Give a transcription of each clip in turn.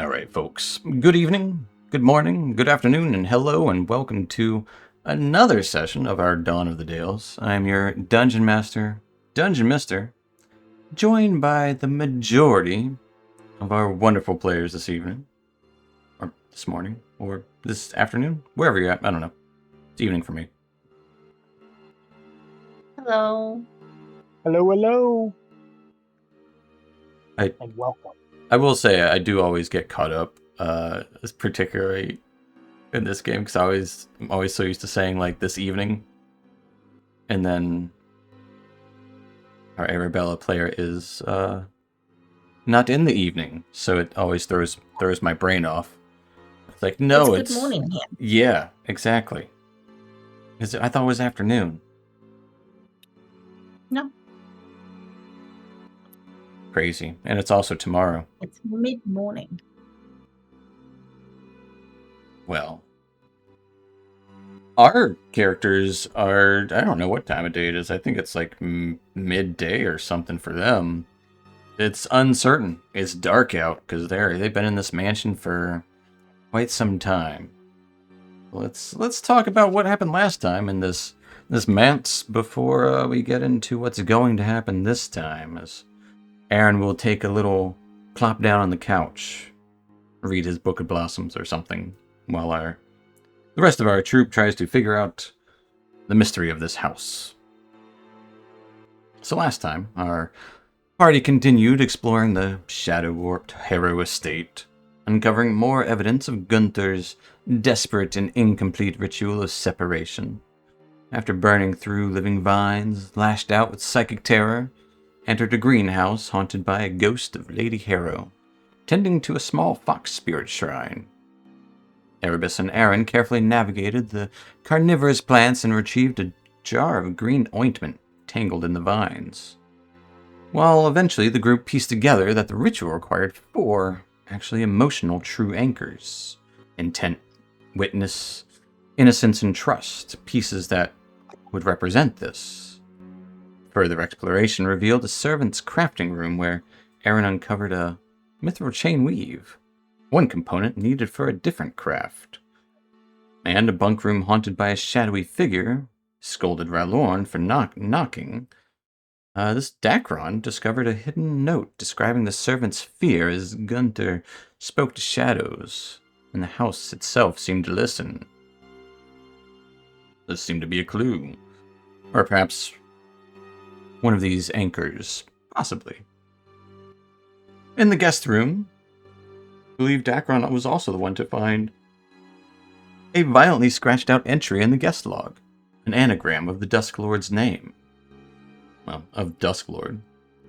All right, folks. Good evening, good morning, good afternoon, and hello, and welcome to another session of our Dawn of the Dales. I'm your Dungeon Master, Dungeon Mister, joined by the majority of our wonderful players this evening, or this morning, or this afternoon, wherever you're at. I don't know. It's evening for me. Hello. Hello, hello, I and welcome. I will say I do always get caught up, particularly in this game, because I'm always so used to saying like this evening, and then our Arabella player is not in the evening, so it always throws my brain off. It's like, no, It's good morning here. yeah, exactly. I thought it was afternoon. No, Crazy, and it's also tomorrow. it's mid-morning. Well, our characters are, I don't know what time of day it is. I think it's like midday or something for them. It's uncertain. It's dark out because they've been in this mansion for quite some time. Let's talk about what happened last time in this manse before we get into what's going to happen this time. As Aaron will take a little plop down on the couch, read his Book of Blossoms or something, while the rest of our troop tries to figure out the mystery of this house. So last time, our party continued exploring the shadow-warped Harrow estate, uncovering more evidence of Gunther's desperate and incomplete ritual of separation. After burning through living vines, lashed out with psychic terror, entered a greenhouse haunted by a ghost of Lady Harrow, tending to a small fox spirit shrine. Erebus and Aaron carefully navigated the carnivorous plants and retrieved a jar of green ointment tangled in the vines. While eventually the group pieced together that the ritual required 4 actually emotional true anchors: intent, witness, innocence, and trust, pieces that would represent this. Further exploration revealed a servant's crafting room where Aaron uncovered a mithril chain weave, one component needed for a different craft, and a bunk room haunted by a shadowy figure, scolded Ralorn for knocking. This Dacron discovered a hidden note describing the servant's fear as Gunther spoke to shadows, and the house itself seemed to listen. This seemed to be a clue. Or perhaps one of these anchors, possibly. In the guest room, I believe Dacron was also the one to find a violently scratched out entry in the guest log, an anagram of the Dusk Lord's name. Well, of Dusklord,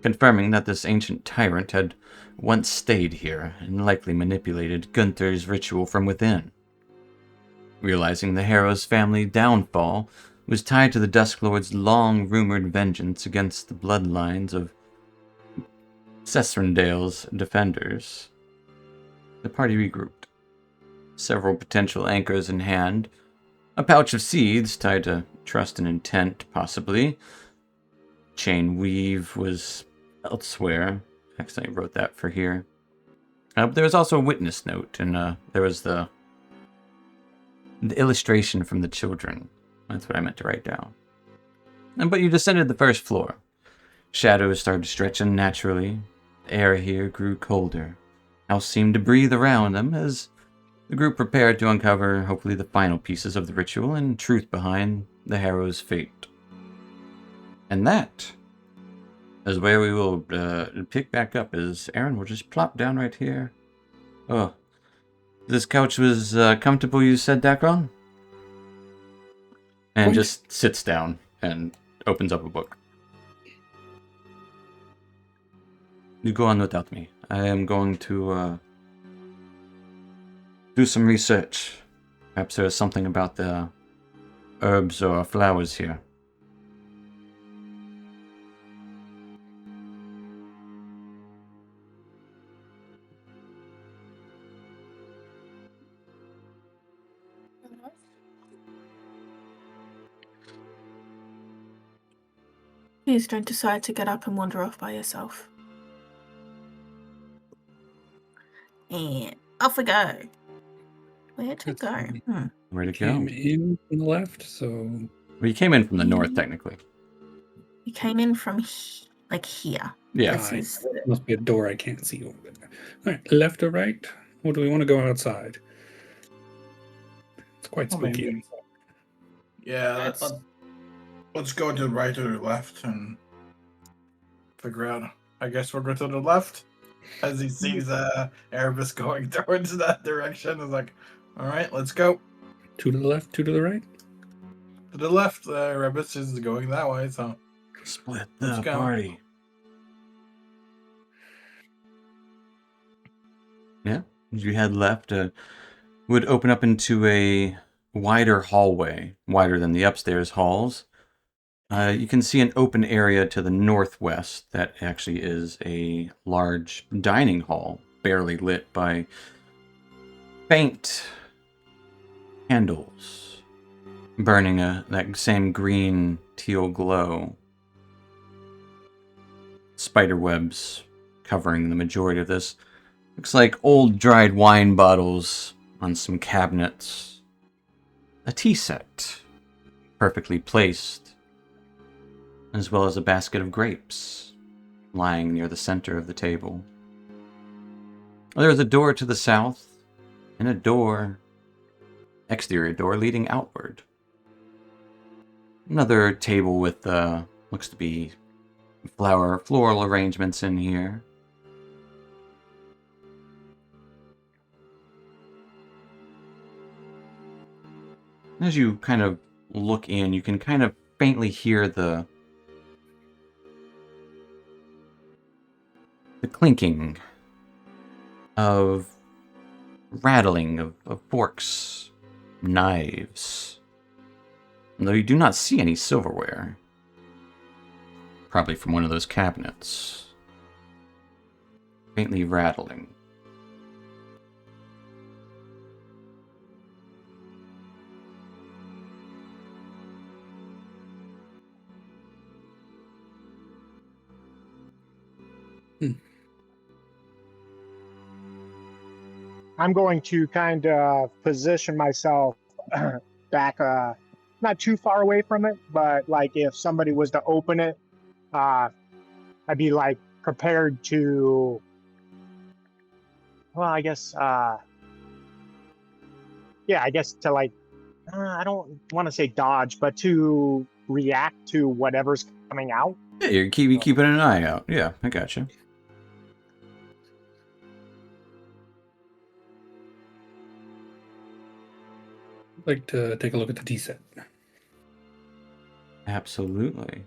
confirming that this ancient tyrant had once stayed here and likely manipulated Gunther's ritual from within. Realizing the Harrow's family downfall was tied to the Dusklord's long-rumored vengeance against the bloodlines of Cessrendale's defenders, the party regrouped. Several potential anchors in hand, a pouch of seeds tied to trust and intent, possibly. Chain weave was elsewhere. Actually, I wrote that for here. But there was also a witness note, and there was the illustration from the children. That's what I meant to write down. But you descended the first floor. Shadows started to stretch unnaturally. The air here grew colder. House seemed to breathe around them as the group prepared to uncover, hopefully, the final pieces of the ritual and truth behind the Harrow's fate. And that is where we will pick back up, as Aaron will just plop down right here. Oh, this couch was comfortable, you said, Dacron? And just sits down and opens up a book. You go on without me. I am going to do some research. Perhaps there is something about the herbs or flowers here. Please don't decide to get up and wander off by yourself. And off we go. Where to Let's go? see. Where to go? Came in from the left, so Well, you came in from the north, technically. You came in from here. Yeah. This is must be a door I can't see over there. All right, left or right? Or do we want to go outside? It's quite Well, spooky. maybe. Yeah, That's- let's go to the right or the left and figure out. I guess we'll go to the left as he sees Erebus going towards that direction. Is like, all right, let's go. Two to the left, two to the right. To the left, Erebus is going that way, so Split Let's the go. party. Yeah, as you head left, would open up into a wider hallway, wider than the upstairs halls. You can see an open area to the northwest that actually is a large dining hall, barely lit by faint candles, burning that same green teal glow. Spider webs covering the majority of this. Looks like old dried wine bottles on some cabinets. A tea set, perfectly placed, as well as a basket of grapes lying near the center of the table. There's a door to the south, and a exterior door leading outward. Another table with, looks to be floral arrangements in here. As you kind of look in, you can kind of faintly hear the clinking of rattling of forks, knives. Though you do not see any silverware. Probably from one of those cabinets. Faintly rattling. I'm going to kind of position myself back, not too far away from it, but like if somebody was to open it, I'd be like prepared to, well, I guess, yeah, I guess to like, I don't want to say dodge, but to react to whatever's coming out. Yeah, you're keeping an eye out. Yeah, I gotcha. I'd like to take a look at the tea set. Absolutely.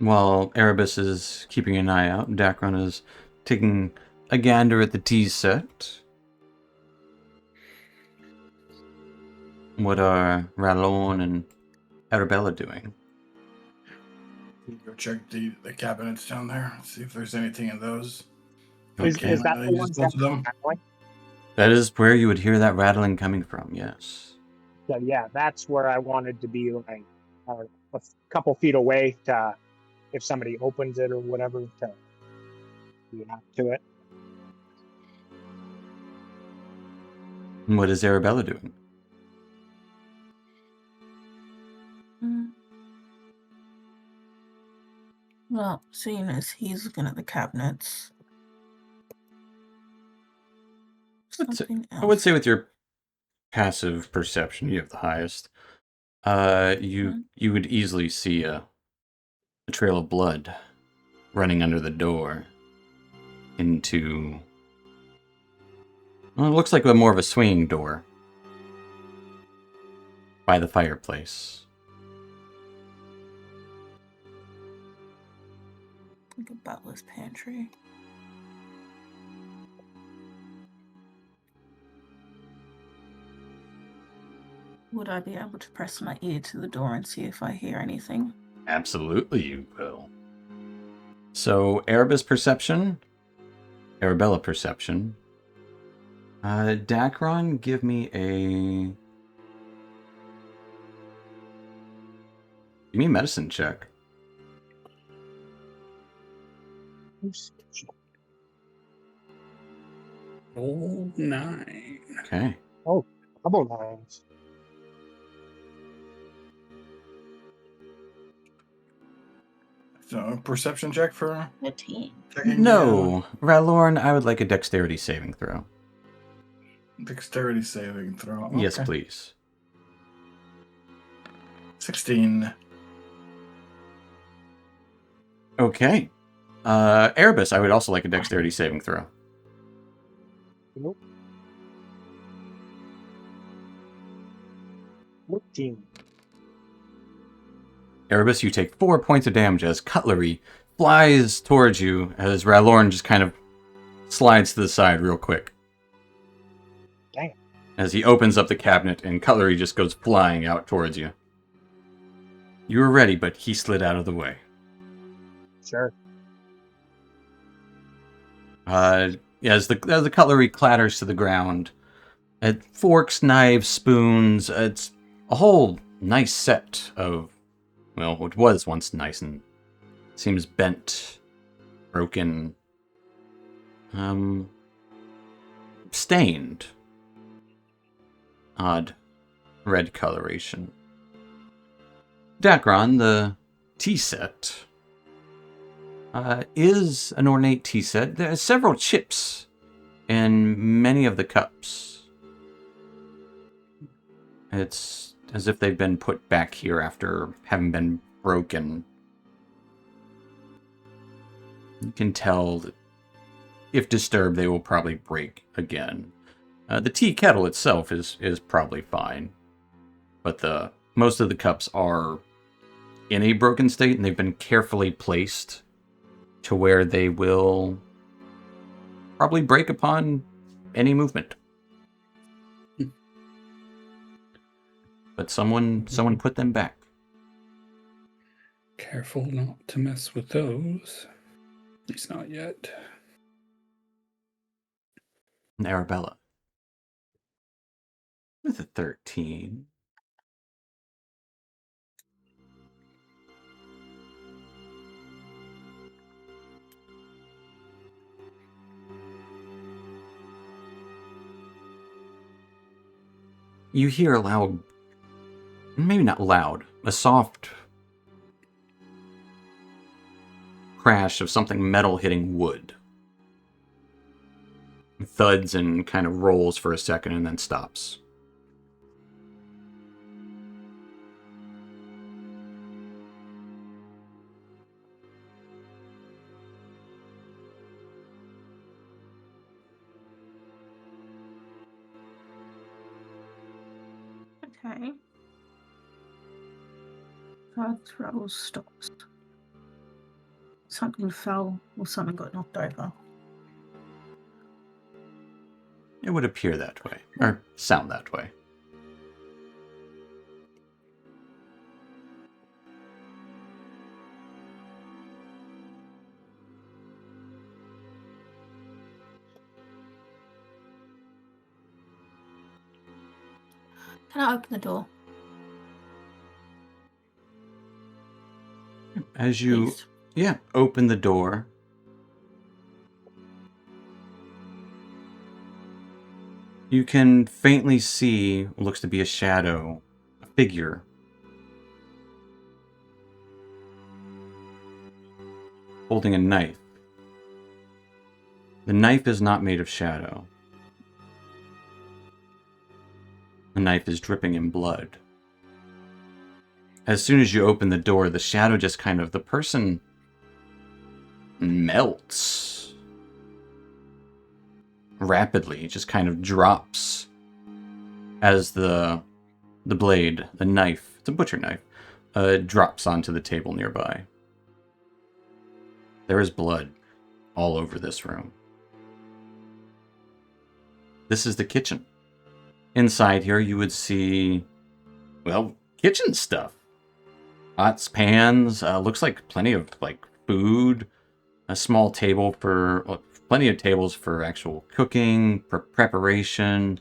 While Erebus is keeping an eye out, Dacron is taking a gander at the tea set. What are Rallon and Arabella doing? Go check the cabinets down there. See if there's anything in those. Is Okay, that the just ones both of that them. That is where you would hear that rattling coming from, yes. So yeah, that's where I wanted to be, like a couple feet away to, if somebody opens it or whatever, to react to it. And what is Arabella doing? Well, seeing as he's looking at the cabinets. Something else. I would say with your passive perception, you have the highest. You would easily see a trail of blood running under the door into. Well, it looks like more of a swinging door by the fireplace. Like a butler's pantry. Would I be able to press my ear to the door and see if I hear anything? Absolutely, you will. So, Arabella perception. Dacron, give me a medicine check. Roll 9. Okay. Oh, double nines. So, perception check for 13. checking No. Ralorn, I would like a dexterity saving throw. dexterity saving throw. Okay. Yes, please. 16. Okay. Erebus, I would also like a dexterity saving throw. Nope. 14. Erebus, you take 4 points of damage as cutlery flies towards you as Ralorn just kind of slides to the side real quick. Dang. As he opens up the cabinet and cutlery just goes flying out towards you. You were ready, but he slid out of the way. Sure. As the cutlery clatters to the ground, forks, knives, spoons, it's a whole nice set of, well, what was once nice and seems bent, broken, stained. Odd red coloration. Dacron, the tea set, is an ornate tea set. There are several chips in many of the cups. It's as if they've been put back here after having been broken. You can tell that if disturbed, they will probably break again. The tea kettle itself is probably fine, but most of the cups are in a broken state, and they've been carefully placed to where they will probably break upon any movement. But someone put them back. Careful not to mess with those. At least not yet. And Arabella. With a 13. You hear a loud, maybe not loud, a soft crash of something metal hitting wood. Thuds and kind of rolls for a second and then stops. Okay. Third roll stops. Something fell or something got knocked over. It would appear that way, or sound that way. Can I open the door? As you, Please? open the door, you can faintly see what looks to be a shadow, a figure. Holding a knife. The knife is not made of shadow. The knife is dripping in blood. As soon as you open the door, the shadow just kind of, the person melts rapidly. It just kind of drops as the blade, the knife, it's a butcher knife, drops onto the table nearby. There is blood all over this room. This is the kitchen. Inside here, you would see, well, kitchen stuff. Pots, pans, looks like plenty of, food. A small table for, plenty of tables for actual cooking, preparation.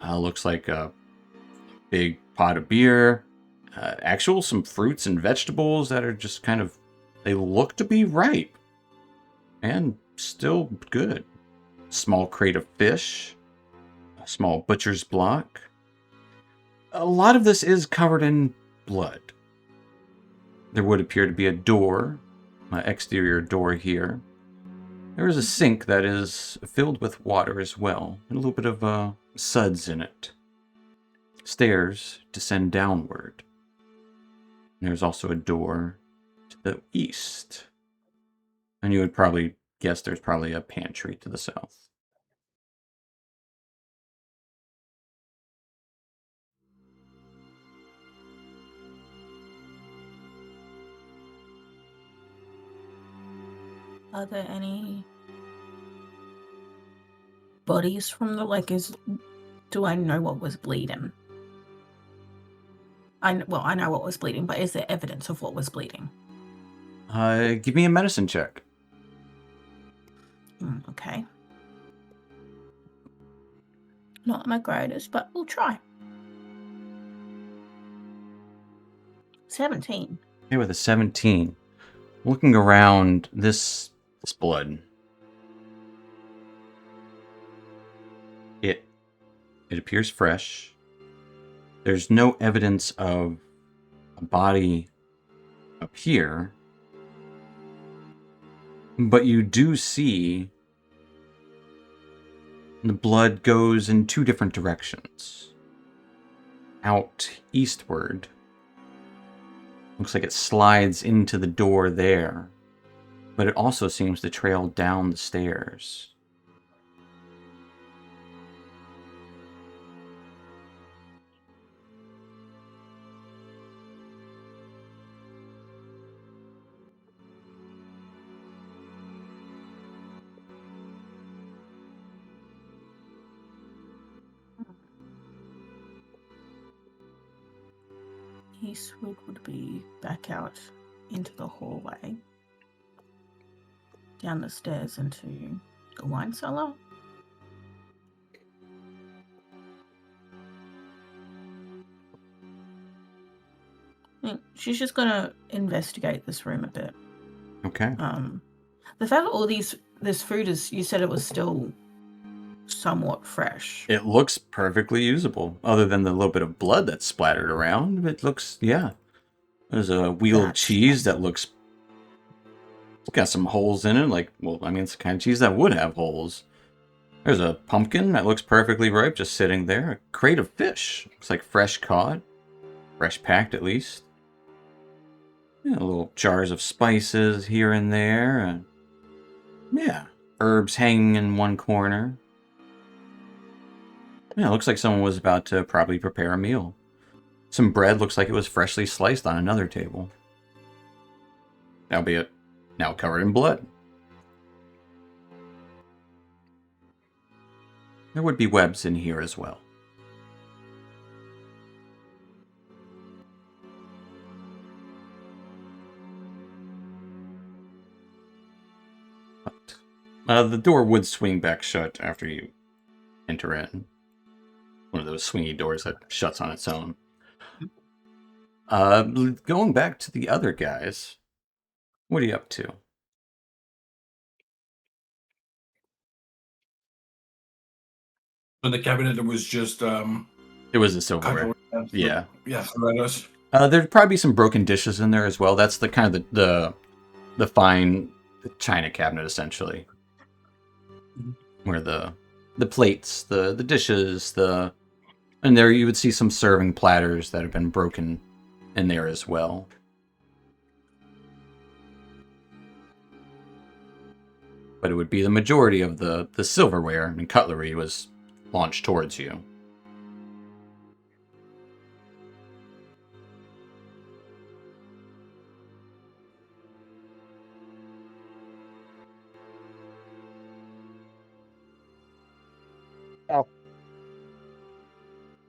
Looks like a big pot of beer. Some fruits and vegetables that are just kind of, they look to be ripe. And still good. small crate of fish, a small butcher's block. A lot of this is covered in blood. There would appear to be a door, an exterior door here. There is a sink that is filled with water as well, and a little bit of suds in it. Stairs descend downward. There's also a door to the east. And you would probably guess there's probably a pantry to the south. Are there any bodies from the do I know what was bleeding? I know what was bleeding, but is there evidence of what was bleeding? Give me a medicine check. Okay. Not my greatest, but we'll try. 17. Okay, with a 17. Looking around this blood, it appears fresh. There's no evidence of a body up here, but you do see the blood goes in two different directions. Out eastward. Looks like it slides into the door there, but it also seems to trail down the stairs. Eastwood would be back out into the hallway, down the stairs into the wine cellar. I think she's just gonna investigate this room a bit. Okay. The fact that all this food is, you said it was still somewhat fresh. It looks perfectly usable, other than the little bit of blood that's splattered around. It looks, yeah. There's a wheel of cheese that looks... It's got some holes in it, like, well, I mean, it's the kind of cheese that would have holes. There's a pumpkin that looks perfectly ripe, just sitting there. A crate of fish. Looks like fresh caught. Fresh packed, at least. Yeah, little jars of spices here and there. And yeah, herbs hanging in one corner. Yeah, it looks like someone was about to probably prepare a meal. Some bread looks like it was freshly sliced on another table. Albeit now covered in blood. There would be webs in here as well. But the door would swing back shut after you enter in. One of those swingy doors that shuts on its own. Going back to the other guys, what are you up to? In the cabinet, it was just It was a silverware. Yeah. Yeah, Loretta's. There'd probably be some broken dishes in there as well. That's the kind of the fine china cabinet, essentially, where the plates, the dishes, and there you would see some serving platters that have been broken in there as well. But it would be the majority of the silverware and cutlery was launched towards you.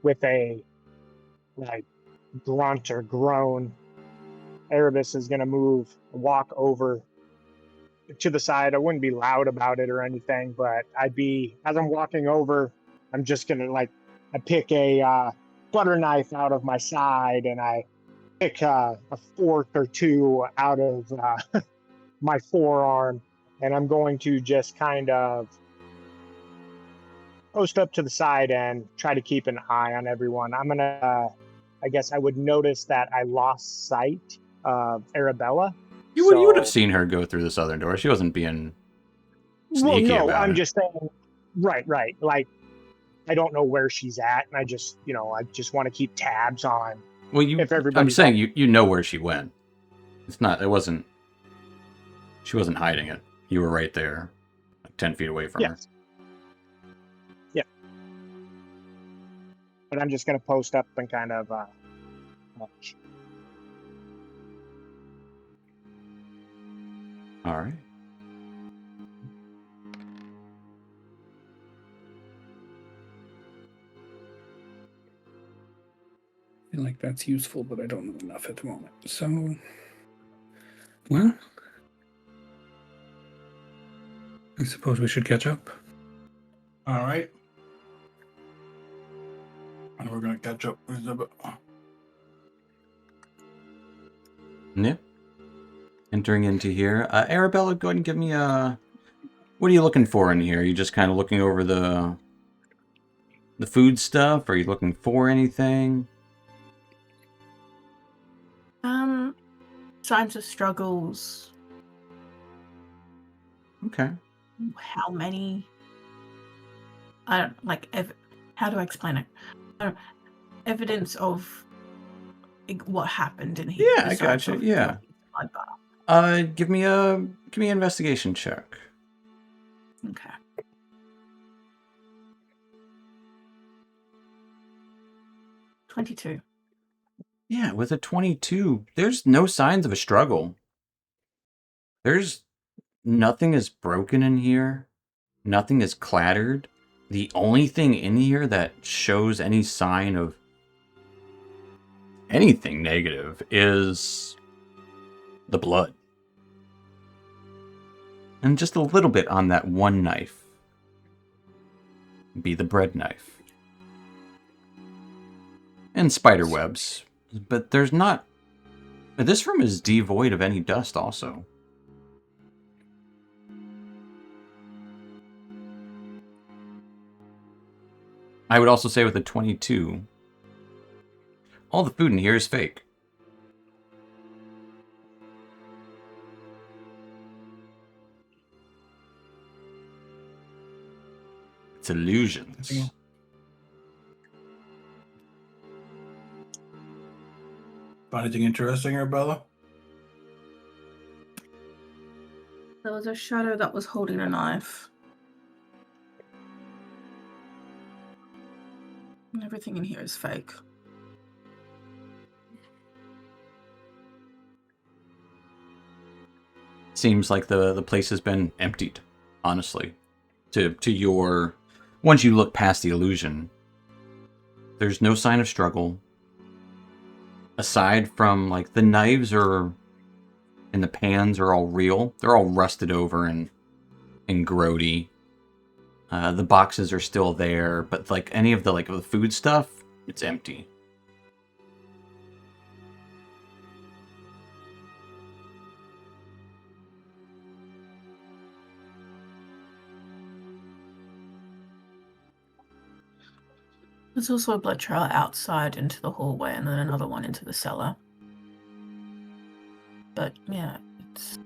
With a like grunt or groan, Erebus is gonna walk over to the side. I wouldn't be loud about it or anything, but as I'm walking over, I'm just gonna I pick a butter knife out of my side, and I pick a fork or two out of my forearm, and I'm going to just kind of post up to the side and try to keep an eye on everyone. I'm gonna, I guess I would notice that I lost sight of Arabella. You would have seen her go through the southern door. She wasn't being Well, sneaky no, about I'm it. just saying, right. Like, I don't know where she's at, and I just want to keep tabs on Well, if I'm everybody's saying you know where she went. It's not. It wasn't. She wasn't hiding it. You were right there, like 10 feet away from her. Yes. Yeah. But I'm just gonna post up and kind of watch. All right. I feel like that's useful, but I don't know enough at the moment. So, well, I suppose we should catch up. All right. And we're going to catch up with the... Yeah. Entering into here, Arabella, go ahead and give me a. What are you looking for in here? Are you just kind of looking over the food stuff? Are you looking for anything? Signs of struggles. Okay. How many? I don't like. How do I explain it? Evidence of what happened in here. Yeah, I got you. Yeah. Give me an investigation check. Okay. $22. Yeah, with a 22, there's no signs of a struggle. There's nothing is broken in here. Nothing is clattered. The only thing in here that shows any sign of anything negative is the blood. And just a little bit on that one knife. Be the bread knife. And spider webs. But there's not... This room is devoid of any dust also. I would also say with a 22, all the food in here is fake. It's illusions. Find anything interesting, Arabella? There was a shadow that was holding a knife. And everything in here is fake. Seems like the place has been emptied, honestly. To your... Once you look past the illusion, there's no sign of struggle. Aside from, like, the knives and the pans are all real. They're all rusted over and grody. The boxes are still there, but, like, any of the food stuff, it's empty. There's also a blood trail outside into the hallway and then another one into the cellar. But yeah, it's...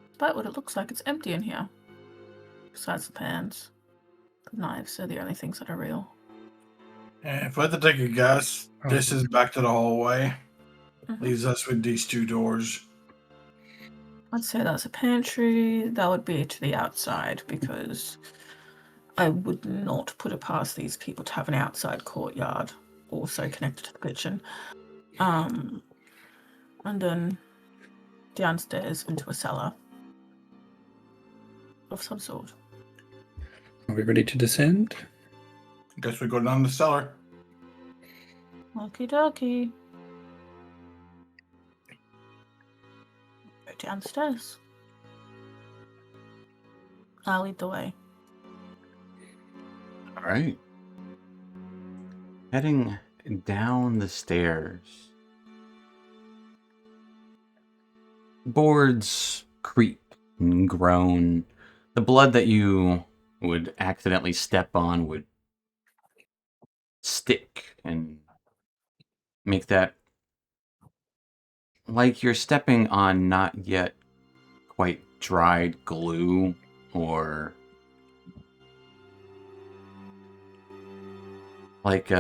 Despite what it looks like, it's empty in here. Besides the pans. The knives are the only things that are real. If I had to take a guess, this is back to the hallway. Leaves us with these two doors. I'd say that's a pantry. That would be to the outside because I would not put it past these people to have an outside courtyard also connected to the kitchen. And then downstairs into a cellar of some sort. Are we ready to descend? Guess we go down the cellar. Okie dokie. Go downstairs. I'll lead the way. All right. Heading down the stairs. Boards creak and groan. The blood that you would accidentally step on would stick and make that like you're stepping on not yet quite dried glue or like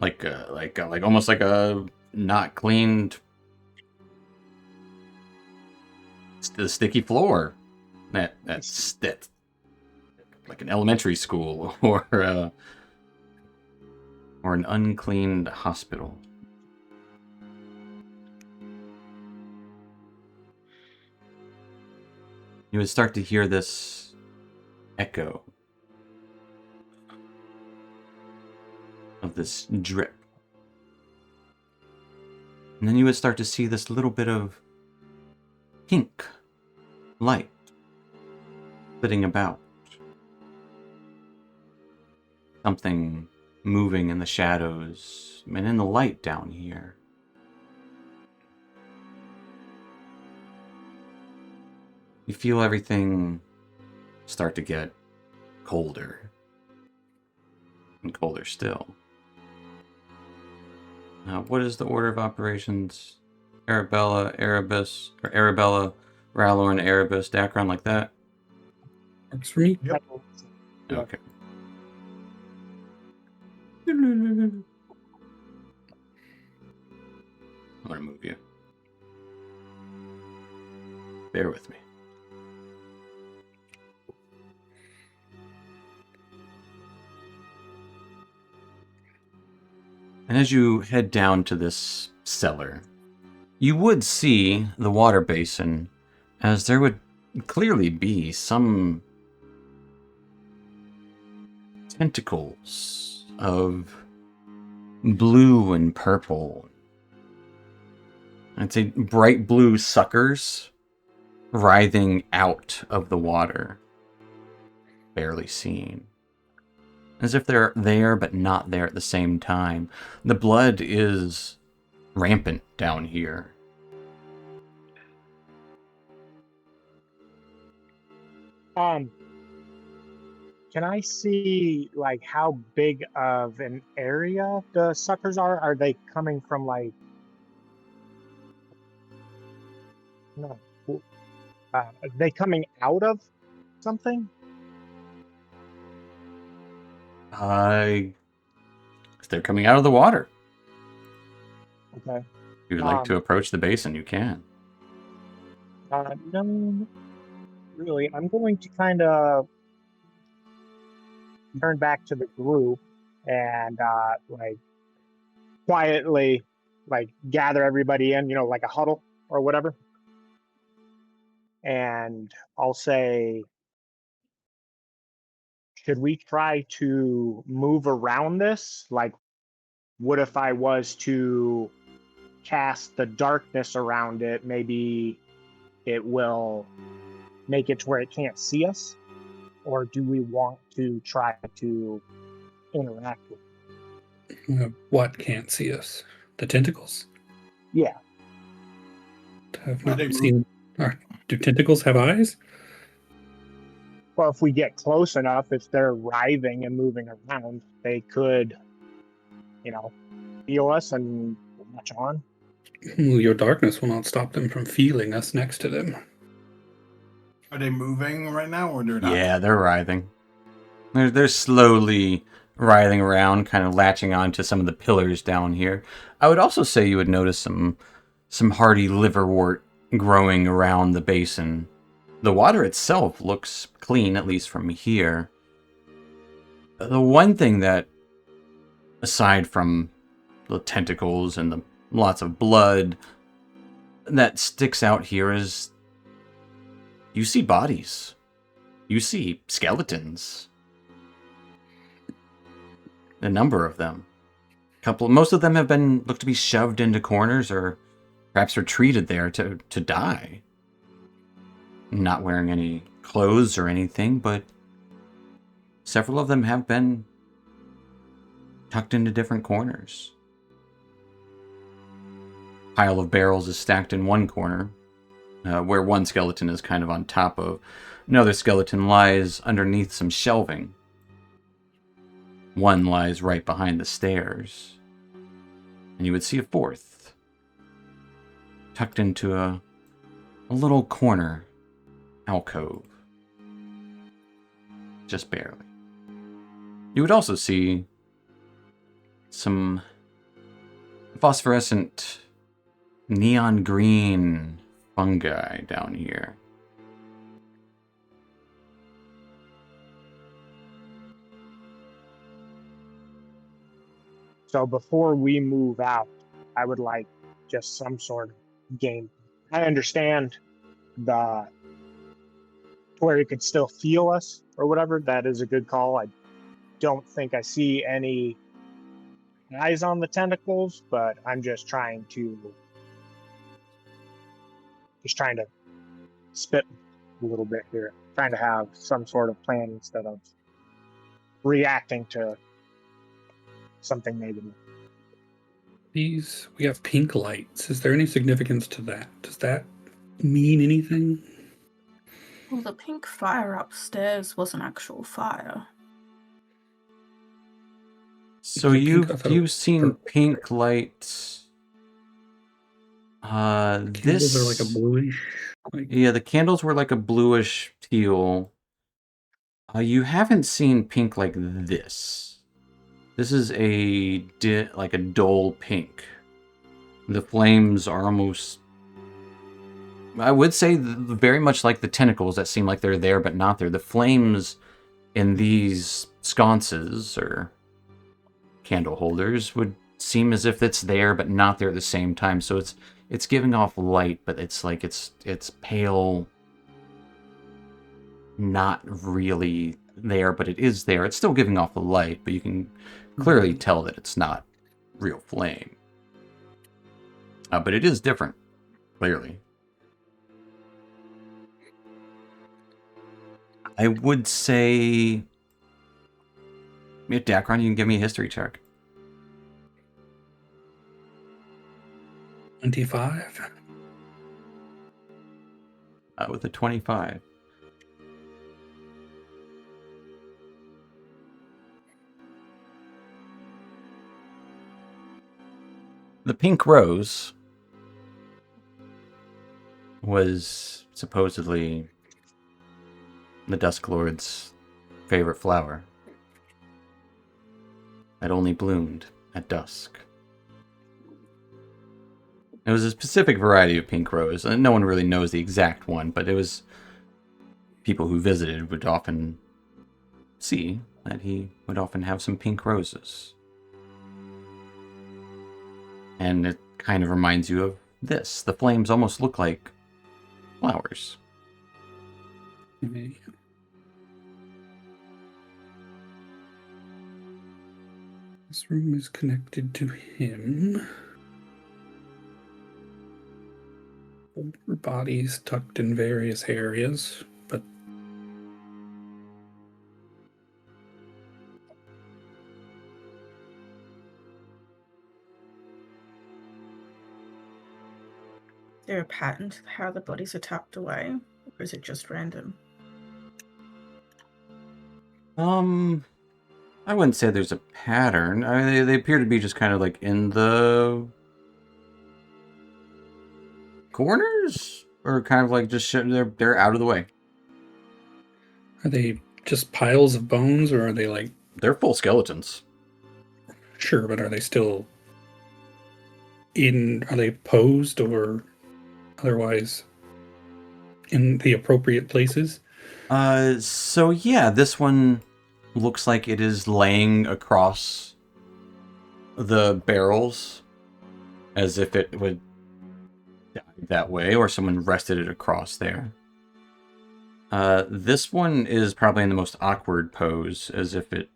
like almost like a not cleaned the sticky floor that like an elementary school or an uncleaned hospital. You would start to hear this echo of this drip. And then you would start to see this little bit of pink light flitting about. Something moving in the shadows and in the light down here. You feel everything start to get colder. And colder still. What is the order of operations? Arabella, Erebus, or Arabella, Rallorn, Erebus, Dacron, like that? Works for me. Yep. Yeah. Okay. I'm gonna move you. Bear with me. And as you head down to this cellar, you would see the water basin, as there would clearly be some tentacles of blue and purple. I'd say bright blue suckers writhing out of the water, barely seen. As if they're there but not there at the same time. The blood is rampant down here. Can I see like how big of an area the suckers are? Are they coming from like no? Are they coming out of something? They're coming out of the water. Okay. If you would like to approach the basin, you can. No, really. I'm going to kind of turn back to the group and like quietly like gather everybody in, like a huddle or whatever. And I'll say, should we try to move around this? Like, what if I was to cast the darkness around it? Maybe it will make it to where it can't see us? Or do we want to try to interact with it? What can't see us? The tentacles? Yeah. Have I not think- seen. Do tentacles have eyes? Well, if we get close enough, if they're writhing and moving around, they could, feel us and latch on. Your darkness will not stop them from feeling us next to them. Are they moving right now, or they're not? Yeah, they're writhing. They're slowly writhing around, kind of latching onto some of the pillars down here. I would also say you would notice some hardy liverwort growing around the basin. The water itself looks clean, at least from here. The one thing that, aside from the tentacles and the lots of blood, that sticks out here is you see bodies. You see skeletons. A number of them. Most of them have been look to be shoved into corners or perhaps retreated there to die. Not wearing any clothes or anything, but several of them have been tucked into different corners. Pile of barrels is stacked in one corner. where one skeleton is kind of on top of. Another skeleton lies underneath some shelving. One lies right behind the stairs. And you would see a fourth, tucked into a little corner alcove. Just barely. You would also see some phosphorescent neon green fungi down here. So before we move out, I would like just some sort of game. I understand the where it could still feel us or whatever. That is a good call. I don't think I see any eyes on the tentacles, but I'm just trying to spit a little bit here, trying to have some sort of plan instead of reacting to something negative. We have pink lights. Is there any significance to that? Does that mean anything? Well, the pink fire upstairs was an actual fire. So Is it pink? I thought it you've was seen purple. pink lights. Candles This are like a bluish. Yeah, the candles were like a bluish teal. You haven't seen pink like this. This is like a dull pink. The flames are almost, I would say, very much like the tentacles that seem like they're there but not there. The flames in these sconces or candle holders would seem as if it's there but not there at the same time. So it's giving off light, but it's like it's pale, not really there, but it is there. It's still giving off the light, but you can clearly tell that it's not real flame. But it is different, clearly. I would say, Dacron, you can give me a history check. 25. With a 25. The pink rose was supposedly the Dusk Lord's favorite flower. That only bloomed at dusk. It was a specific variety of pink rose, and no one really knows the exact one, but it was people who visited would often see that he would often have some pink roses. And it kind of reminds you of this. The flames almost look like flowers. Okay. This room is connected to him. 4 bodies tucked in various areas, but Is there a pattern to how the bodies are tucked away? Or is it just random? I wouldn't say there's a pattern. They appear to be just kind of like in the corners, or kind of like just they're out of the way. are they just piles of bones, or are they like... They're full skeletons. Sure, but are they still are they posed or otherwise in the appropriate places? So yeah, this one looks like it is laying across the barrels as if it would die that way, or someone rested it across there. This one is probably in the most awkward pose, as if it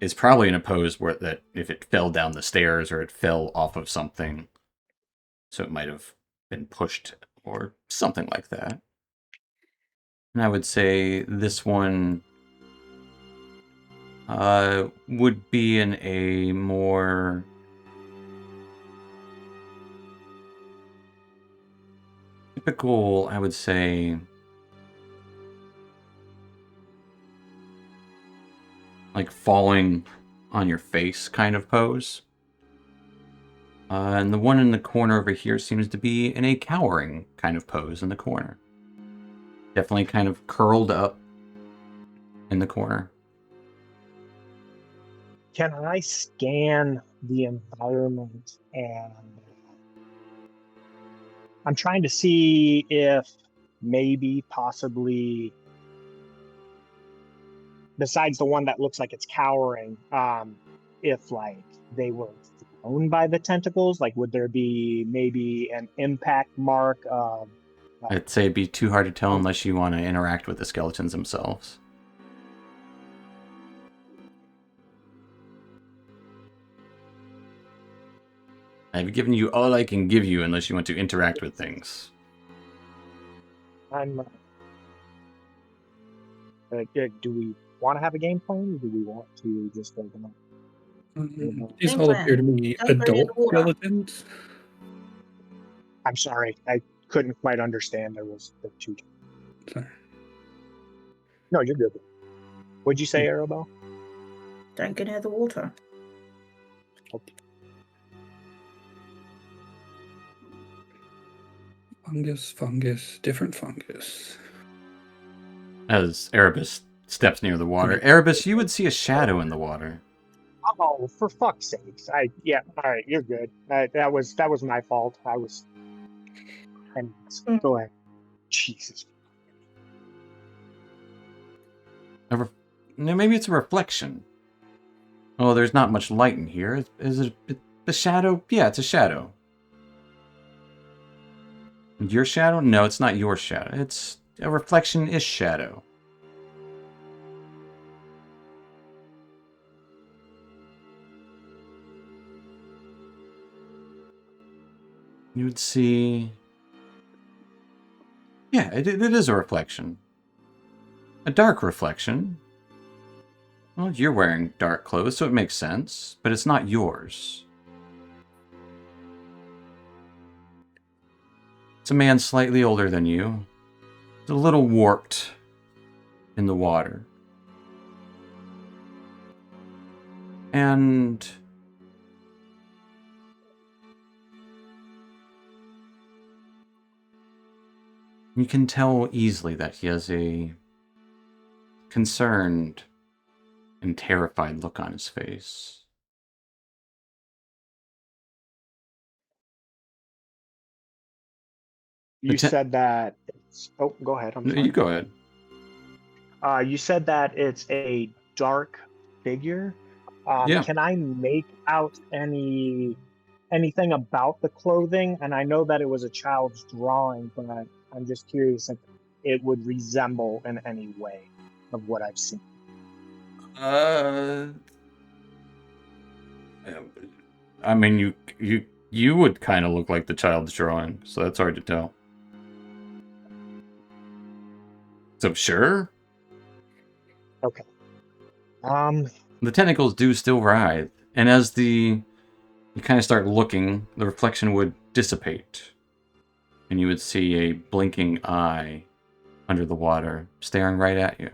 is probably in a pose where that if it fell down the stairs or it fell off of something, so it might have been pushed or something like that. And I would say this one would be in a more typical, I would say, like falling on your face kind of pose. And the one in the corner over here seems to be in a cowering kind of pose in the corner. Definitely kind of curled up in the corner. Can I scan the environment and I'm trying to see if maybe possibly besides the one that looks like it's cowering, if like they were thrown by the tentacles, like would there be maybe an impact mark of I'd say it'd be too hard to tell unless you want to interact with the skeletons themselves. I've given you all I can give you unless you want to interact with things. I'm do we want to have a game plan or do we want to just go down? These Game all plan. appear to be Don't go near adult the water. skeletons. I'm sorry, I couldn't quite understand. There was the two. Sorry. No, you're good. What'd you say, Arabelle? Don't go near the water. Fungus, different fungus. As Erebus steps near the water, Erebus, you would see a shadow in the water. Oh, for fuck's sakes! All right, you're good. That was my fault. I was. And go ahead. Jesus. No, maybe it's a reflection. Oh, there's not much light in here. Is it the shadow? Yeah, it's a shadow. Your shadow? No, it's not your shadow. It's a reflection-ish shadow. You would see... Yeah, it is a reflection. A dark reflection. Well, you're wearing dark clothes, so it makes sense. But it's not yours. It's a man slightly older than you. It's a little warped in the water. And... you can tell easily that he has a concerned and terrified look on his face. You said that it's... Oh, go ahead. I'm No, sorry. you go ahead. You said that it's a dark figure. Yeah. Can I make out anything about the clothing? And I know that it was a child's drawing, but I'm just curious if it would resemble in any way of what I've seen. I mean, you would kind of look like the child's drawing, so that's hard to tell. So sure. Okay. The tentacles do still writhe, and as you kind of start looking, the reflection would dissipate, and you would see a blinking eye under the water, staring right at you.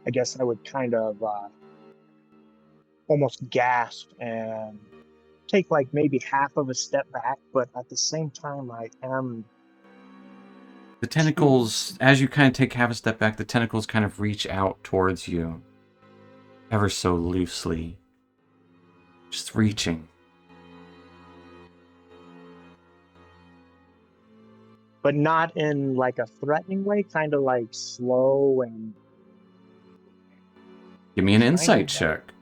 I guess I would kind of almost gasp and take like maybe half of a step back, but at the same time, I am. The tentacles, as you kind of take half a step back, the tentacles kind of reach out towards you, ever so loosely, just reaching. But not in like a threatening way, kind of like slow and. Give me an Kind insight of. check.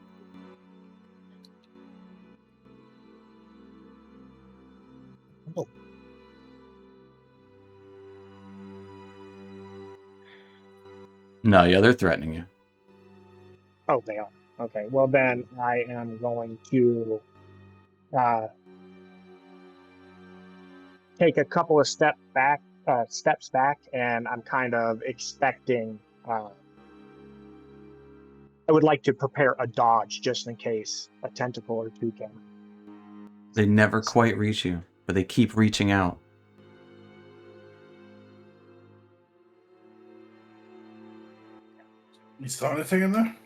Oh. No, yeah, they're threatening you. Oh, they are. Okay. Well, then I am going to take a couple of steps back, and I'm kind of expecting. I would like to prepare a dodge just in case a tentacle or two can. They never quite reach you, but they keep reaching out. You saw anything in there?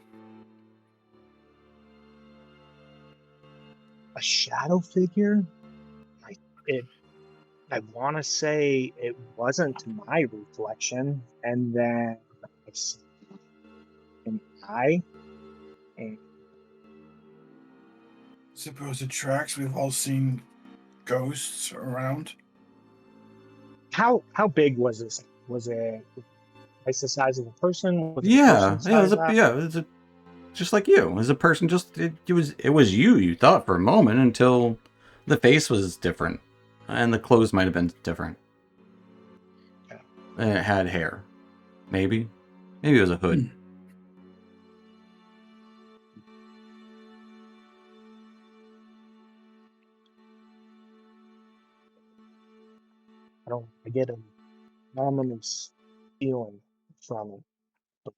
A shadow figure? I want to say it wasn't my reflection, and then I see an eye. And Suppose it tracks. We've all seen ghosts around. how big was this? Was it twice the size of a person? Was it a Yeah, person size? it was a just like you. It was a person. Just it was you. You thought for a moment until the face was different, and the clothes might have been different. Yeah. And it had hair, maybe it was a hood. I get an ominous feeling from it. But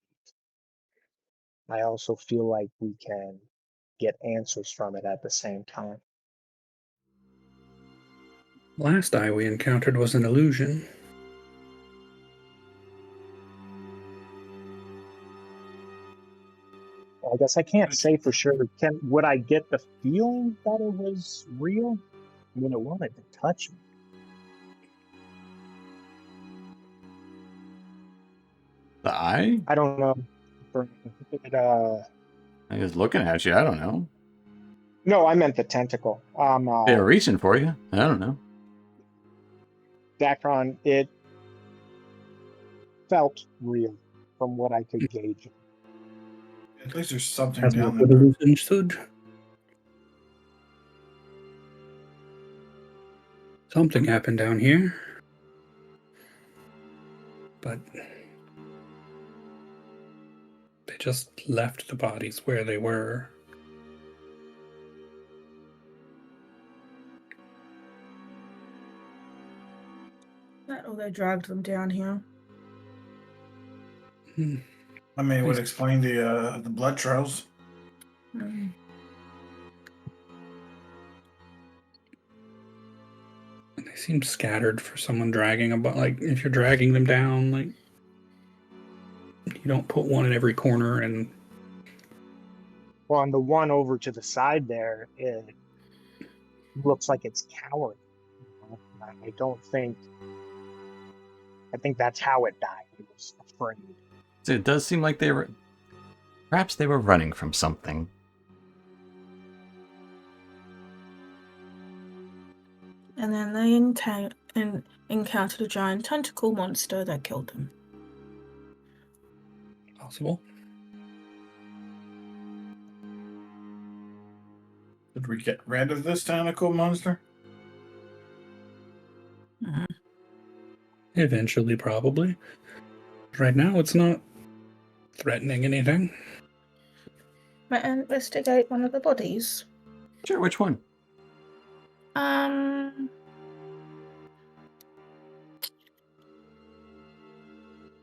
I also feel like we can get answers from it at the same time. Last eye we encountered was an illusion. I guess I can't say for sure. Would I get the feeling that it was real? I mean, it wanted to touch me. The eye? I don't know. I was looking at you. I don't know. No, I meant the tentacle. They were reaching for you. I don't know. Dacron, it felt real from what I could gauge. At least there's something As down what there. illusion stood. Something happened down here. But they just left the bodies where they were. Or they dragged them down here. I mean, it would explain the blood trails. Mm. They seem scattered for someone dragging about. Like, if you're dragging them down, like, you don't put one in every corner. And Well, on the one over to the side there, it looks like it's cowering. I don't think. I think that's how it died. It was afraid. So it does seem like they were. Perhaps they were running from something. And then they encountered a giant tentacle monster that killed them. possible. Did we get rid of this tentacle monster? Mm-hmm. Eventually, probably. Right now, it's not threatening anything. Might I investigate one of the bodies? Sure, which one?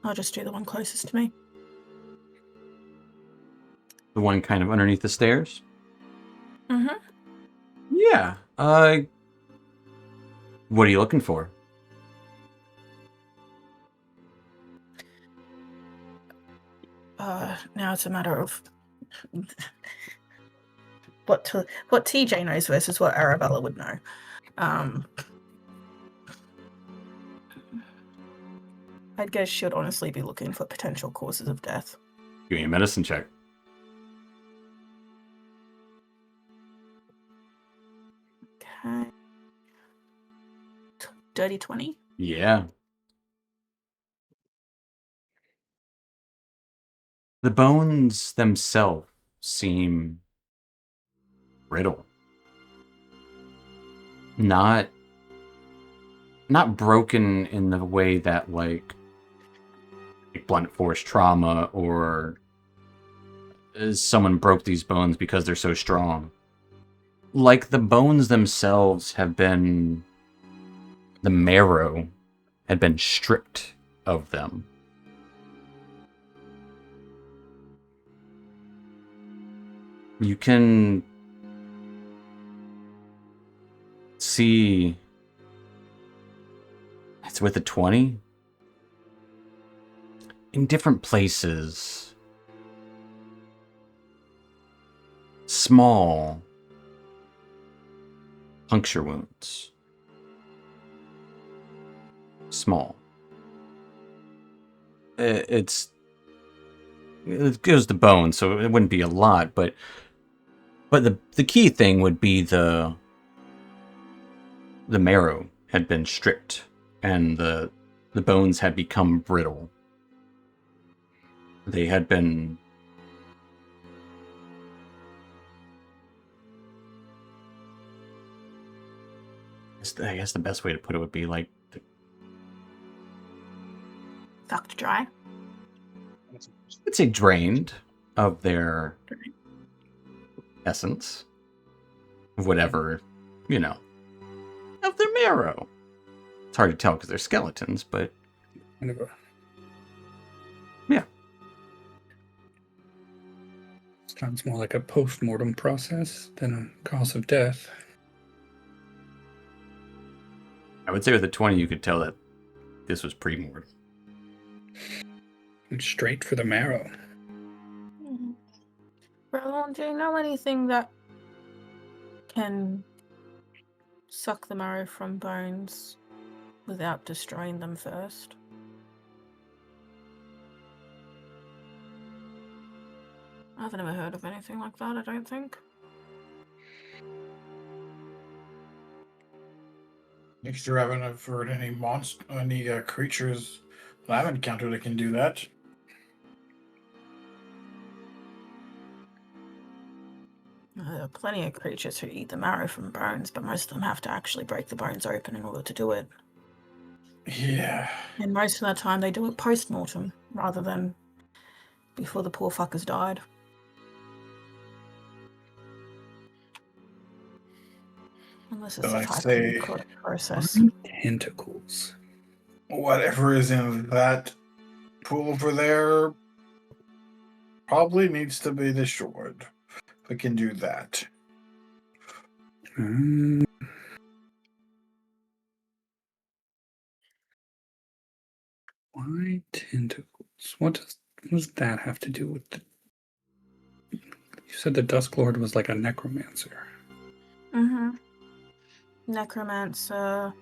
I'll just do the one closest to me. The one kind of underneath the stairs? Mm-hmm. Yeah. What are you looking for? Now it's a matter of what TJ knows versus what Arabella would know. I'd guess she'd honestly be looking for potential causes of death. Give me a medicine check. Okay. Dirty 20? Yeah. The bones themselves seem brittle. Not broken in the way that like blunt force trauma or someone broke these bones because they're so strong. Like the bones themselves have been, the marrow had been stripped of them. You can see it's with a 20 in different places small puncture wounds. Small. It goes to bone, so it wouldn't be a lot, but the key thing would be the marrow had been stripped and the bones had become brittle. They had been I guess the best way to put it would be like Sucked dry. I'd say drained of their essence, of whatever, of their marrow. It's hard to tell because they're skeletons, but Kind of a yeah. Sounds more like a post-mortem process than a cause of death. I would say with a 20 you could tell that this was pre-mortem. And straight for the marrow. Roland, do you know anything that can suck the marrow from bones without destroying them first? I've never heard of anything like that, I don't think. Next year, I haven't heard any creatures that I've encountered that can do that. There are plenty of creatures who eat the marrow from bones, but most of them have to actually break the bones open in order to do it. Yeah. And most of the time they do it post-mortem, rather than before the poor fuckers died. Unless it's So a I type say- of necrotic process. Tentacles. Whatever is in that pool over there probably needs to be destroyed. We can do that. Why tentacles? What does that have to do with the... You said the Dusk Lord was like a necromancer. Mm-hmm. Necromancer.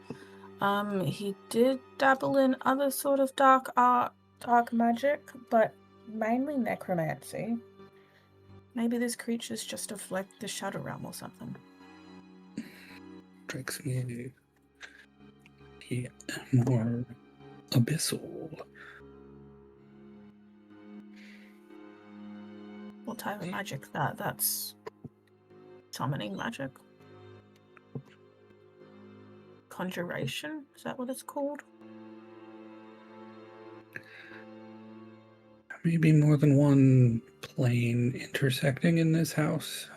He did dabble in other sort of dark art, dark magic, but mainly necromancy. Maybe this creature's just of like the Shadow Realm or something. Strikes me yeah, more abyssal. What type of magic that? That's summoning magic? Conjuration? Is that what it's called? Maybe more than one plane intersecting in this house.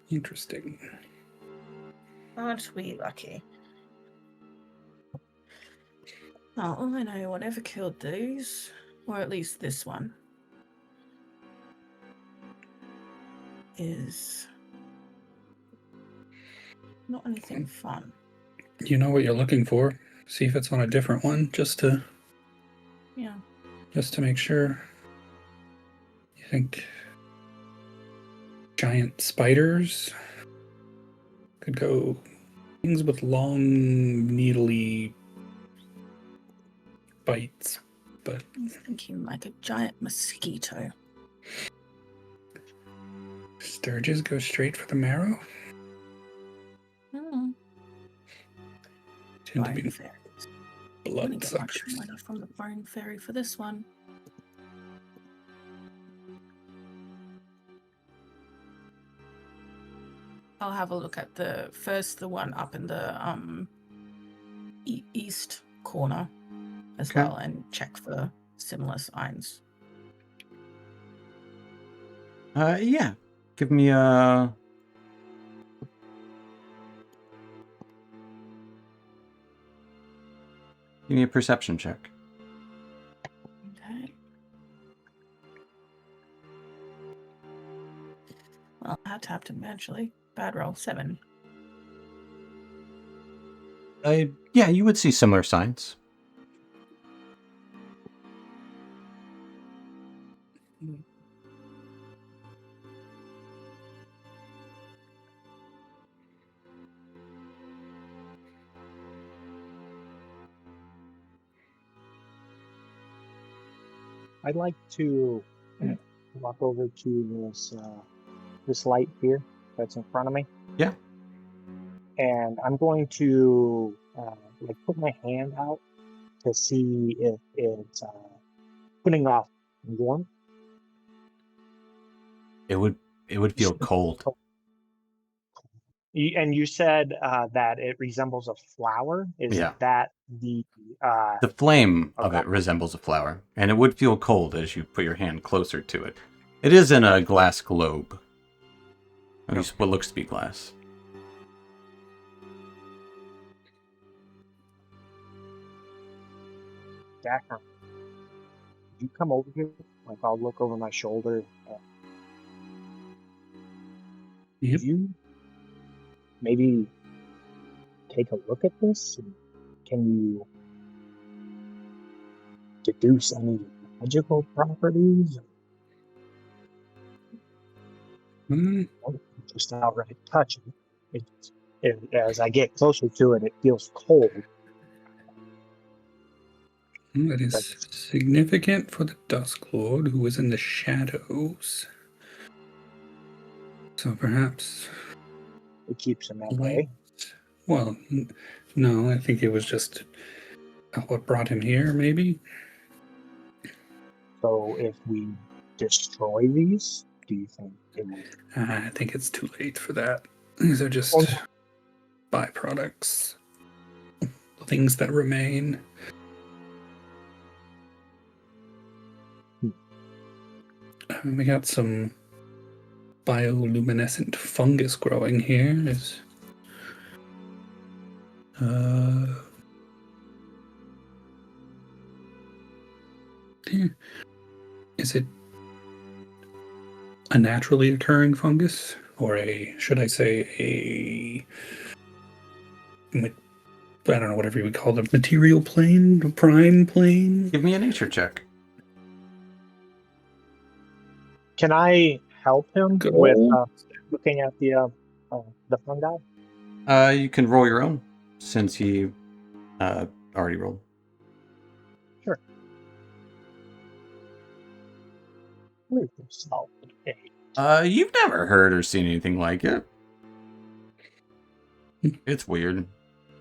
Interesting. Aren't we lucky? Oh, all I know, whatever killed these, or at least this one, is not anything fun. You know what you're looking for. See if it's on a different one, just to make sure. You think giant spiders could go things with long, needly bites, but I'm thinking like a giant mosquito. sturges go straight for the marrow. Hmm. Tend to be Bone fairies. I'm gonna blood get much suckers. money from the bone fairy for this one. I'll have a look at the one up in the east corner as Okay. well, and check for similar signs. Yeah. Give me a perception check. Okay. Well, I tapped him eventually. Bad roll, 7. Yeah, you would see similar signs. I'd like to walk over to this light here that's in front of me. Yeah. And I'm going to like put my hand out to see if it's putting off warmth. It would feel cold. And you said that it resembles a flower. Is Yeah. that the The flame of Okay. it resembles a flower, and it would feel cold as you put your hand closer to it. It is in a glass globe. At least what looks to be glass. Dacker? You come over here? Like I'll look over my shoulder. Yep. Could you maybe take a look at this? Can you deduce any magical properties? Just outright touch it. As I get closer to it, it feels cold. That is significant for the Dusk Lord, who is in the shadows. So perhaps It keeps him that way. Well, no, I think it was just what brought him here, maybe. So if we destroy these, do you think it will? I think it's too late for that. These are just byproducts, things that remain. We got some bioluminescent fungus growing here. Is it a naturally occurring fungus, or should I say I don't know, whatever you would call them, material plane, prime plane? Give me a nature check. Can I help him Go. with looking at the fungi? You can roll your own, since he already rolled. Sure. Where's the salt? You've never heard or seen anything like it. It's weird.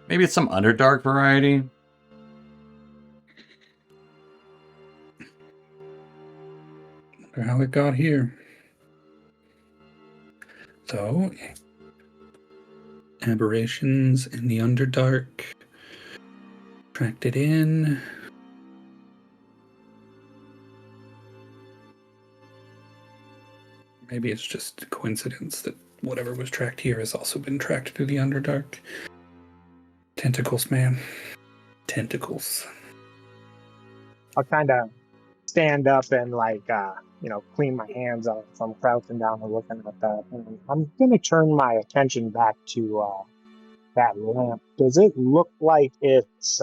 Maybe it's some Underdark variety. Wonder how it got here. So, aberrations in the Underdark. Tracked it in. Maybe it's just a coincidence that whatever was tracked here has also been tracked through the Underdark. Tentacles, man. Tentacles. I'll kind of stand up and clean my hands off from crouching down and looking at that. And I'm gonna turn my attention back to that lamp. Does it look like it's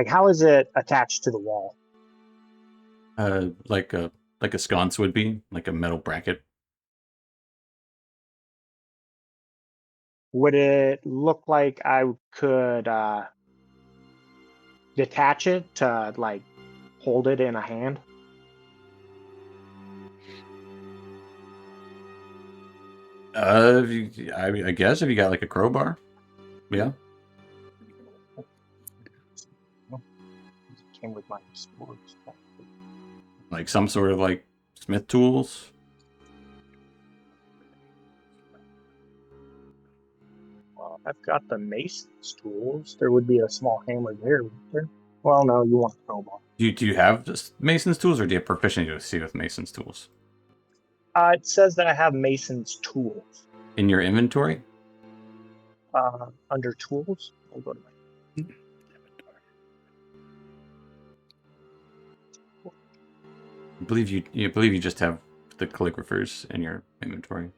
how is it attached to the wall? Like a sconce would be, like a metal bracket. Would it look like I could detach it to hold it in a hand? I guess if you got like a crowbar, yeah. Came with my sports. Like some sort of like smith tools. Well, I've got the mason's tools. There would be a small hammer there, wouldn't there? Well, no, you want a crowbar. Do you have just mason's tools, or do you have proficiency with mason's tools? It says that I have mason's tools. In your inventory? Under tools, I'll go to my I believe you just have the calligraphers in your inventory.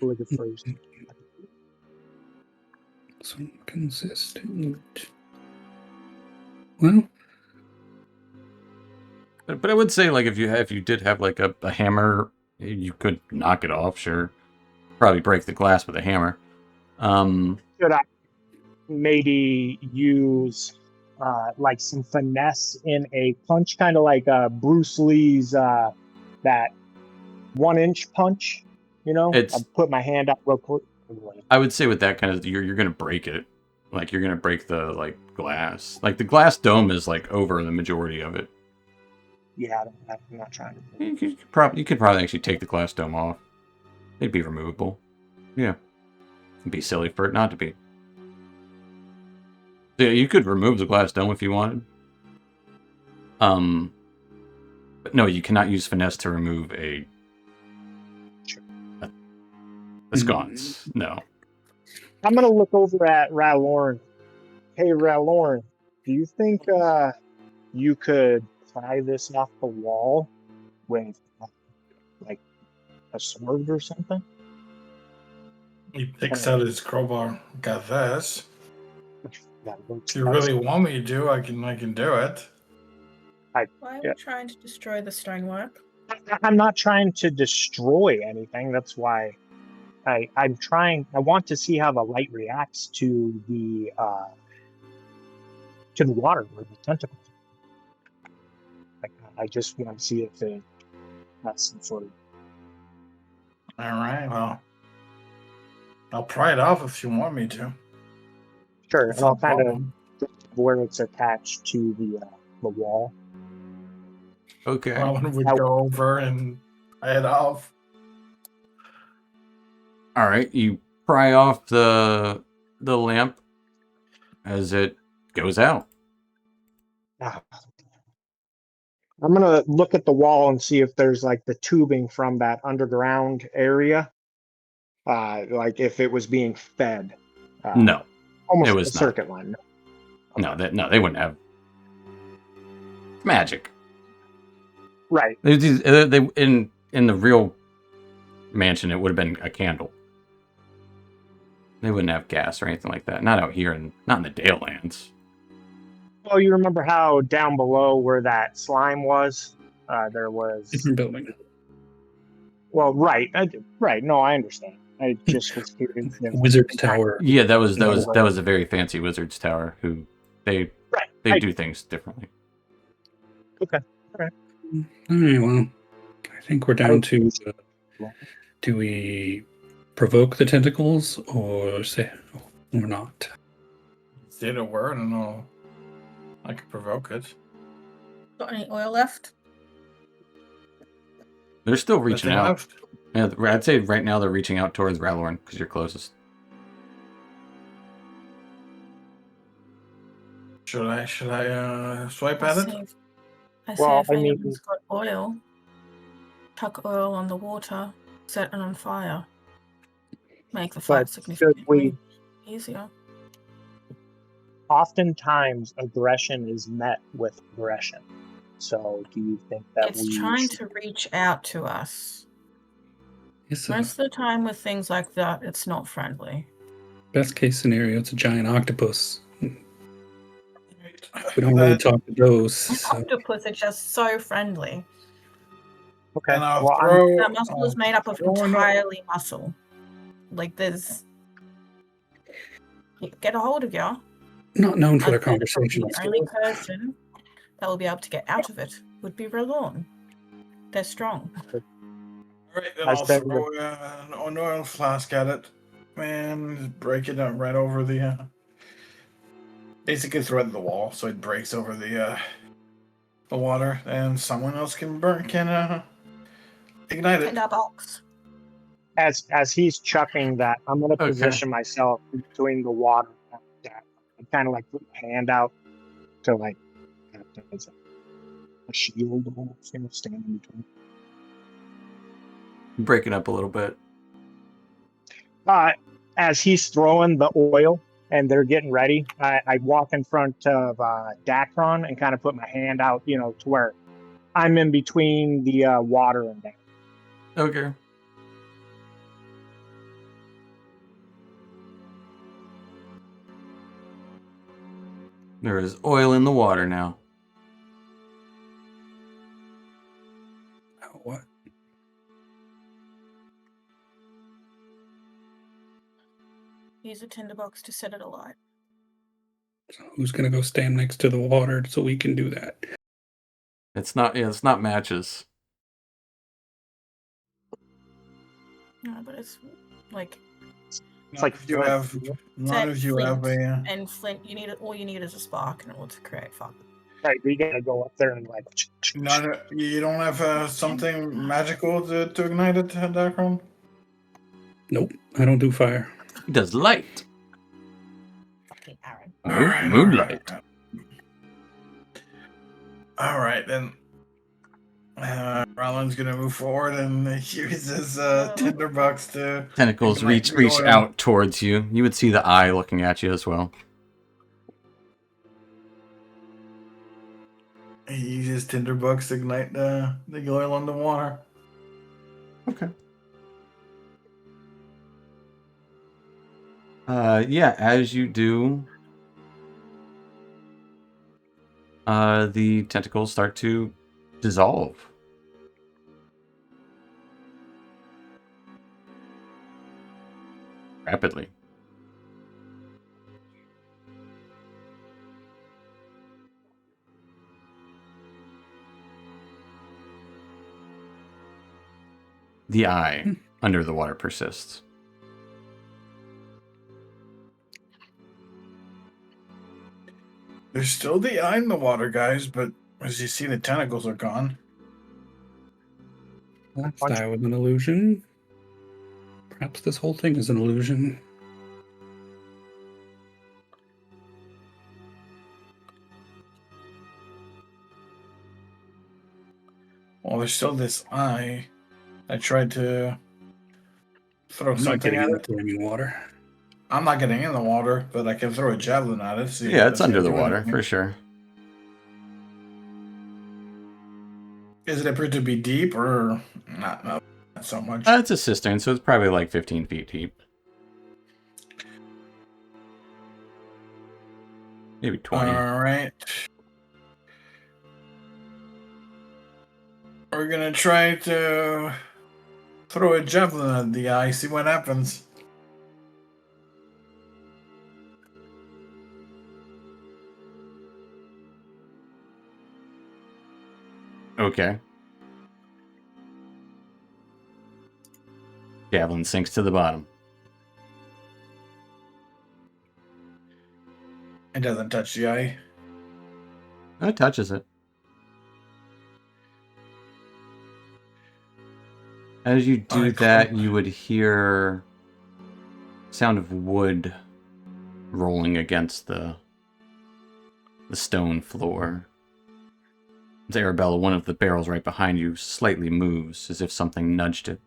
calligraphers. So consistent. Well, but I would say, like, if you did have like a hammer, you could knock it off. Sure, probably break the glass with a hammer. Should I maybe use like some finesse in a punch, kind of like Bruce Lee's that 1 inch punch. You know, I It's put my hand up real quick. I would say with that kind of you're gonna break it. Like you're gonna break the like glass. Like the glass dome is like over the majority of it. Yeah, I'm not trying to. You could probably actually take the glass dome off. It'd be removable. Yeah. It'd be silly for it not to be. Yeah, you could remove the glass dome if you wanted. But no, you cannot use finesse to remove a sconce. No. I'm gonna look over at Ralorn. Hey, Ralorn, do you think you could pry this off the wall with like a sword or something? He picks out his crowbar. Got this. That works If you best. really want me to, I can do it. Why are Yeah. we trying to destroy the stonework? I'm not trying to destroy anything. That's why I'm trying. I want to see how the light reacts to the water or the tentacles. Like, I just want to see if it has some sort of. All right. Well, I'll pry it off if you want me to. Sure, It's and I'll no kind of problem. where it's attached to the wall. Okay. Rowan would Now- go over and pry it off. All right. You pry off the lamp as it goes out. Ah. I'm gonna look at the wall and see if there's like the tubing from that underground area, like if it was being fed. No, Almost it a was not. circuit line. No, they wouldn't have magic. Right. They in the real mansion, it would have been a candle. They wouldn't have gas or anything like that. Not out here, and not in the Dalelands. Well, you remember how down below where that slime was, there was. Different building. Well, right, right. No, I understand. I just was curious. If, Wizard's Tower. Yeah, that was No. a very fancy wizard's tower. Who they Right. do things differently. Okay. All right, well, I think we're down to do we provoke the tentacles or not? Say the word and I can provoke it. Got any oil left? They're still reaching Nothing out. left? Yeah, I'd say right now they're reaching out towards Ralorn because you're closest. Should I swipe at it? I say Well, if I mean- anyone's got oil, chuck oil on the water, set it on fire. Make the fight But should significantly we? easier. Oftentimes, aggression is met with aggression. So, do you think that It's we trying should- to reach out to us. It's Most of the time with things like that, it's not friendly. best case scenario, it's a giant octopus. We Right. don't really talk to those. So. Octopus are just so friendly. Okay. And I'll Well, throw. That muscle is made up of throw an- entirely muscle. Like there's. Get a hold of you. Not known for their I'd say that probably conversational the only skills. person that will be able to get out of it would be Ralorn. They're strong. Alright, then I I'll said- throw an oil flask at it and just break it up right over the. Basically, throw it at the wall so it breaks over the water, and someone else can ignite it. And our box. as he's chucking that, I'm going to Okay. position myself between the water and that. I kind of like put my hand out to like as a shield, almost, you know, standing between. Break it up a little bit. As he's throwing the oil and they're getting ready, I walk in front of Dacron and kind of put my hand out, you know, to where I'm in between the water and that. Okay. There is oil in the water now. Oh, what? Use a tinderbox to set it alight. So who's going to go stand next to the water so we can do that? It's not. Yeah, it's not matches. No, but it's like It's like if you Flint, have, you know? not if you have Flint, a. and Flint. You need all you need is a spark in order to create fire. Right, we gotta go up there and like. You don't have something magical to ignite it, Darkron? Nope, I don't do fire. He does light. Fucking Aaron. Moonlight. All right, then. Roland's gonna move forward and use his tinderbox to Tentacles ignite reach the reach oil. out towards you. You would see the eye looking at you as well. He uses tinderbox to ignite the oil on the water. Okay. Yeah, as you do, the tentacles start to dissolve. Rapidly. The eye under the water persists. There's still the eye in the water, guys, but as you see, the tentacles are gone. Last eye was an illusion. Perhaps this whole thing is an illusion. Well, there's still this eye. I tried to throw I'm not something getting at in it. the flaming water. I'm not getting in the water, but I can throw a javelin at it. See Yeah, it's see under if the do water, anything. for sure. Is it appeared to be deep or not so much? It's a cistern, so it's probably like 15 feet deep. Maybe 20. All right. We're gonna try to throw a javelin at the eye, see what happens. Okay. Javelin sinks to the bottom. It doesn't touch the eye. It touches it. As you do that, you would hear sound of wood rolling against the stone floor. As Arabella, one of the barrels right behind you, slightly moves as if something nudged it.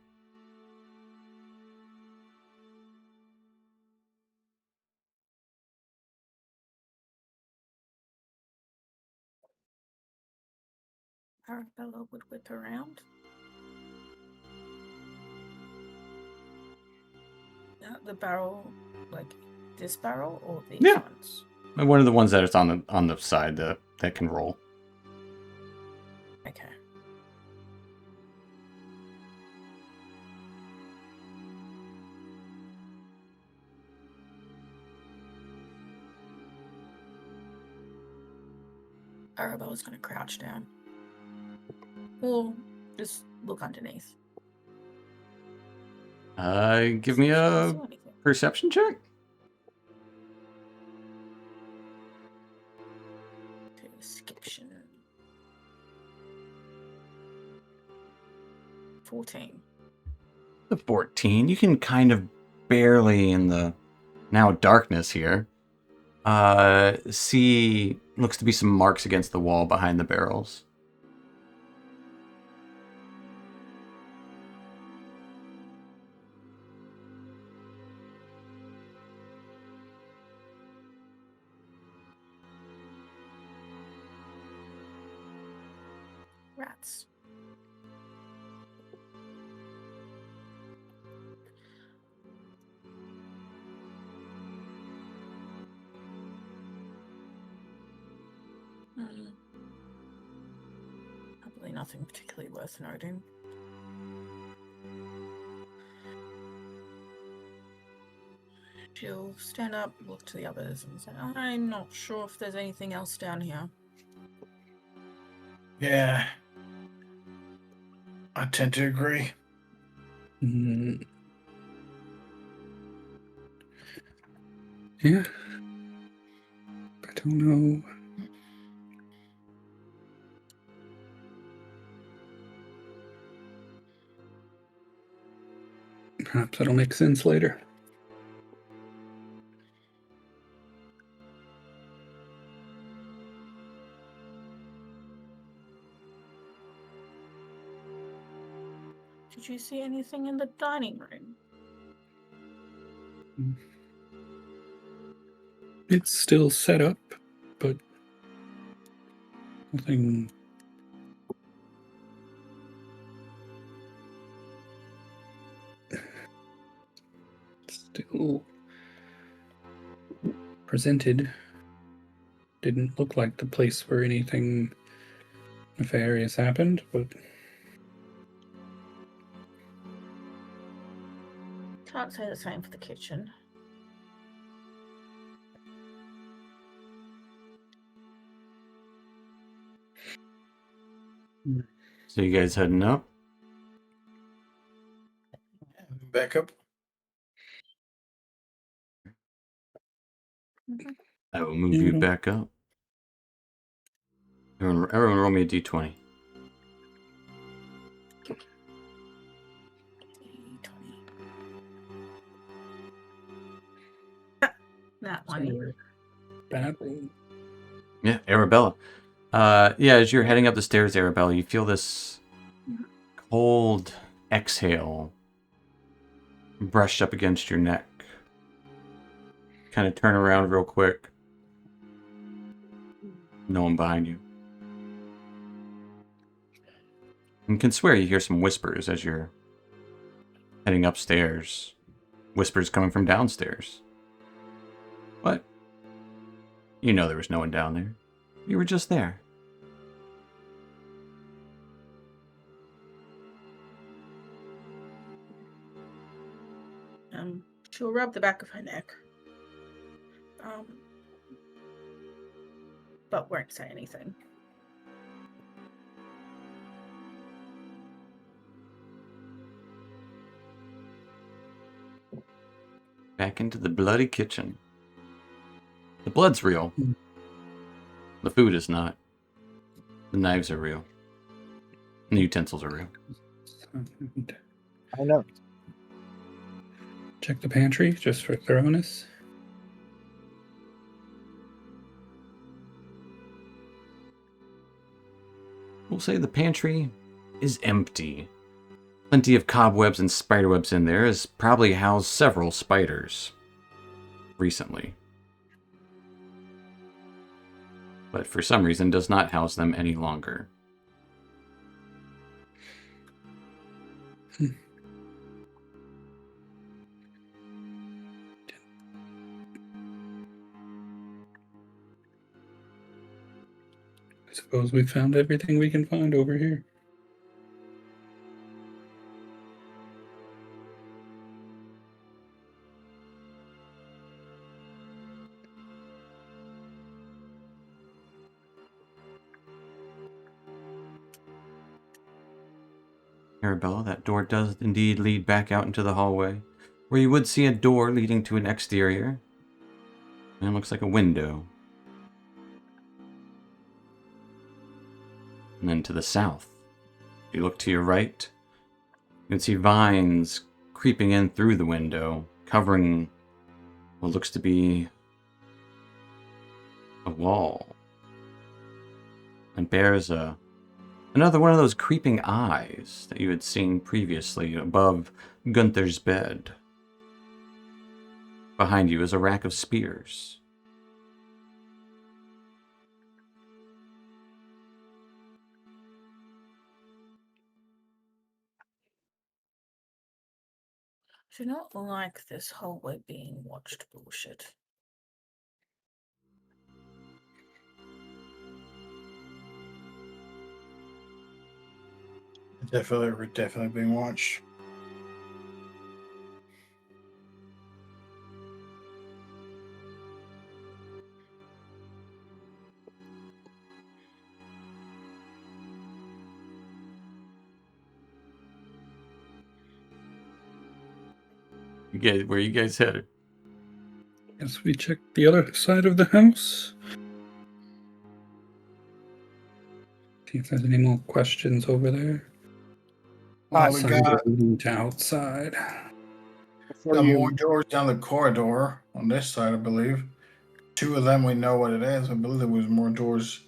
Arabella would whip around. The barrel, like this barrel or these Yeah. ones? One of the ones that is on the side that can roll. Okay. Arabella's gonna crouch down. Or just look underneath. Give me a See anything. perception check. Description. 14. The 14. You can kind of barely in the now darkness here see looks to be some marks against the wall behind the barrels. Rats. Probably nothing particularly worth noting. She'll stand up, look to the others, and say, I'm not sure if there's anything else down here. Yeah. I tend to agree. Mm. Yeah. I don't know. Perhaps that'll make sense later. Did you see anything in the dining room? It's still set up, but nothing. Still presented. Didn't look like the place where anything nefarious happened, but Can't say the same for the kitchen. So you guys heading up? Back up. I will move Yeah, you don't- back up. Everyone roll me a d20. That one. bad roll. Yeah, Arabella. Yeah, as you're heading up the stairs, Arabella, you feel this cold exhale brushed up against your neck. Kind of turn around real quick. No one behind you. And can swear you hear some whispers as you're heading upstairs. Whispers coming from downstairs. What? You know there was no one down there. You were just there. She'll rub the back of her neck. But won't say anything. Back into the bloody kitchen. The blood's real. The food is not. The knives are real. And the utensils are real. I know. Check the pantry just for thoroughness. We'll say the pantry is empty. Plenty of cobwebs and spiderwebs in there, as probably housed several spiders recently. But for some reason does not house them any longer. I suppose we found everything we can find over here. Arabella, that door does indeed lead back out into the hallway, where you would see a door leading to an exterior. And it looks like a window. And then to the south, if you look to your right, you can see vines creeping in through the window, covering what looks to be a wall. And bears another one of those creeping eyes that you had seen previously above Gunther's bed. Behind you is a rack of spears. I do not like this hallway being watched bullshit. We're definitely being watched. Where you guys headed? Guess we check the other side of the house. See if there's any more questions over there. Well, we Outside got or leading to outside. Before got you, more doors down the corridor on this side, I believe. 2 of them we know what it is. I believe there was more doors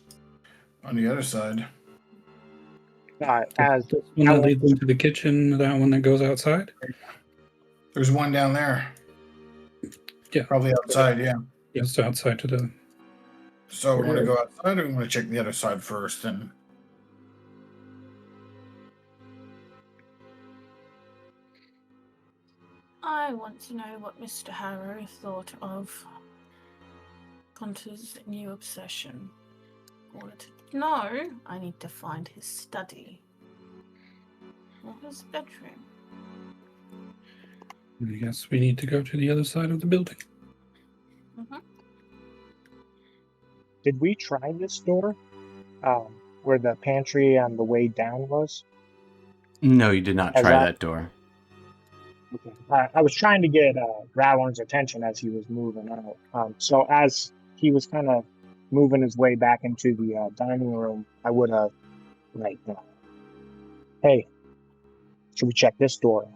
on the other side. as This one that leads into the kitchen, that one that goes outside? There's one down there. Yeah. Probably outside, yeah. Yes, outside to the... So we're gonna go outside, or we want to check the other side first, and I want to know what Mr. Harrow thought of Connor's new obsession. In order to know, I need to find his study or his bedroom. I guess we need to go to the other side of the building. did we try this door? Where the pantry on the way down was? No, you did not Has try that- that door. Okay. I was trying to get Rowland's attention as he was moving out. So as he was kind of moving his way back into the dining room, I would have, like, hey, should we check this door?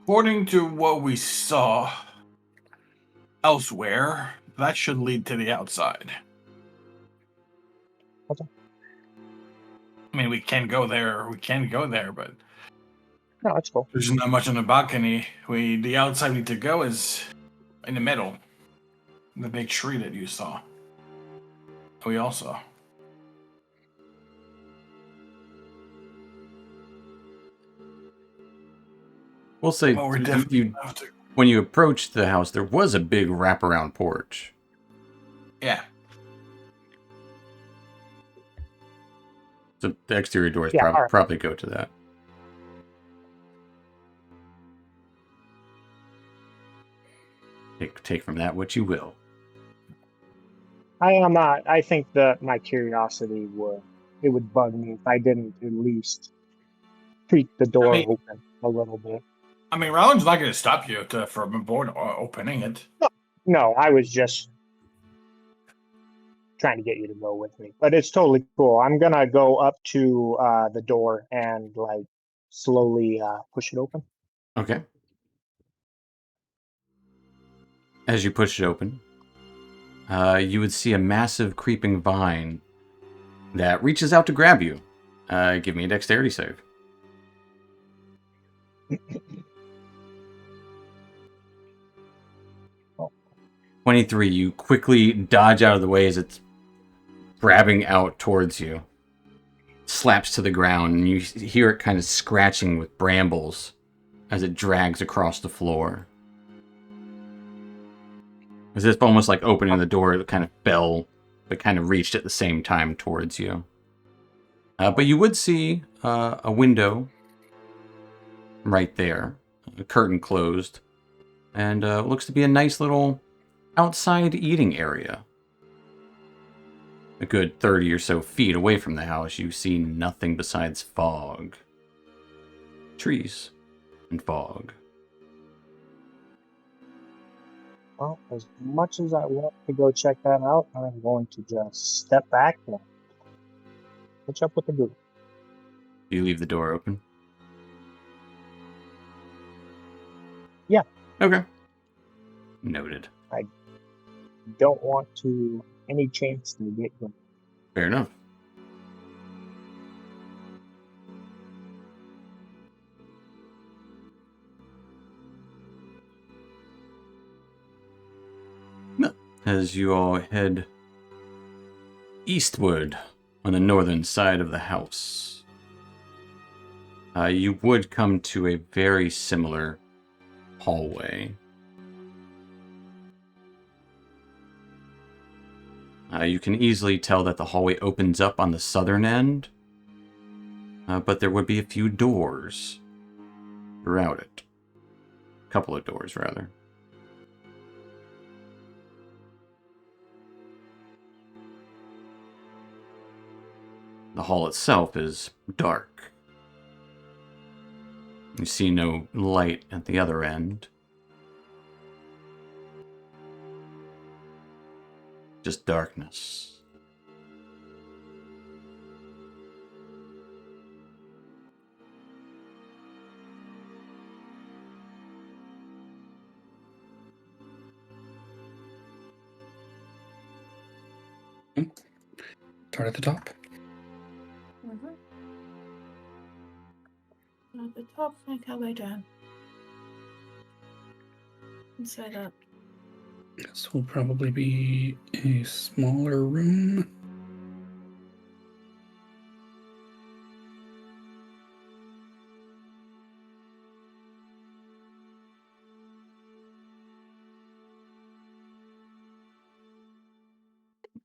according to what we saw elsewhere, that should lead to the outside. Okay. I mean, we can go there, but No, that's cool. there's not much on the balcony. The outside we need to go is in the middle. The big tree that you saw. We all saw. We'll say Well, we're definitely have to. when you approached the house, there was a big wraparound porch. Yeah. So the exterior doors Yeah, alright. probably go to that. Take from that what you will. I think that my curiosity would bug me if I didn't at least treat the door open a little bit. I mean, Rollins not going to stop you from board opening it. No, I was just trying to get you to go with me, but it's totally cool. I'm gonna go up to the door and like slowly push it open. Okay. As you push it open, you would see a massive creeping vine that reaches out to grab you. Give me a dexterity save. 23, you quickly dodge out of the way as it's grabbing out towards you. Slaps to the ground, and you hear it kind of scratching with brambles as it drags across the floor. As if almost like opening the door, it kind of fell, but kind of reached at the same time towards you. But you would see a window right there, a curtain closed, and it looks to be a nice little outside eating area. A good 30 or so feet away from the house, you see nothing besides fog. Trees and fog. Well, as much as I want to go check that out, I'm going to just step back and catch up with the group. Do you leave the door open? Yeah. Okay. Noted. Don't want to any chance to get going. Fair enough. As you all head eastward on the northern side of the house, you would come to a very similar hallway. You can easily tell that the hallway opens up on the southern end, but there would be a few doors throughout it. A couple of doors, rather. The hall itself is dark. You see no light at the other end. Just darkness. Start at the top. At the top, make our way down. And set up. This will probably be a smaller room.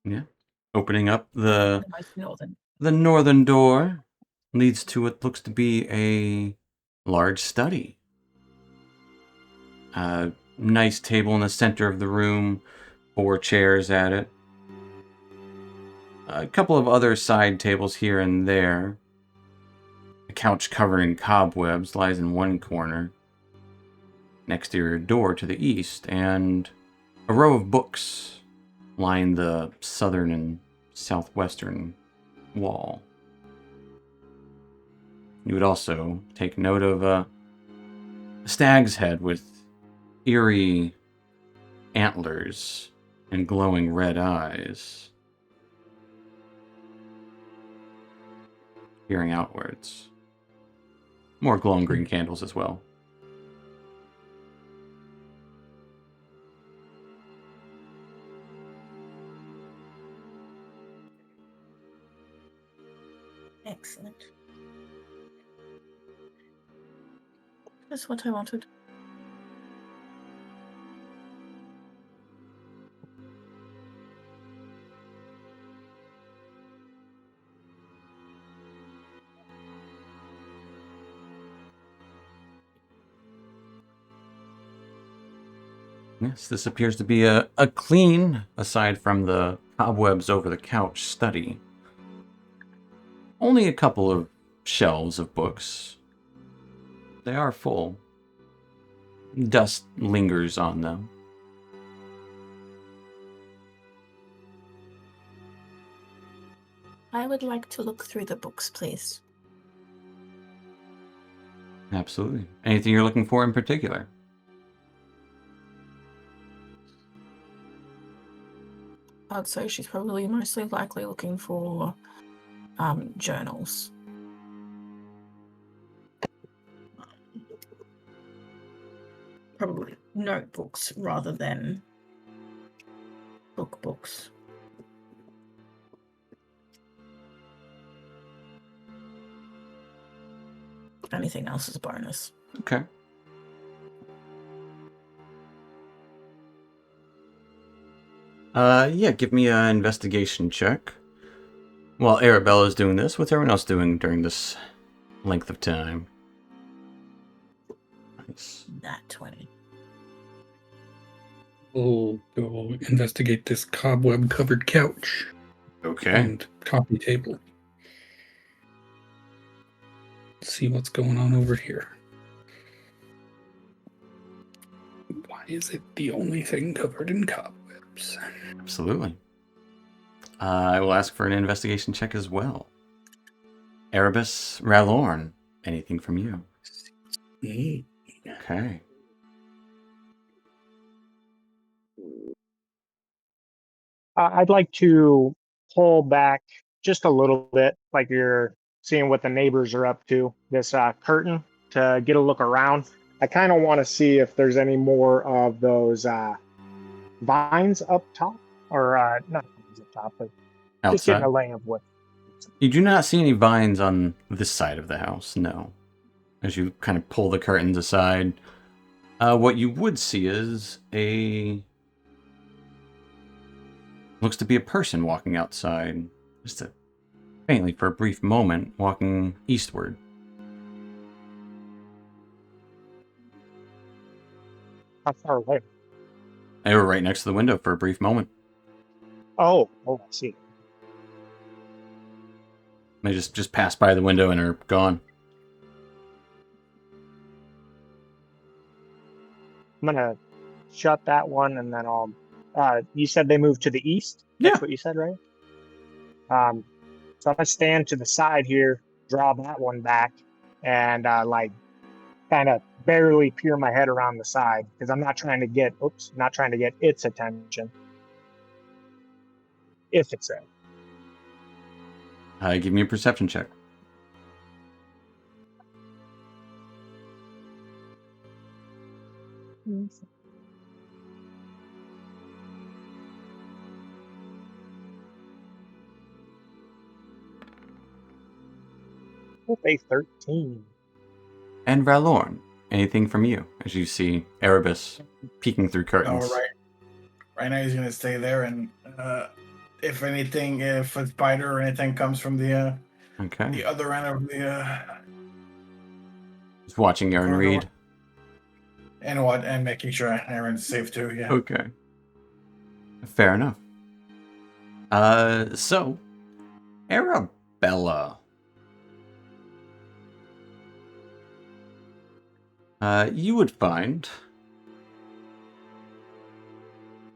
Yeah. Opening up the Most northern. northern door leads to what looks to be a large study. A nice table in the center of the room, 4 chairs at it. A couple of other side tables here and there. A couch covered in cobwebs lies in one corner. An exterior door to the east, and a row of books line the southern and southwestern wall. You would also take note of a stag's head with eerie antlers and glowing red eyes peering outwards. More glowing green candles as well. Excellent. That's what I wanted. Yes, this appears to be a clean, aside from the cobwebs over the couch, study. Only a couple of shelves of books. They are full. Dust lingers on them. I would like to look through the books, please. Absolutely. Anything you're looking for in particular? I'd say she's probably mostly likely looking for journals. Probably notebooks rather than books. Anything else is a bonus. Okay. Yeah, give me an investigation check. While Arabella's doing this, what's everyone else doing during this length of time? Nice. Nat 20. We'll go investigate this cobweb-covered couch Okay. and coffee table. See what's going on over here. Why is it the only thing covered in cobwebs? Absolutely. I will ask for an investigation check as well. Erebus Ralorn, anything from you? Okay. I'd like to pull back just a little bit, like you're seeing what the neighbors are up to, this curtain to get a look around. I kind of want to see if there's any more of those vines up top, or not vines up top, but just getting Outside? a lay of what. You do not see any vines on this side of the house, no. As you kind of pull the curtains aside, what you would see is looks to be a person walking outside, just faintly for a brief moment, walking eastward. How far away? They were right next to the window for a brief moment. Oh, I see. They just passed by the window and are gone. I'm gonna shut that one, and then I'll. You said they moved to the east. That's Yeah. what you said, right? So I'm gonna stand to the side here, draw that one back, and like kind of barely peer my head around the side because I'm not trying to get. Oops, not trying to get its attention. If it's there. Give me a perception check. With a 13. And Valorn, anything from you as you see Erebus peeking through curtains? All right. Right now he's gonna stay there, and if anything, if a spider or anything comes from the Okay. other end of the Just watching Aaron corridor. read. and making sure Aaron's safe too. Yeah. Okay. Fair enough. So, Arabella. You would find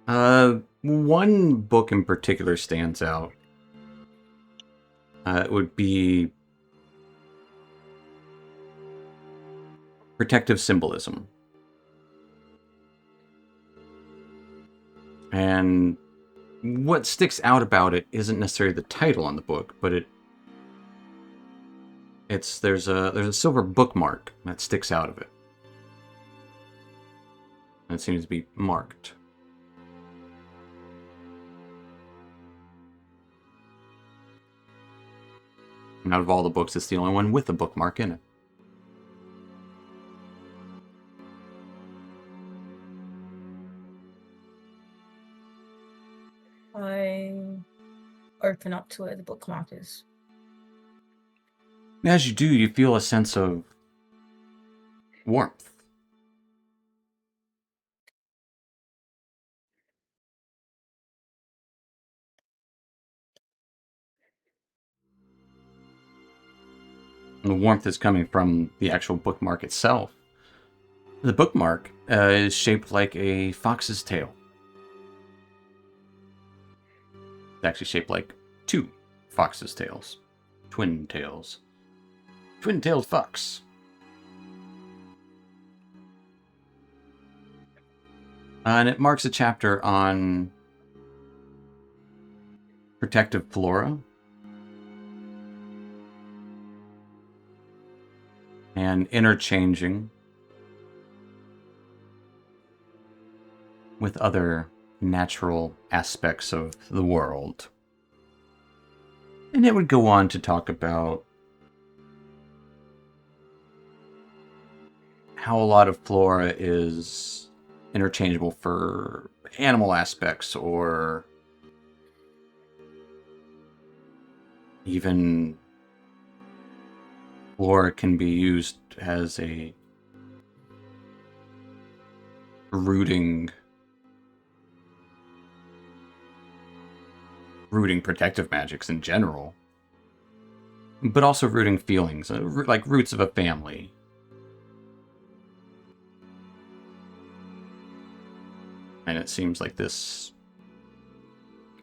one book in particular stands out. It would be Protective Symbolism. And what sticks out about it isn't necessarily the title on the book, but there's a silver bookmark that sticks out of it. And it seems to be marked. And out of all the books, it's the only one with a bookmark in it. I open up to where the bookmark is. As you do, you feel a sense of warmth. And the warmth is coming from the actual bookmark itself. The bookmark is shaped like a fox's tail. It's actually shaped like two fox's tails. Twin tails. Twin-tailed fox. And it marks a chapter on protective flora and interchanging with other natural aspects of the world. And it would go on to talk about how a lot of flora is interchangeable for animal aspects, or even flora can be used as a rooting protective magics in general, but also rooting feelings, like roots of a family. And it seems like this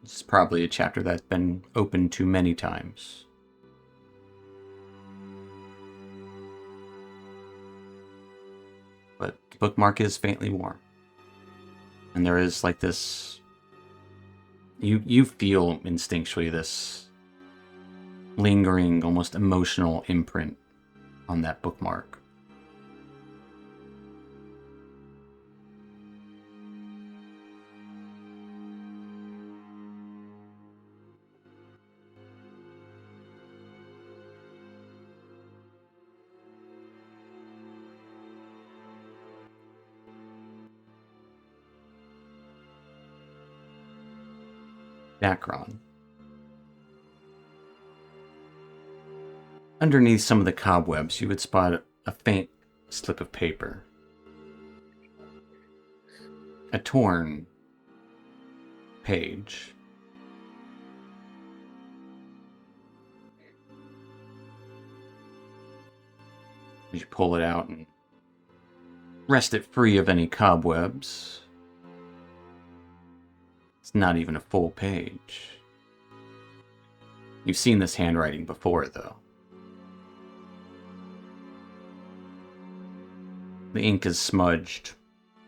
is probably a chapter that's been opened to many times. But the bookmark is faintly warm. And there is like this... You feel instinctually this lingering, almost emotional imprint on that bookmark. Background. Underneath some of the cobwebs, you would spot a faint slip of paper. A torn page. You pull it out and Wrest it free of any cobwebs. It's not even a full page. You've seen this handwriting before, though. The ink is smudged.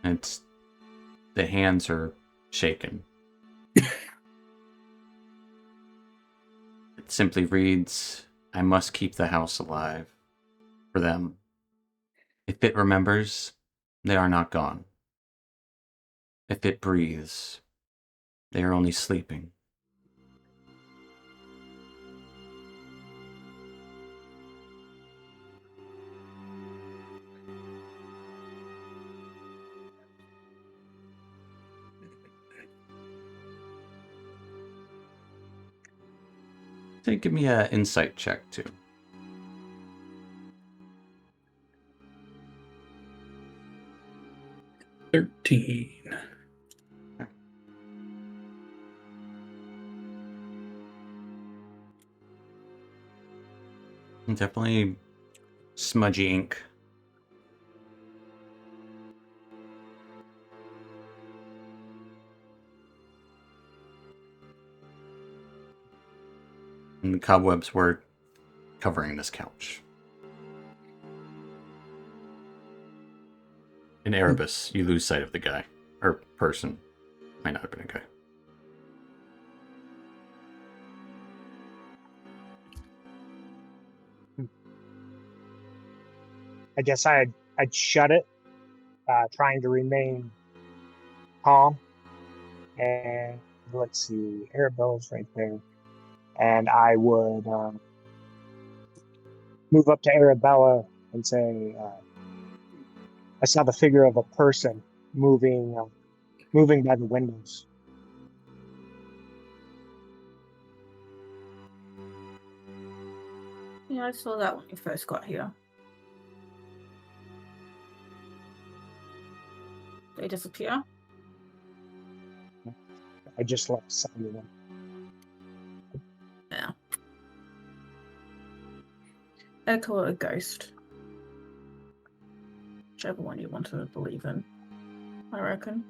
The hands are shaken. It simply reads, I must keep the house alive. For them. If it remembers, they are not gone. If it breathes, they are only sleeping. So give me an insight check, too. 13. Definitely smudgy ink. And the cobwebs were covering this couch. In Erebus, you lose sight of the guy. Or person. Might not have been a guy. I guess I'd shut it, trying to remain calm. And let's see, Arabella's right there. And I would move up to Arabella and say, I saw the figure of a person moving by the windows. Yeah, I saw that when you first got here. They disappear. I just left some of them. Yeah. They call it a ghost. Whichever one you want to believe in, I reckon.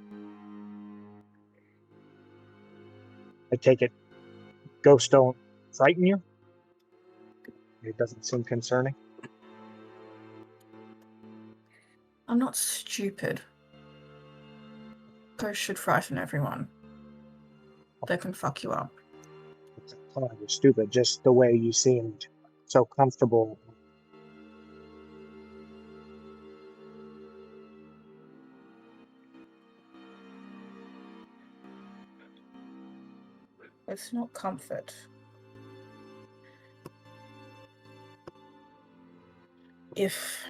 I take it ghosts don't frighten you? It doesn't seem concerning. I'm not stupid. Ghosts should frighten everyone. They can fuck you up. It's not like you're stupid, just the way you seemed so comfortable. It's not comfort. If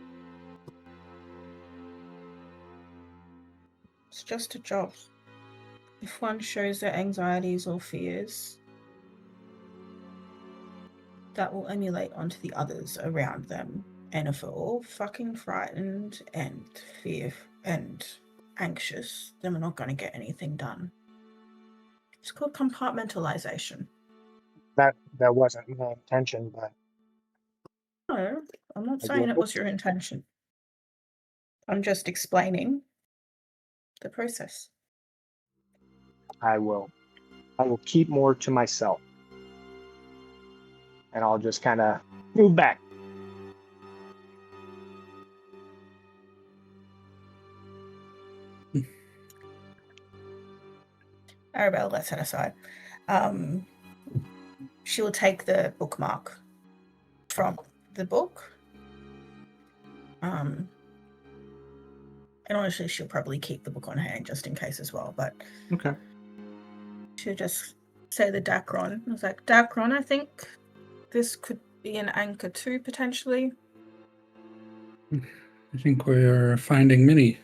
it's just a job. If one shows their anxieties or fears, that will emulate onto the others around them. And if we're all fucking frightened and fear and anxious, then we're not going to get anything done. It's called compartmentalization. That wasn't my intention, but No, I'm not I saying it will. was your intention. I'm just explaining the process. I will keep more to myself. And I'll just kind of move back. Arabelle lets her aside. She will take the bookmark from the book. And honestly, she'll probably keep the book on hand just in case as well. But Okay. she'll just say the Dacron. I was like, Dacron, I think this could be an anchor too, potentially. I think we're finding many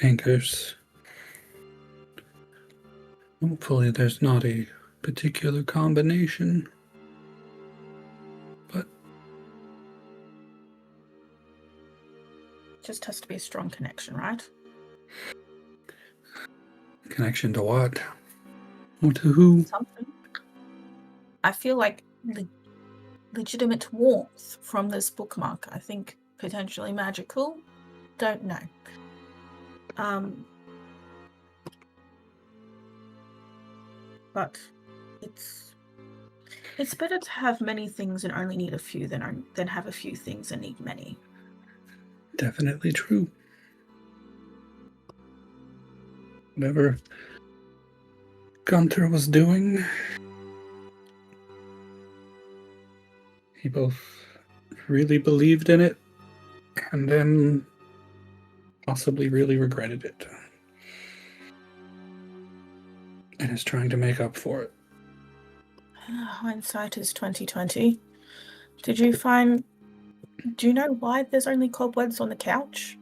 anchors. Hopefully there's not a particular combination. But Just has to be a strong connection, right? connection to what? Or to who? Something. I feel like legitimate warmth from this bookmark. I think potentially magical. Don't know. But it's better to have many things and only need a few than have a few things and need many. Definitely true. Whatever Gunther was doing, he both really believed in it and then possibly really regretted it. And is trying to make up for it. Hindsight is 2020. Do you know why there's only cobwebs on the couch?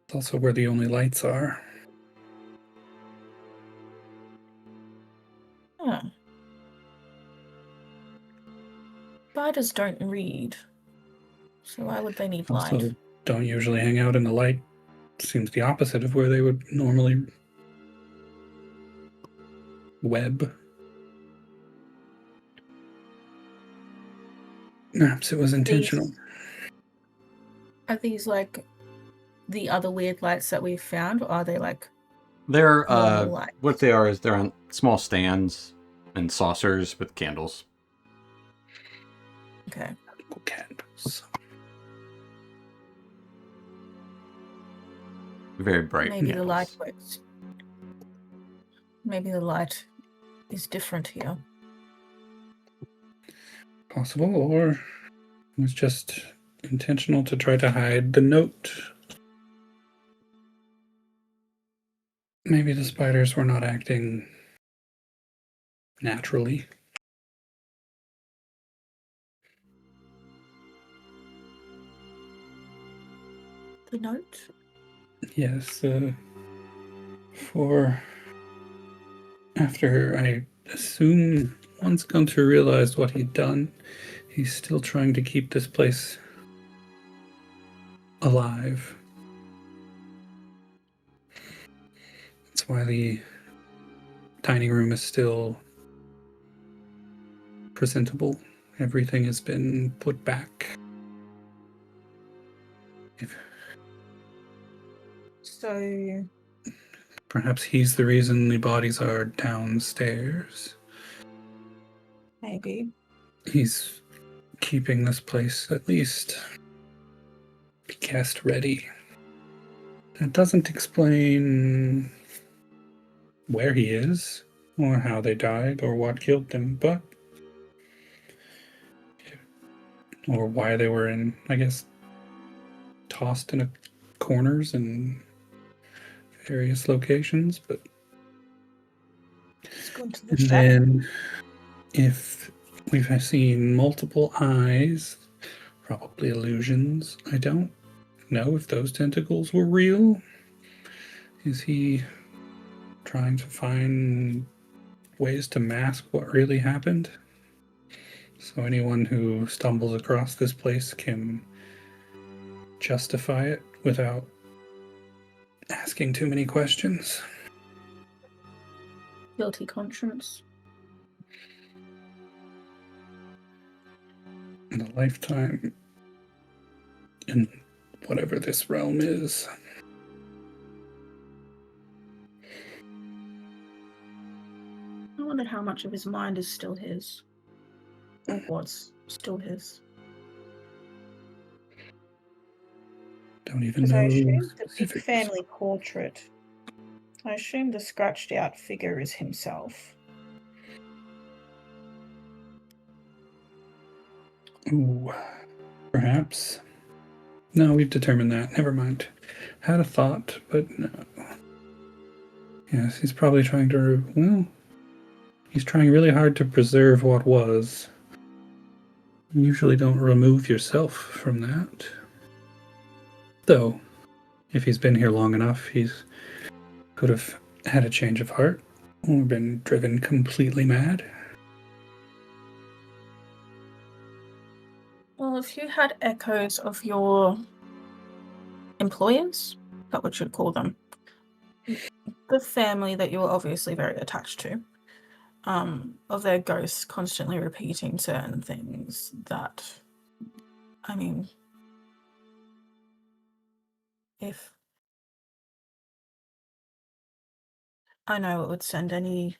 It's also where the only lights are. Huh. Spiders don't read. So why would they need light? Also, don't usually hang out in the light. Seems the opposite of where they would normally web. Perhaps it was intentional. Are these like the other weird lights that we've found, or are they like They're normal lights? what they are is they're on small stands and saucers with candles. Okay. Candles. Very bright. Maybe the light candles. works. Maybe the light is different here. Possible, or it was just intentional to try to hide the note. Maybe the spiders were not acting naturally. The note? Yes, for after I assume once Gunther realized what he'd done, he's still trying to keep this place alive. That's why the dining room is still presentable. Everything has been put back. So Perhaps he's the reason the bodies are downstairs. maybe. He's keeping this place at least guest ready. It doesn't explain where he is, or how they died, or what killed them, but or why they were in, I guess, tossed in corners and various locations. But Let's go into the and shadow. then if we've seen multiple eyes, probably illusions. I don't know if those tentacles were real. Is he trying to find ways to mask what really happened? So anyone who stumbles across this place can justify it without asking too many questions. Guilty conscience. In a lifetime in whatever this realm is. I wonder how much of his mind is still his. Or was still his. Don't even Because I know assume the big specifics. family portrait. I assume the scratched out figure is himself. Ooh, perhaps. No, we've determined that. Never mind. Had a thought, but no. Yes, he's probably trying to, well, he's trying really hard to preserve what was. You usually don't remove yourself from that. Though, if he's been here long enough, he's could have had a change of heart or been driven completely mad. Well, if you had echoes of your employers, is that what you'd call them? The family that you were obviously very attached to, of their ghosts constantly repeating certain things that I mean, if I know it would send any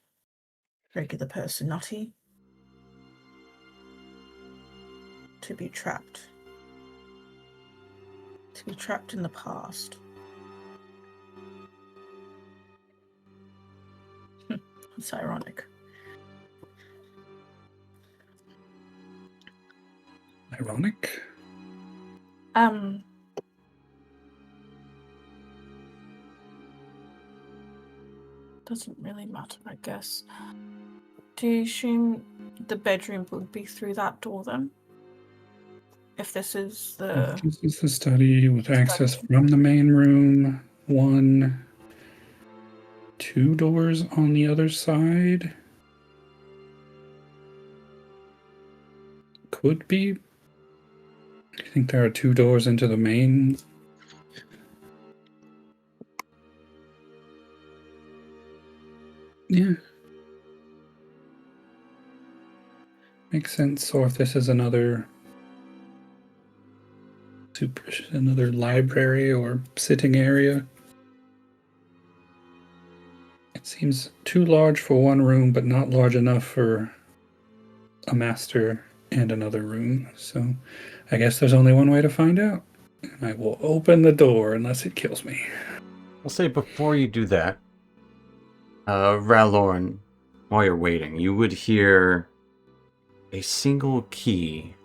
regular person nutty to be trapped in the past. It's ironic. Ironic? Doesn't really matter, I guess. Do you assume the bedroom would be through that door then? If this is the... This is the study with access from the main room. 1, 2 doors on the other side. Could be. I think there are 2 doors into the main. Yeah. Makes sense. Or if this is another library or sitting area. It seems too large for one room, but not large enough for a master and another room. So I guess there's only one way to find out. I will open the door unless it kills me. I'll say before you do that, Ralorn, while you're waiting, you would hear a single key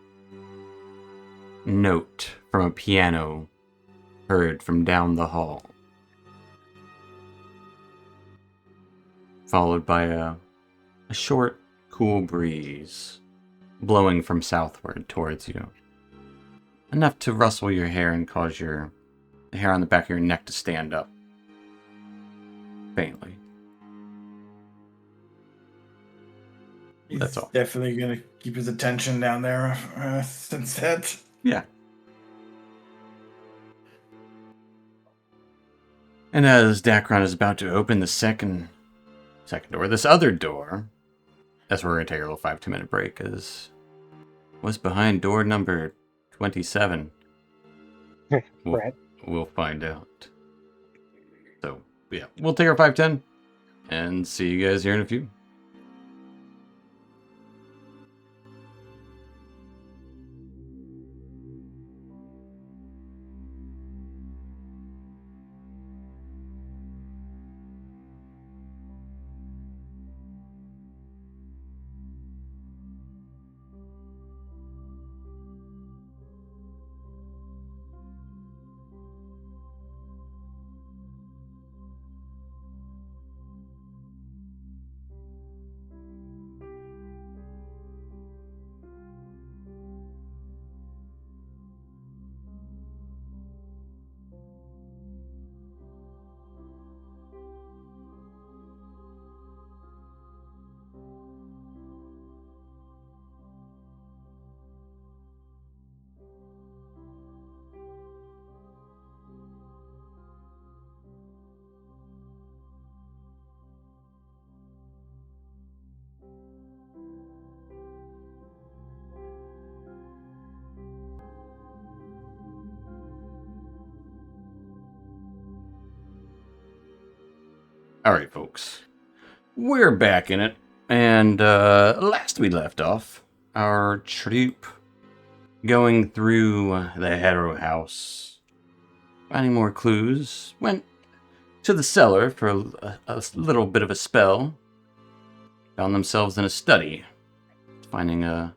note from a piano heard from down the hall, followed by a short, cool breeze blowing from southward towards you. Enough to rustle your hair and cause the hair on the back of your neck to stand up. Faintly. He's That's all. definitely gonna keep his attention down there since that. Yeah. And as Dacron is about to open the second door, this other door, that's where we're going to take a little 5-2 minute break, is what's behind door number 27. Right. We'll find out. So, yeah, we'll take our 5-10 and see you guys here in a few. Alright, folks. We're back in it. And last we left off, our troop going through the Harrow house, finding more clues, went to the cellar for a little bit of a spell, found themselves in a study, finding a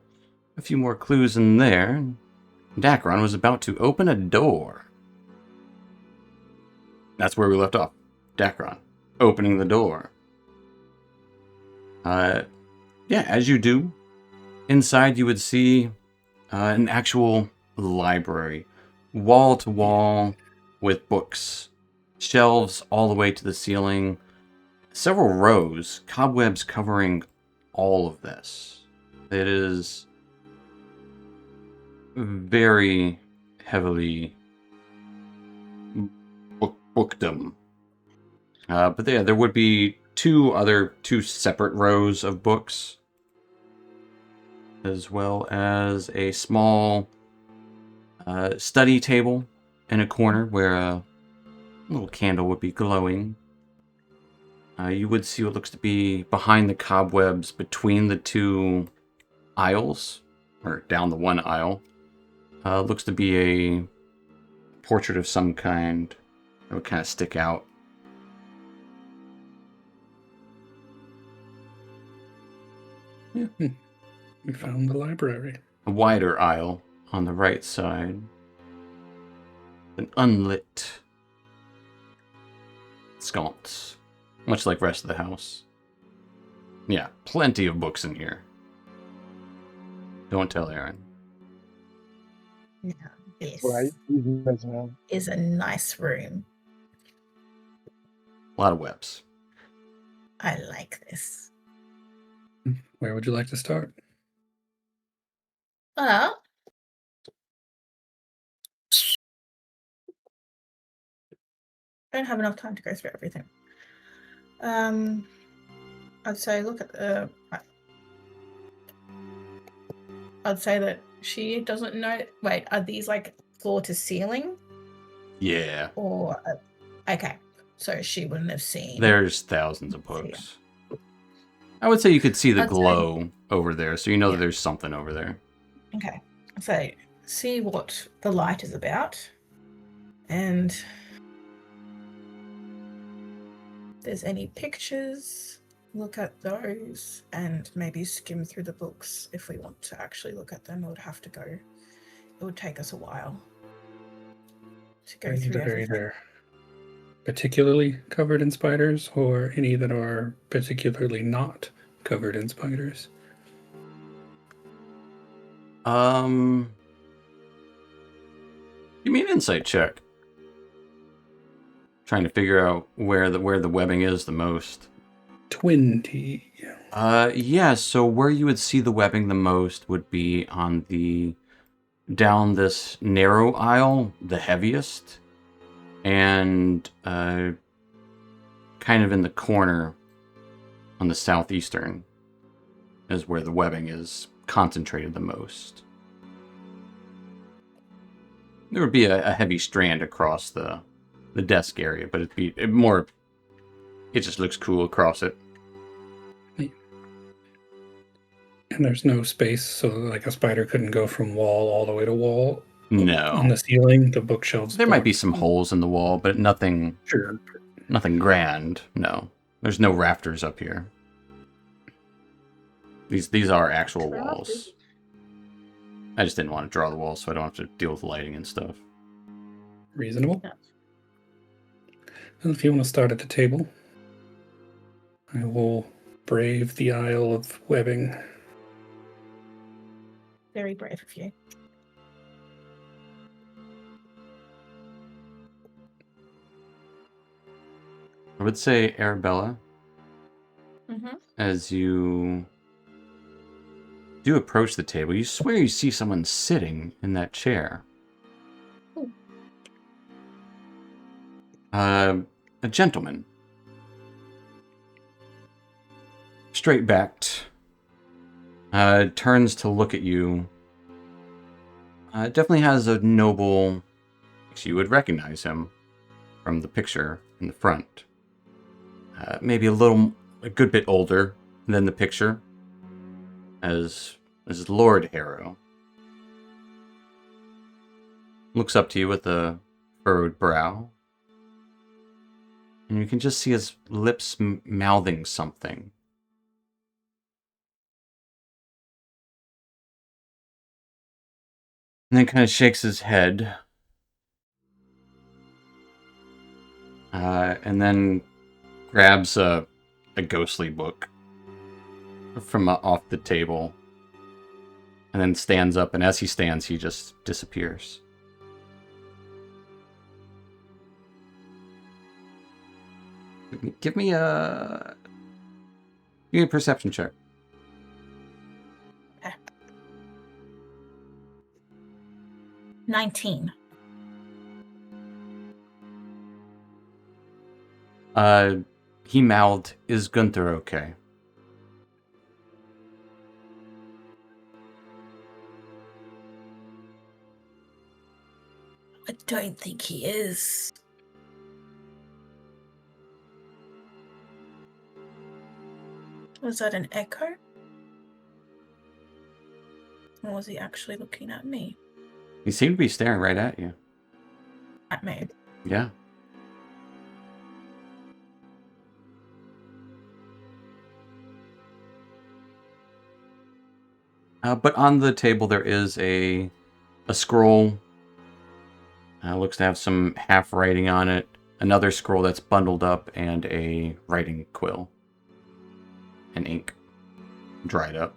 few more clues in there. Dacron was about to open a door. That's where we left off. Dacron opening the door. Yeah, as you do, inside you would see an actual library, wall to wall with books, shelves all the way to the ceiling, several rows, cobwebs covering all of this. It is very heavily bookdom. But yeah, there would be two separate rows of books, as well as a small Study table in a corner where a little candle would be glowing. You would see what looks to be behind the cobwebs between the two aisles, or down the one aisle. Looks to be a portrait of some kind that would kind of stick out. Yeah, we found the library. A wider aisle on the right side. An unlit sconce, much like the rest of the house. Yeah, plenty of books in here. Don't tell Aaron. Now, this Right. Yes, ma'am. is a nice room. A lot of webs. I like this. Where would you like to start? Well, I don't have enough time to go through everything. I'd say look at the. I'd say that she doesn't know. Wait, are these like floor to ceiling, Yeah, or okay? So she wouldn't have seen. there's thousands of books. I would say you could see the I'd say- glow over there, so you know that Yeah. there's something over there. Okay, so see what the light is about, and if there's any pictures, look at those, and maybe skim through the books. If we want to actually look at them, it would have to go. It would take us a while to go Any through that are everything. either particularly covered in spiders or any that are particularly not covered in spiders? Give me an insight check. Trying to figure out where the webbing is the most. 20. Yeah, so where you would see the webbing the most would be on the down this narrow aisle, the heaviest, and kind of in the corner on the southeastern is where the webbing is concentrated the most. There would be a heavy strand across the desk area, but it just looks cool across it. And there's no space, so like a spider couldn't go from wall all the way to wall. On No. the ceiling, the bookshelves. There might be some holes in the wall, but nothing Sure. nothing grand. No. There's no rafters up here. These are actual walls. I just didn't want to draw the walls so I don't have to deal with lighting and stuff. Reasonable. Yeah. Well, if you want to start at the table, I will brave the aisle of webbing. Very brave of you. I would say, Arabella, Mm-hmm. as you do approach the table, you swear you see someone sitting in that chair. Ooh. A gentleman. Straight-backed. Turns to look at you. Definitely has a noble... You would recognize him from the picture in the front. Maybe a good bit older than the picture. As Lord Harrow. Looks up to you with a furrowed brow. And you can just see his lips mouthing something. And then kind of shakes his head. And then grabs a ghostly book from off the table. And then stands up, and as he stands, he just disappears. Give me a perception check. 19. He mouthed, "Is Gunther okay?" I don't think he is. Was that an echo? Or was he actually looking at me? He seemed to be staring right at you. At me. Yeah. But on the table there is a scroll. Looks to have some half writing on it. Another scroll that's bundled up, and a writing quill. And ink. Dried up.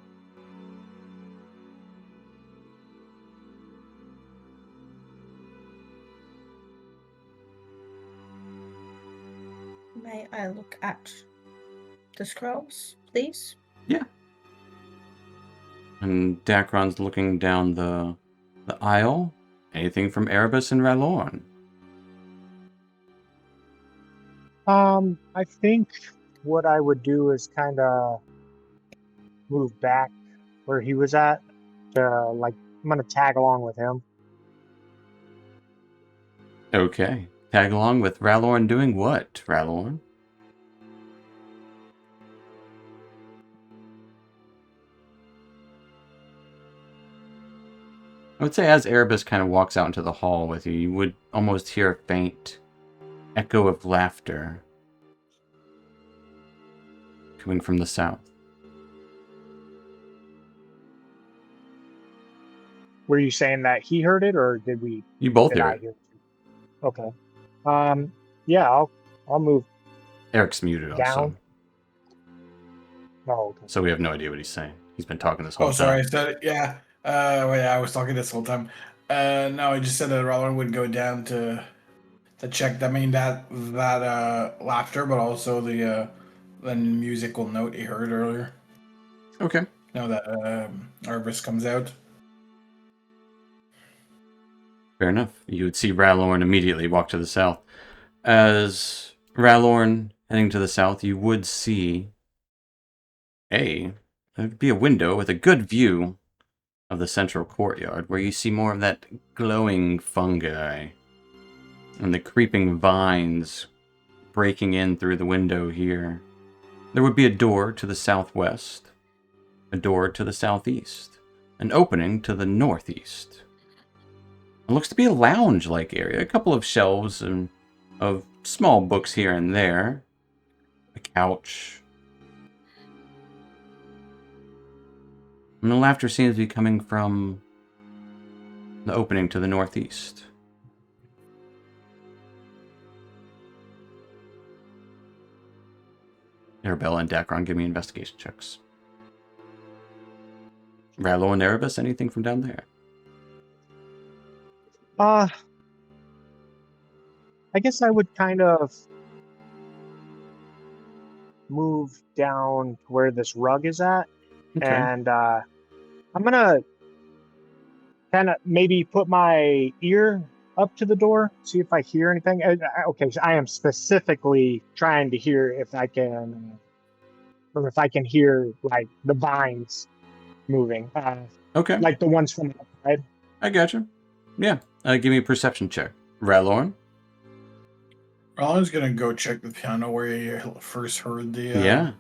May I look at the scrolls, please? Yeah. And Dacron's looking down the aisle. Anything from Erebus and Ralorn? I think what I would do is kind of move back where he was at. Like, I'm gonna tag along with him. Okay. Tag along with Ralorn doing what, Ralorn? I would say as Erebus kind of walks out into the hall with you, you would almost hear a faint echo of laughter coming from the south. Were you saying that he heard it, or did we? You both Did hear I it. hear it? Okay. Yeah, I'll move Eric's muted also, down. Oh, okay. so we have no idea what he's saying. He's been talking this whole Oh, sorry. I time. said it. Yeah. Well, yeah, I was talking this whole time. No, I just said that Rollin would go down to check. I mean that laughter, but also the musical note he heard earlier. Okay. Now that Arbus comes out. Fair enough. You would see Ralorn immediately walk to the south. As Ralorn heading to the south, you would see there'd be a window with a good view of the central courtyard, where you see more of that glowing fungi and the creeping vines breaking in through the window here. There would be a door to the southwest, a door to the southeast, an opening to the northeast. It looks to be a lounge-like area, a couple of shelves and of small books here and there, a couch. And the laughter seems to be coming from the opening to the northeast. Arabella and Dacron, give me investigation checks. Rallo and Erebus, anything from down there? I guess I would kind of move down to where this rug is at, Okay. and I'm gonna kind of maybe put my ear up to the door, see if I hear anything. Okay, so I am specifically trying to hear if I can, or if I can hear like the vines moving, Okay. like the ones from outside. I gotcha. Yeah. Give me a perception check. Ralorn? Rollin's gonna go check the piano where he first heard Yeah.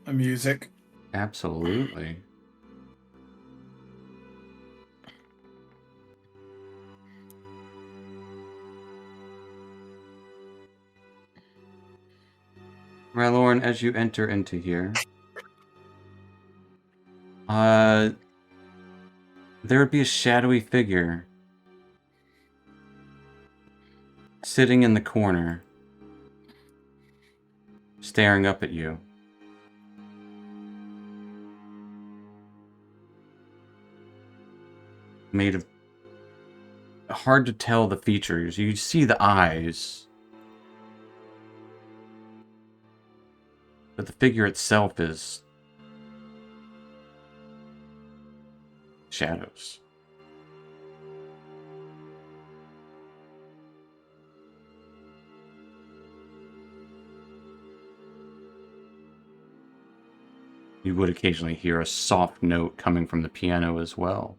the music. Absolutely. Ralorn, as you enter into here, there would be a shadowy figure sitting in the corner, staring up at you. Made of... hard to tell the features. You see the eyes, but the figure itself is shadows. You would occasionally hear a soft note coming from the piano as well.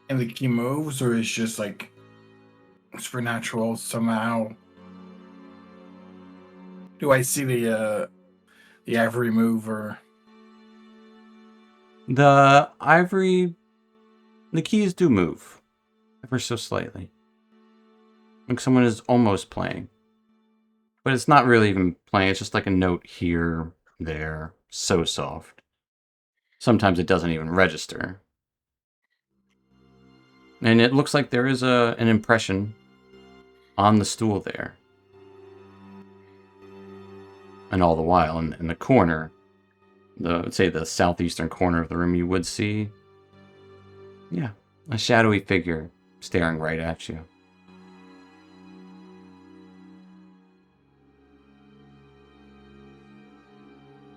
and the key moves, or is just like supernatural somehow? Do I see the ivory move, or The ivory, the keys do move ever so slightly. Like someone is almost playing. But it's not really even playing, it's just like a note here, there, so soft. Sometimes it doesn't even register. And it looks like there is an impression on the stool there. And all the while, in the corner, let's say the southeastern corner of the room, you would see, yeah, a shadowy figure staring right at you.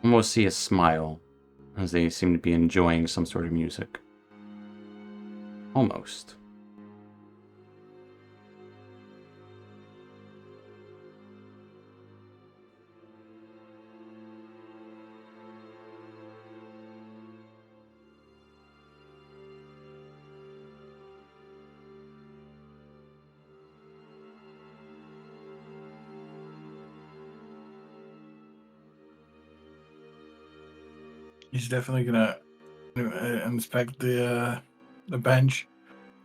Almost see a smile as they seem to be enjoying some sort of music. Almost. he's definitely gonna inspect the bench?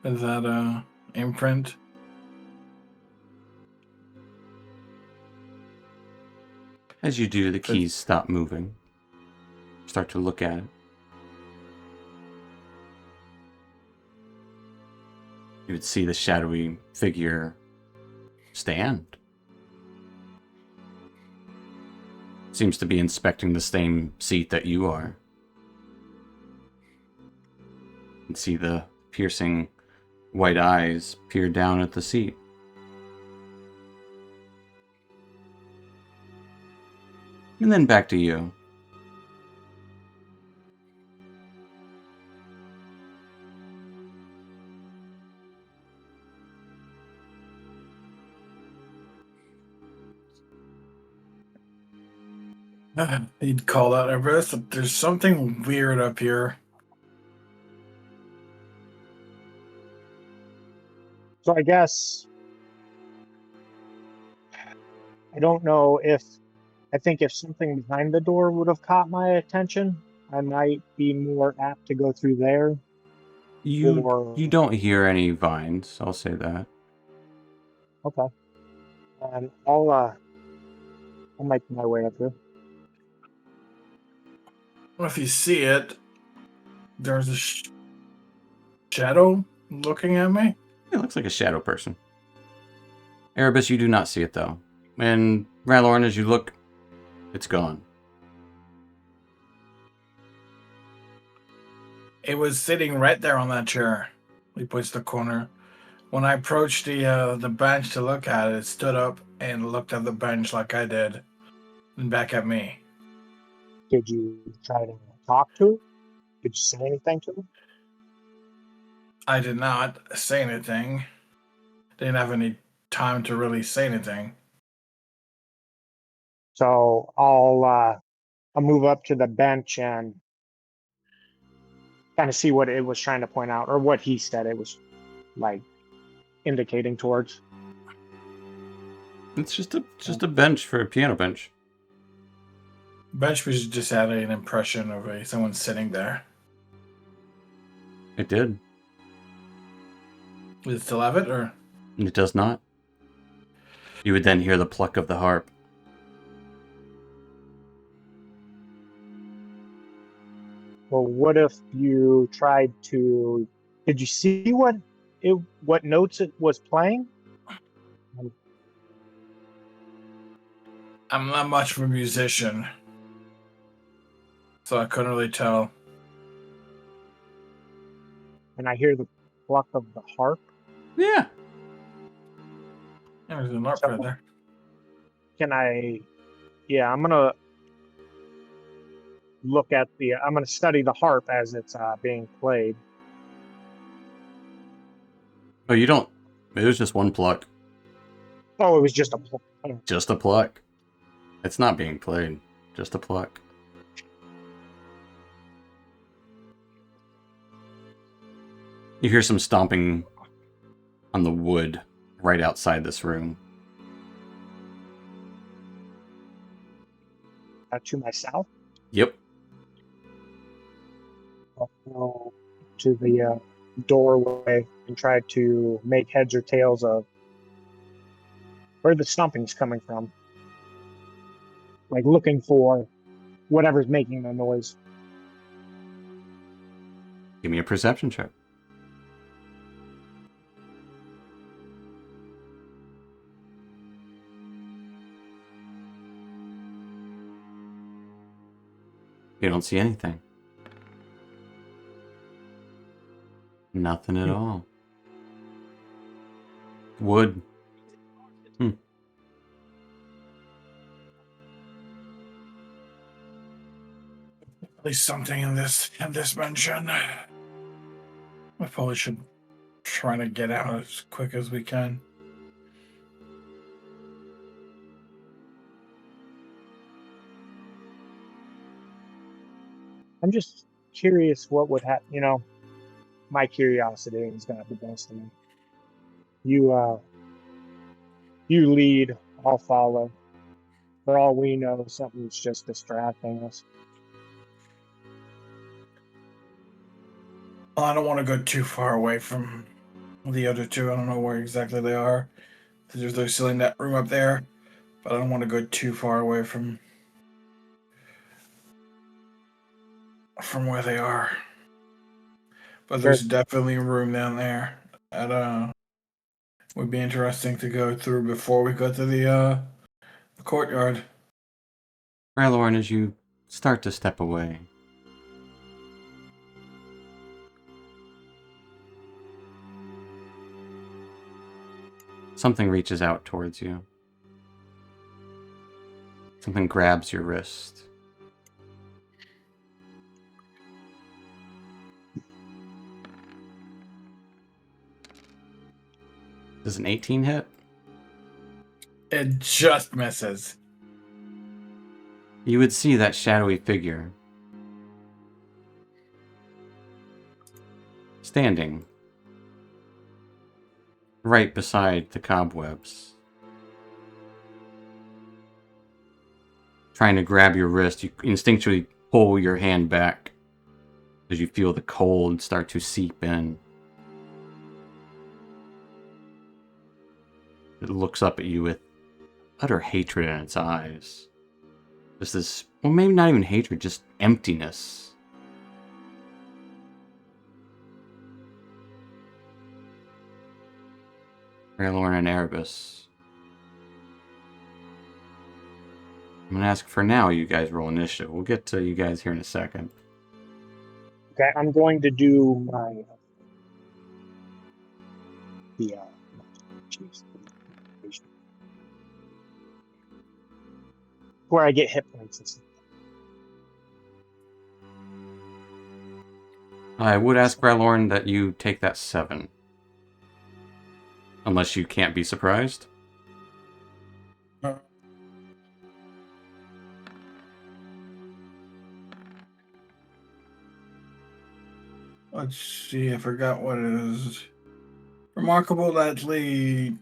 Is that imprint? As you do, the keys stop moving. Start to look at it. You would see the shadowy figure stand. Seems to be inspecting the same seat that you are. You can see the piercing white eyes peer down at the seat. And then back to you. He'd call out Everest. There's something weird up here. So I guess I don't know if I think if something behind the door would have caught my attention, I might be more apt to go through there. You Or don't hear any vines, I'll say that. okay, and I'll make my way up there. Well, if you see it, there's a shadow looking at me. It looks like a shadow person. Erebus, you do not see it though. And Ralorn, as you look, it's gone. It was sitting right there on that chair. He puts the corner. When I approached the bench to look at it, it stood up and looked at the bench like I did, and back at me. Did you try to talk to it? Did you say anything to it? I did not say anything. Didn't have any time to really say anything. So I'll move up to the bench and kind of see what it was trying to point out, or what he said it was like indicating towards. It's just a bench for a piano bench. Bench was just had an impression of someone sitting there. It did. Does it still have it, or? It does not. You would then hear the pluck of the harp. Well, what if you tried to? Did you see what notes it was playing? I'm not much of a musician, so I couldn't really tell. And I hear the pluck of the harp. Yeah. There's an harp right there. Can I? Yeah, I'm gonna look at the. I'm gonna study the harp as it's being played. Oh, you don't. It was just one pluck. Oh, it was just a pluck. Just a pluck. It's not being played. Just a pluck. You hear some stomping on the wood right outside this room. To my south. Yep. I'll go to the doorway and try to make heads or tails of where the stomping's coming from. Like looking for whatever's making the noise. Give me a perception check. You don't see anything. Nothing at all. Wood. At least something in this mansion. We probably should try to get out as quick as we can. I'm just curious what would happen. You know, my curiosity is going to be best of me. You lead, I'll follow. For all we know, something's just distracting us. Well, I don't want to go too far away from the other two. I don't know where exactly they are. They're still in that room up there, but I don't want to go too far away from where they are. But Sure. there's definitely room down there that would be interesting to go through before we go to the courtyard. Rylorn, as you start to step away, something reaches out towards you. Something grabs your wrist. Does an 18 hit? It just misses. You would see that shadowy figure standing right beside the cobwebs, trying to grab your wrist. You instinctually pull your hand back as you feel the cold start to seep in. It looks up at you with utter hatred in its eyes. Just this, well, maybe not even hatred, just emptiness. Rylorn and Erebus. I'm going to ask for now you guys roll initiative. We'll get to you guys here in a second. Okay, I'm going to do my where I get hit points and stuff. I would ask Rylorn that you take that 7. Unless you can't be surprised. Let's see, I forgot what it is. Remarkable that lead.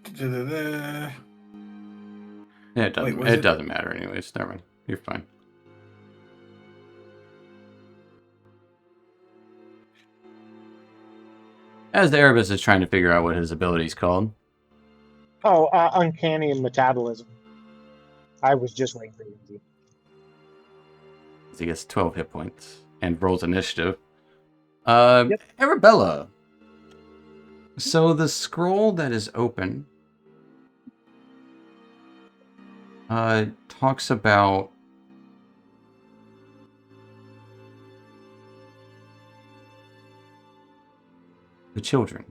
Yeah, it doesn't matter anyways. Never mind. You're fine. As the Erebus is trying to figure out what his ability's called. Oh, uncanny metabolism. I was just waiting for you. He gets 12 hit points and rolls initiative. Yep. Arabella. So the scroll that is open talks about the children.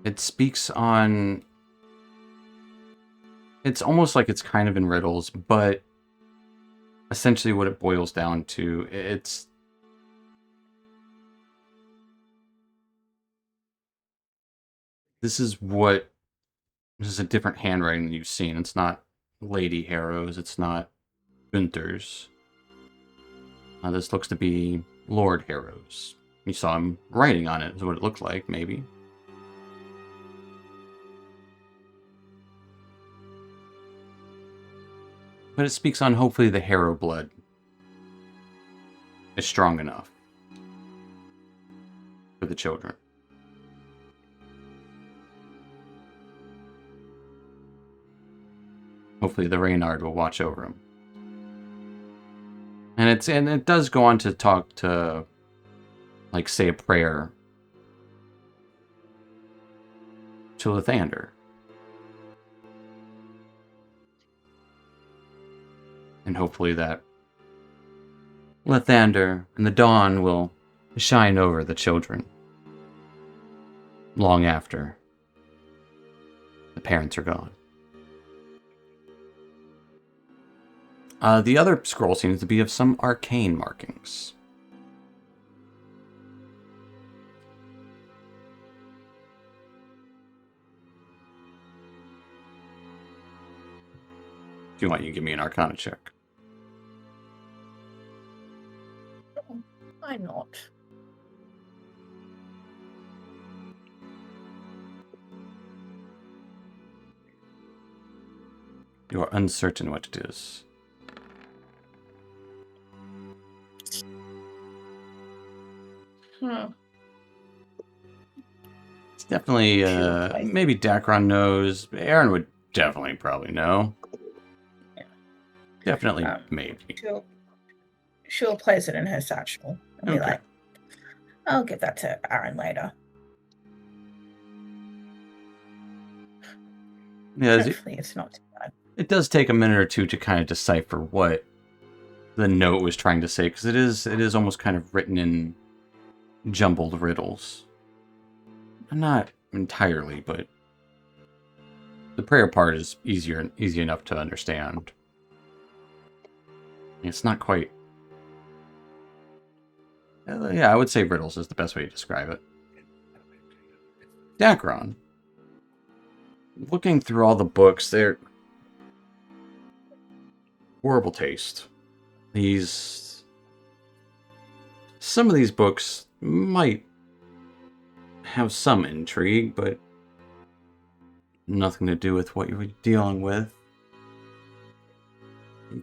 It speaks on... It's almost like it's kind of in riddles, but essentially what it boils down to, it's This is a different handwriting than you've seen. It's not Lady Harrow's. It's not Gunther's. This looks to be Lord Harrow's. You saw him writing on it, is what it looked like, maybe. But it speaks on hopefully the Harrow blood is strong enough for the children. Hopefully the Reynard will watch over him. And it does go on to talk to, like, say a prayer to Lathander. And hopefully that Lathander and the dawn will shine over the children long after the parents are gone. The other scroll seems to be of some arcane markings. Do you want you to give me an Arcana check? Why not? You are uncertain what it is. It's definitely, maybe Dacron knows. Aaron would definitely probably know. Yeah. Definitely, maybe. She'll place it in her satchel and be like, I'll give that to Aaron later. Yeah, Hopefully it's not too bad. it does take a minute or two to kind of decipher what the note was trying to say, because it is almost kind of written in jumbled riddles. Not entirely, but the prayer part is easy enough to understand. It's not quite. Yeah, I would say riddles is the best way to describe it. Dacron. Looking through all the books, they're horrible taste. Some of these books might have some intrigue, but nothing to do with what you were dealing with. You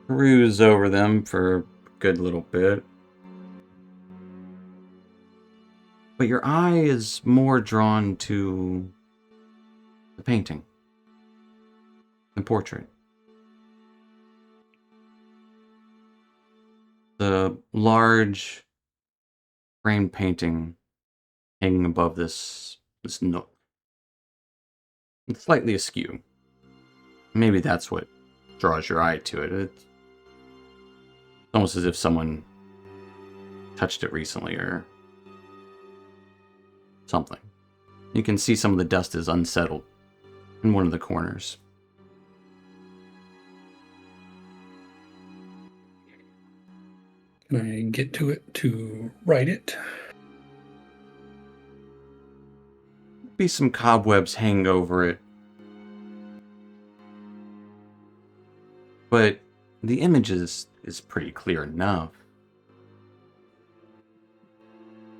cruise over them for a good little bit. But your eye is more drawn to the painting, the portrait. The large framed painting hanging above this nook. It's slightly askew. Maybe that's what draws your eye to it. It's almost as if someone touched it recently or something. You can see some of the dust is unsettled in one of the corners. Can I get to it to write it? Be some cobwebs hanging over it. But the image is pretty clear enough.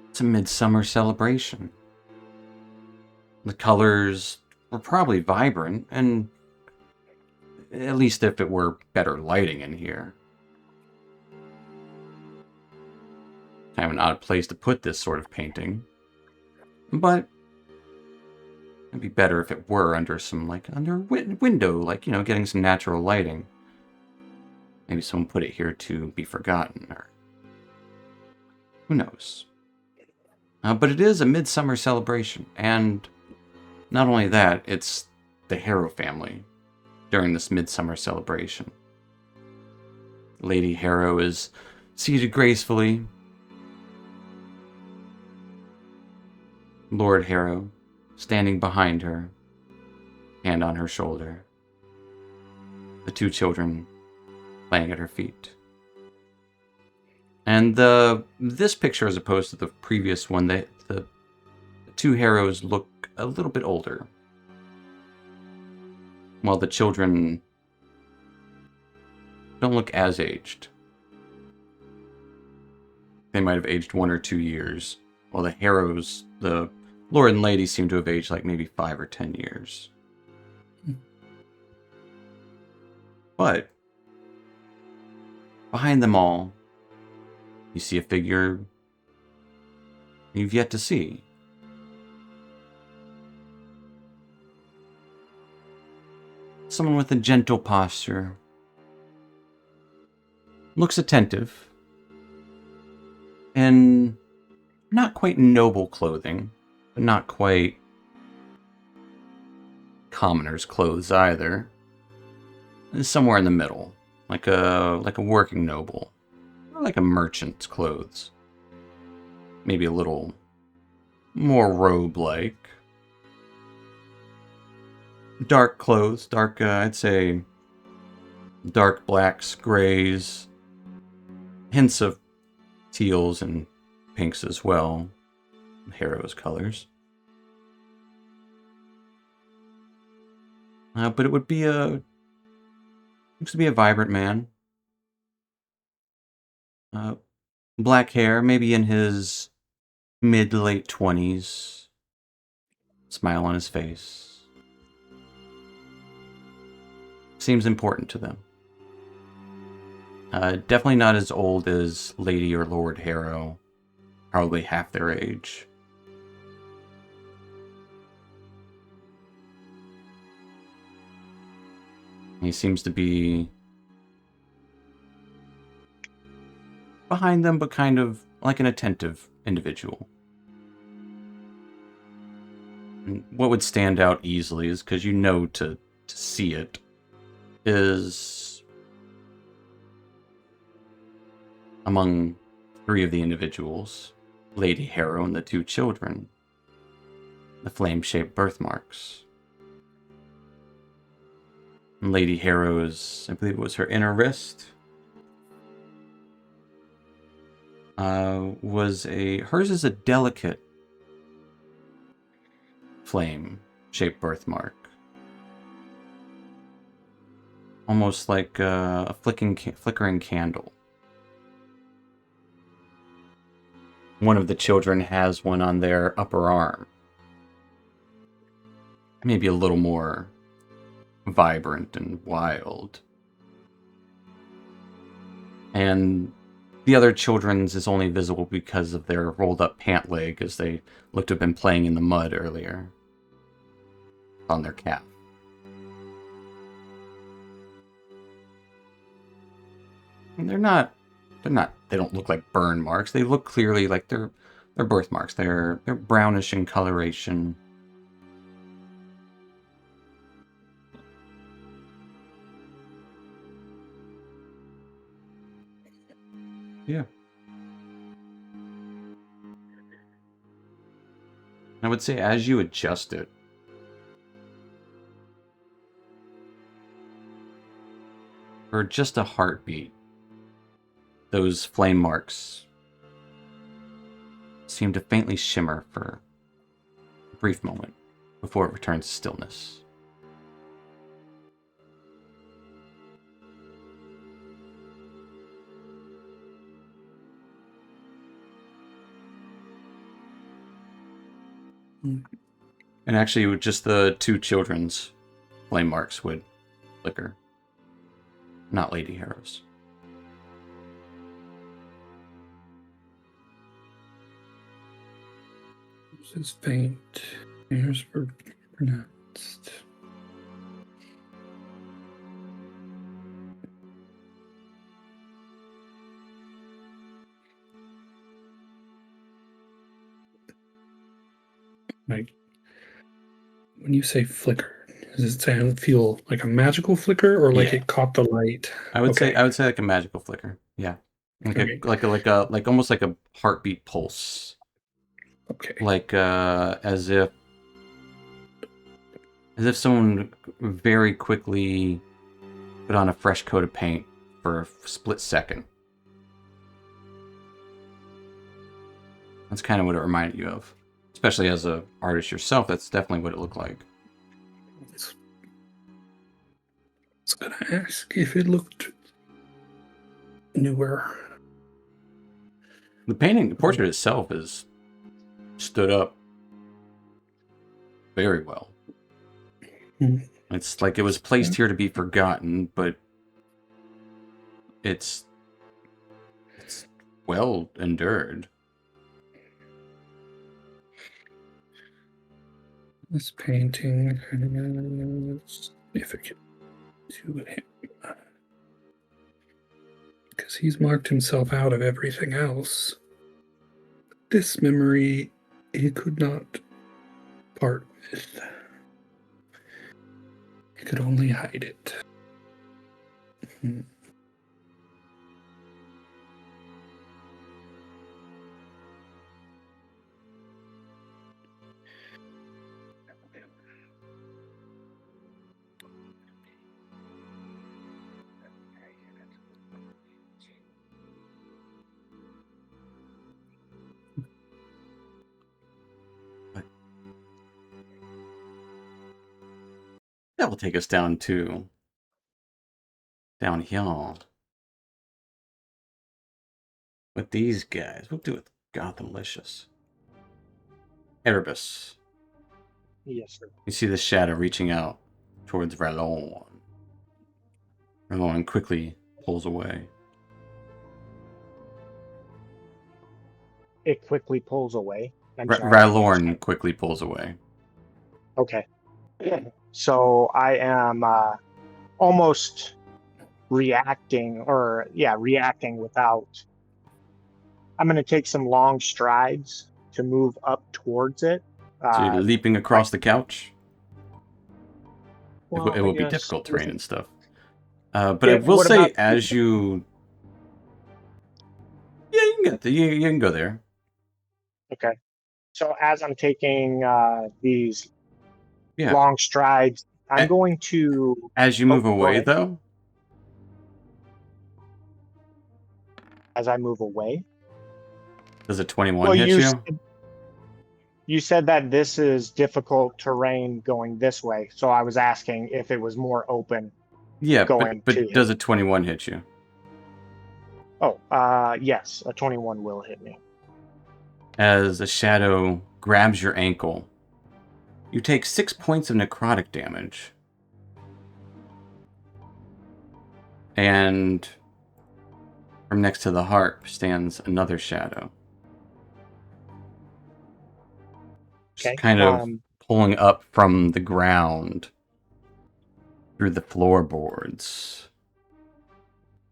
It's a midsummer celebration. The colors were probably vibrant, and at least if it were better lighting in here. Kind of an odd place to put this sort of painting. But it'd be better if it were under some, under a window, getting some natural lighting. Maybe someone put it here to be forgotten, or who knows. But it is a midsummer celebration, and not only that, it's the Harrow family during this midsummer celebration. Lady Harrow is seated gracefully. Lord Harrow standing behind her, hand on her shoulder. The two children laying at her feet. And this picture, as opposed to the previous one, the two Harrows look a little bit older, while the children don't look as aged. They might have aged 1 or 2 years, while the Harrows, the Lord and Lady, seem to have aged like maybe 5 or 10 years. But behind them all, you see a figure you've yet to see. Someone with a gentle posture. Looks attentive. And not quite noble clothing, but not quite commoner's clothes either. It's somewhere in the middle, like a working noble, or like a merchant's clothes. Maybe a little more robe-like. Dark clothes, I'd say dark blacks, grays, hints of teals and pinks as well. Harrow's colors. But it would be looks to be a vibrant man. Black hair, maybe in his mid to late 20s. Smile on his face. Seems important to them. Definitely not as old as Lady or Lord Harrow. Probably half their age. He seems to be behind them, but kind of like an attentive individual. And what would stand out easily is, because you know to see it, is among 3 of the individuals, Lady Harrow and the 2 children, the flame-shaped birthmarks. And Lady Harrow's, I believe it was her inner wrist, hers is a delicate flame-shaped birthmark. Almost like a flickering candle. One of the children has one on their upper arm. Maybe a little more vibrant and wild. And the other children's is only visible because of their rolled up pant leg, as they looked to have been playing in the mud earlier on their calf. And they don't look like burn marks. They look clearly like they're birthmarks. They're brownish in coloration. Yeah. I would say as you adjust it, for just a heartbeat, those flame marks seem to faintly shimmer for a brief moment before it returns to stillness. And actually, with just the 2 children's flame marks would flicker, not Lady Harrow's. This is faint. Here's pronounced. Like, when you say flicker, does it feel like a magical flicker, or like Yeah. it caught the light? I would say like a magical flicker. Yeah, like almost like a heartbeat pulse. Okay. Like as if someone very quickly put on a fresh coat of paint for a split second. That's kind of what it reminded you of. Especially as a artist yourself, that's definitely what it looked like. I was gonna ask if it looked newer. The painting, the portrait itself is stood up very well. Hmm. It's like it was placed here to be forgotten, but it's well endured. This painting is significant to him because he's marked himself out of everything else. This memory he could not part with. He could only hide it. Hmm. That will take us down here with these guys. We'll do it Gothamlicious. Erebus. Yes, sir. You see the shadow reaching out towards Ralorn. Ralorn quickly pulls away. It quickly pulls away. I'm sorry, I didn't Ralorn understand. quickly pulls away. Okay. So I am almost reacting without. I'm going to take some long strides to move up towards it. So you're leaping across the couch. Well, It I will be guess difficult terrain isn't- and stuff. But Yeah, I will what say, about- as you... Yeah, you can get there. You can go there. Okay. So as I'm taking these Yeah. long strides, I'm A- going to. As you move go away, ahead. though, As I move away. does a 21 Well, hit you? you said that this is difficult terrain going this way, so I was asking if it was more open. Yeah, going but to does a 21 hit you? Oh, yes, a 21 will hit me. As a shadow grabs your ankle, you take 6 points of necrotic damage. And from next to the harp stands another shadow. Just Okay. kind of pulling up from the ground through the floorboards.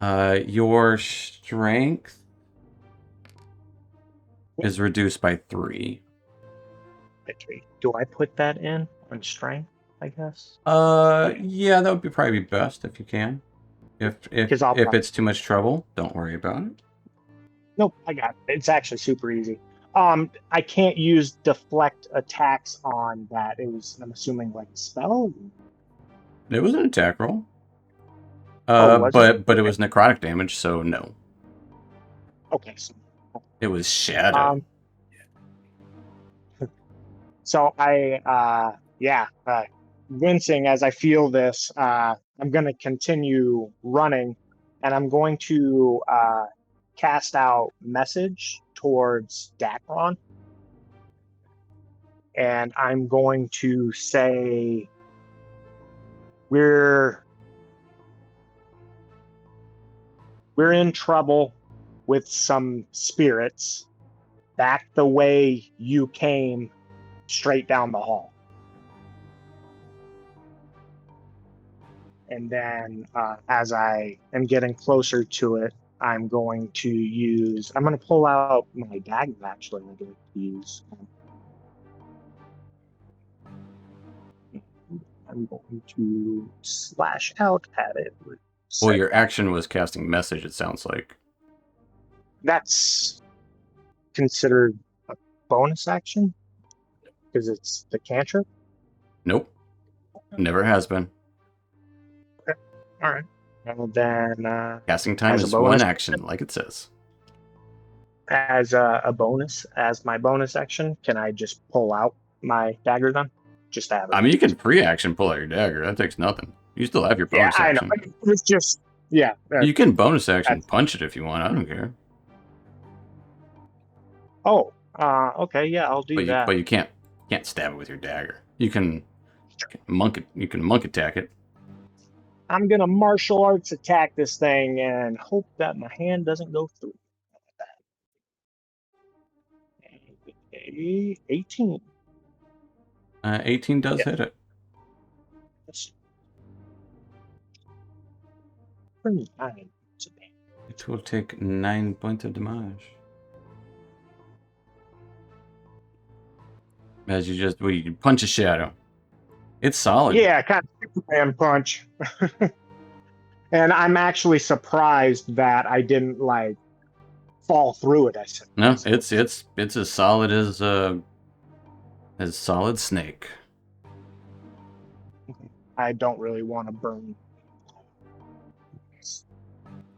Your strength is reduced by 3. Do I put that in on strength, I guess? Yeah, that would probably be best if you can. If it's too much trouble, don't worry about it. Nope, I got it. It's actually super easy. I can't use deflect attacks on that. I'm assuming like a spell. It was an attack roll. Was it? But it was necrotic damage, so no. Okay. So, It was shadow. so wincing as I feel this, I'm going to continue running, and I'm going to cast out message towards Dacron. And I'm going to say, we're in trouble with some spirits. Back the way you came, straight down the hall. And then as I am getting closer to it, I'm going to pull out my dagger, actually. I'm going to use. I'm going to slash out at it. Well, your action was casting message, it sounds like. That's considered a bonus action? Because it's the cantrip? Nope. Never has been. Okay. All right. And then Casting time as a is bonus one action, like it says. as a bonus, as my bonus action, can I just pull out my dagger then? Just to have it. I mean, you can free action pull out your dagger. That takes nothing. You still have your bonus I know. action. It's just, yeah. You can bonus action that's- punch it if you want. I don't care. Oh, okay, yeah, I'll do that. But you can't stab it with your dagger. You can monk it. You can monk attack it. I'm gonna martial arts attack this thing and hope that my hand doesn't go through. 18. 18 does Yeah. hit it. That's pretty nine today. It will take 9 points of damage. As you punch a shadow. It's solid. Yeah, kind of Superman punch. And I'm actually surprised that I didn't like fall through it. I said, No, it's as solid as solid snake. I don't really want to burn.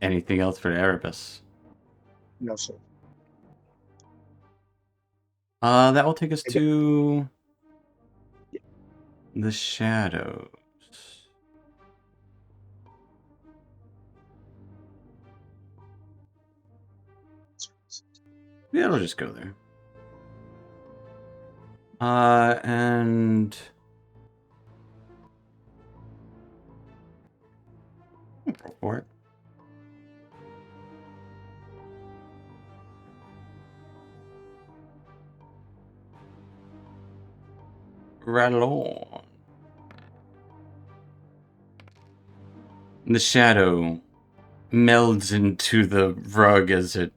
Anything else for Erebus? No, sir. That will take us to the shadows. Yeah, it'll just go there. And go for it. Rattle on. The shadow melds into the rug as it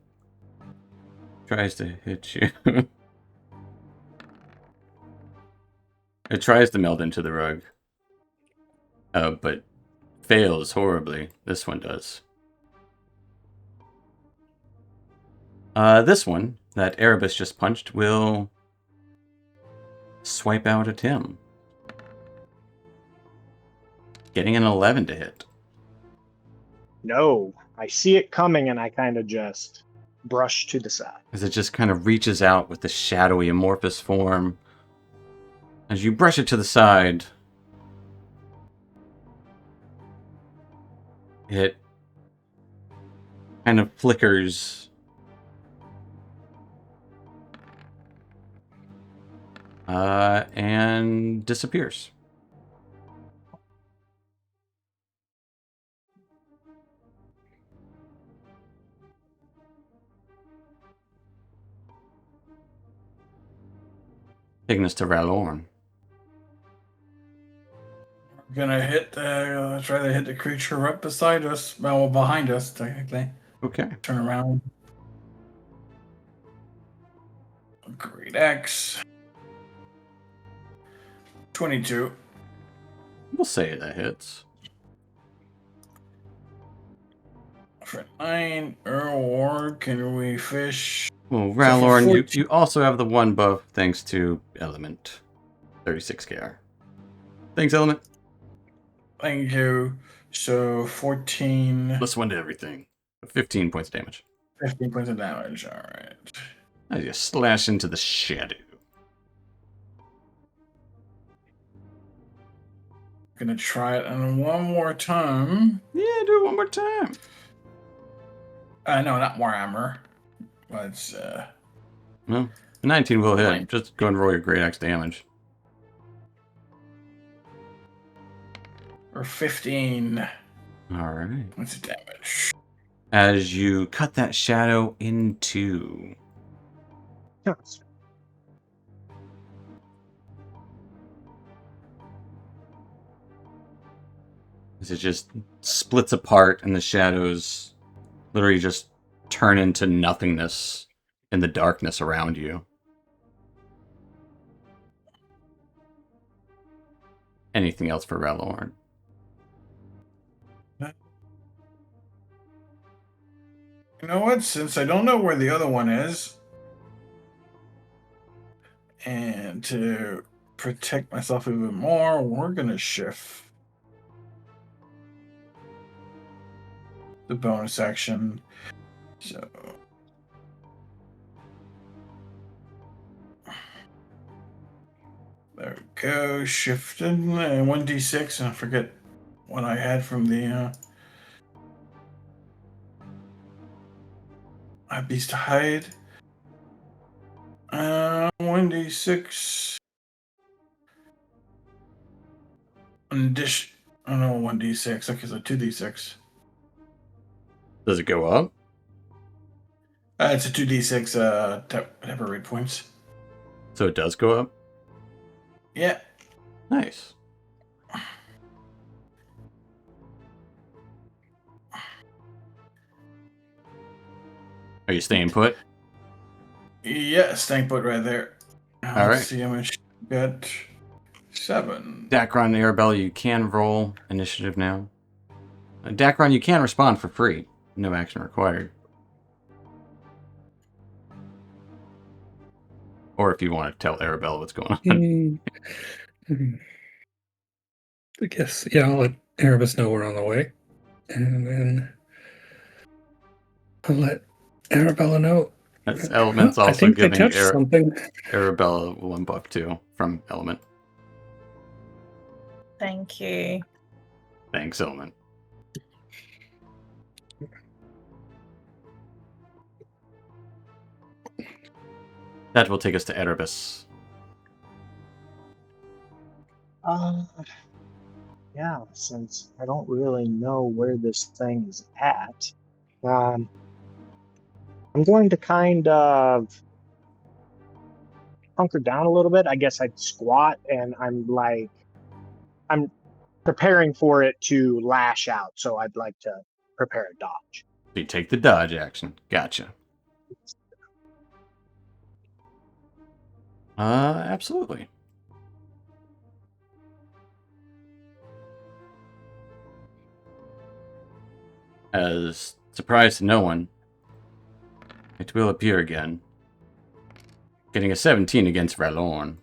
tries to hit you. It tries to meld into the rug. But fails horribly. This one does. This one that Erebus just punched will swipe out at him. Getting an 11 to hit. No, I see it coming and I kind of just brush to the side. As it just kind of reaches out with the shadowy amorphous form. As you brush it to the side, it kind of flickers. And disappears. Taking us to Ralorn. We're gonna try to hit the creature right beside us. Well, behind us, technically. Okay. Turn around. Great X. 22. We'll say that hits. For 9, or can we fish? Well, for Ralorn, 14. you also have the one buff thanks to Element. 36 KR. Thanks, Element. Thank you. So 14. Plus 1 to everything. 15 points of damage. 15 points of damage. Alright. As you slash into the shadow. Gonna try it and one more time. Yeah, do it one more time. No, not Warhammer. Let's Well, 19 will hit. Nine. Just go and roll your Great Axe damage. or 15 Alright. points of damage. As you cut that shadow in two. As it just splits apart and the shadows literally just turn into nothingness in the darkness around you. Anything else for Ralorn? You know what? Since I don't know where the other one is, and to protect myself even more, we're gonna shift the bonus action. So go shifted and 1d6, and I forget what I had from the beast to hide. 1d6. Oh no, 1d6. Okay, so 2d6. Does it go up? It's a 2d6 temporary points. So it does go up? Yeah. Nice. Are you staying put? Yeah, staying put right there. Now All let's right. see how much you got. 7. Dacron and Arabella, you can roll initiative now. Dacron, you can respond for free. No action required. Or if you want to tell Arabella what's going on. I guess, yeah, I'll let Erebus know we're on the way. And then I'll let Arabella know. That's Element's I also think they giving touched something. Arabella 1 buck too from Element. Thank you. Thanks, Element. That will take us to Erebus. Yeah, since I don't really know where this thing is at, I'm going to kind of hunker down a little bit. I guess I'd squat, and I'm preparing for it to lash out. So I'd like to prepare a dodge. So you take the dodge action. Gotcha. Absolutely. As surprise to no one, it will appear again. Getting a 17 against Ralorn.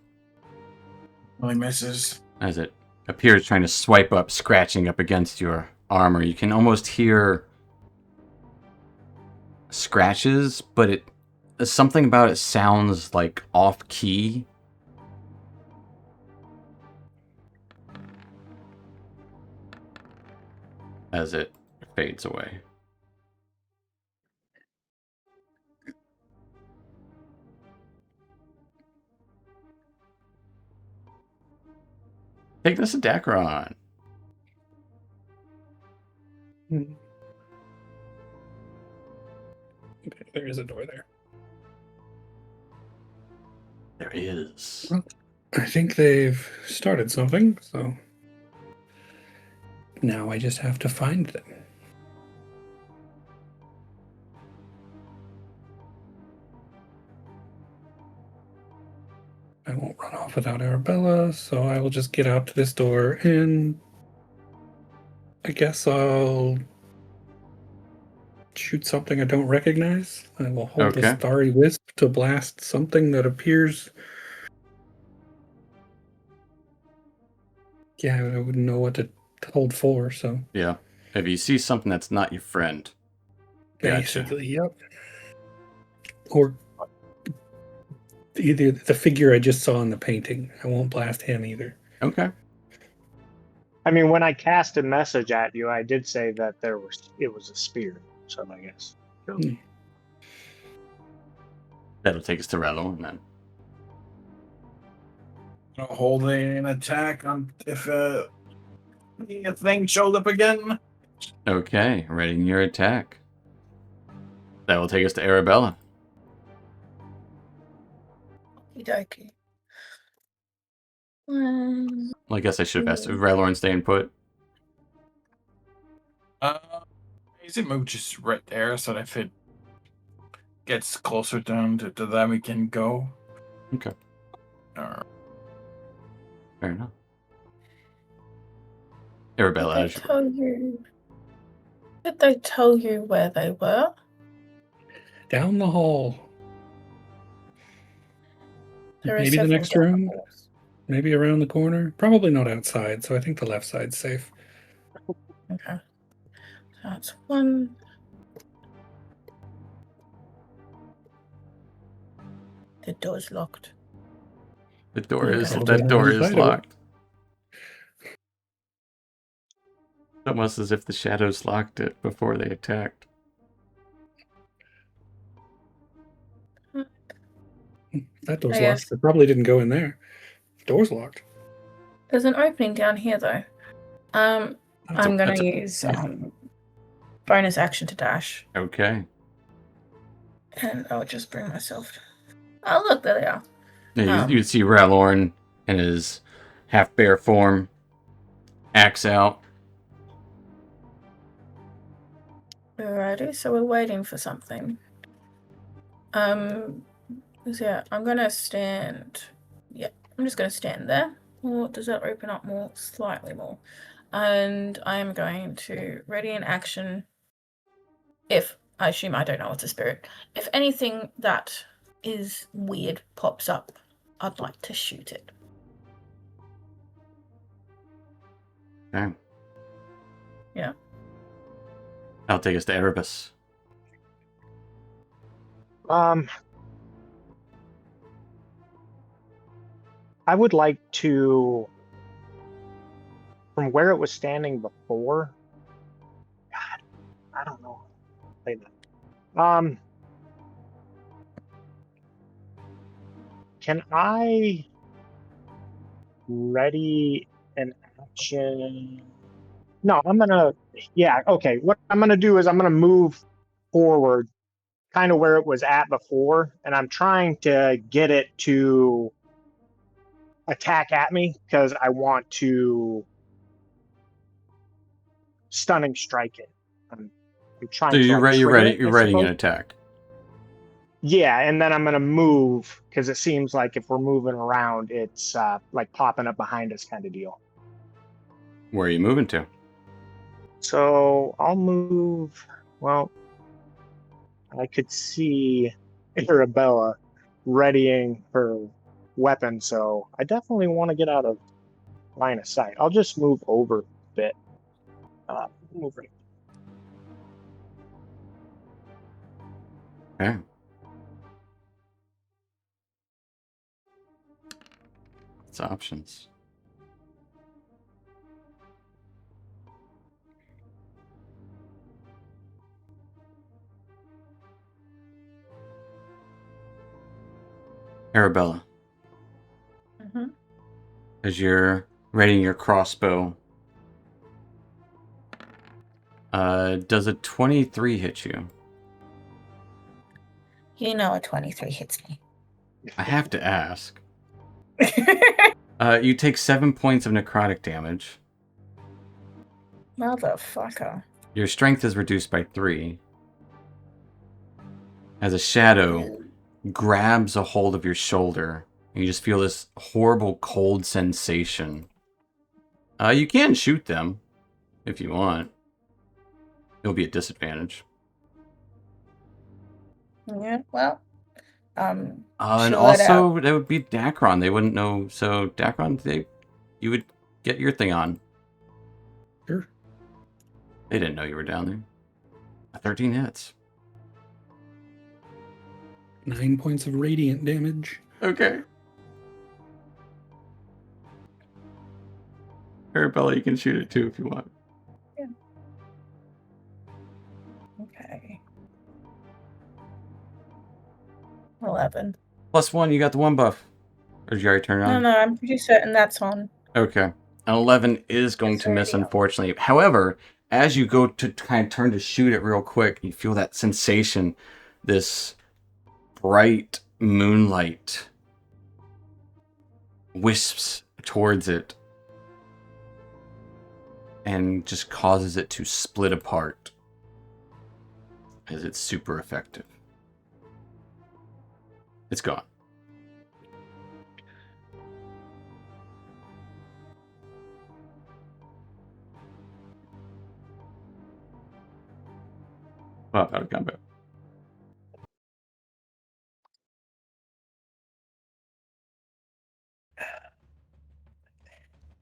Only misses. As it appears trying to swipe up, scratching up against your armor. You can almost hear scratches, but something about it sounds like off key. As it fades away. Take this to Dacron. Okay, there is a door there. There is. Well, I think they've started something, so now I just have to find them. I won't run off without Arabella, so I will just get out to this door, and I guess I'll shoot something I don't recognize. I will hold Okay. a starry wisp to blast something that appears. Yeah, I wouldn't know what to hold for, so. Yeah. If you see something that's not your friend. Gotcha. Basically, yep. Or either the figure I just saw in the painting. I won't blast him either. Okay. I mean, when I cast a message at you, I did say that it was a spear. So I guess. That'll take us to Ralorn then. Holding an attack on if a thing showed up again. Okay, readying your attack. That will take us to Arabella. Okey-dokey. Well, I guess I should have asked if Ralorn staying put. Is it move just right there so that if it gets closer down to them, we can go? Okay. Fair enough. Arabella, Did they tell you where they were? Down the hall. There are Maybe the several next down the room. halls. Maybe around the corner. Probably not outside, so I think the left side's safe. Okay. So that's one. The door's locked. The door Yeah, is probably that on door one is side of it. locked. Almost as if the shadows locked it before they attacked. That door's I locked. guess. They probably didn't go in there. The door's locked. There's an opening down here, though. I'm gonna use bonus action to dash, Okay. and I'll just bring myself. Oh, look, there they are. Yeah, you see Ralorn in his half bear form, axe out. Alrighty, so we're waiting for something. Yeah, I'm gonna stand. Yeah, I'm just gonna stand there. Or does that open up more? Slightly more. And I'm going to ready in action. If I assume I don't know it's a spirit. If anything that is weird pops up, I'd like to shoot it. Okay. Yeah. That'll take us to Erebus. I would like to, from where it was standing before. God, I don't know. How to play that. Can I ready an action? No, I'm gonna. Yeah, okay. What I'm gonna do is I'm gonna move forward, kind of where it was at before, and I'm trying to get it to attack at me because I want to stunning strike it. I'm trying So to you're like ready. You're trigger ready. it, You're I readying an suppose. attack. Yeah, and then I'm gonna move because it seems like if we're moving around, it's like popping up behind us kind of deal. Where are you moving to? So I'll move. Well, I could see Arabella readying her weapon, so I definitely want to get out of line of sight. I'll just move over a bit. Move right. Okay. It's options. Arabella, Mm-hmm. as you're readying your crossbow, does a 23 hit you? You know a 23 hits me. I have to ask. You take 7 points of necrotic damage. Motherfucker. Your strength is reduced by 3. As a shadow grabs a hold of your shoulder, and you just feel this horrible cold sensation. You can shoot them if you want. It'll be a disadvantage. Yeah, well, And she'll let out. also, that would be Dacron. They wouldn't know. So, Dacron, you would get your thing on. Sure. They didn't know you were down there. 13 hits. 9 points of radiant damage. Okay. Arabella, you can shoot it too if you want. Yeah. Okay. 11. +1, you got the 1 buff. Or did you already turn it on? No, I'm pretty certain that's on. Okay. An 11 is going It's to miss, already on. unfortunately. However, as you go to kind of turn to shoot it real quick, you feel that sensation, this bright moonlight wisps towards it and just causes it to split apart as it's super effective. It's gone. Well, out of combat.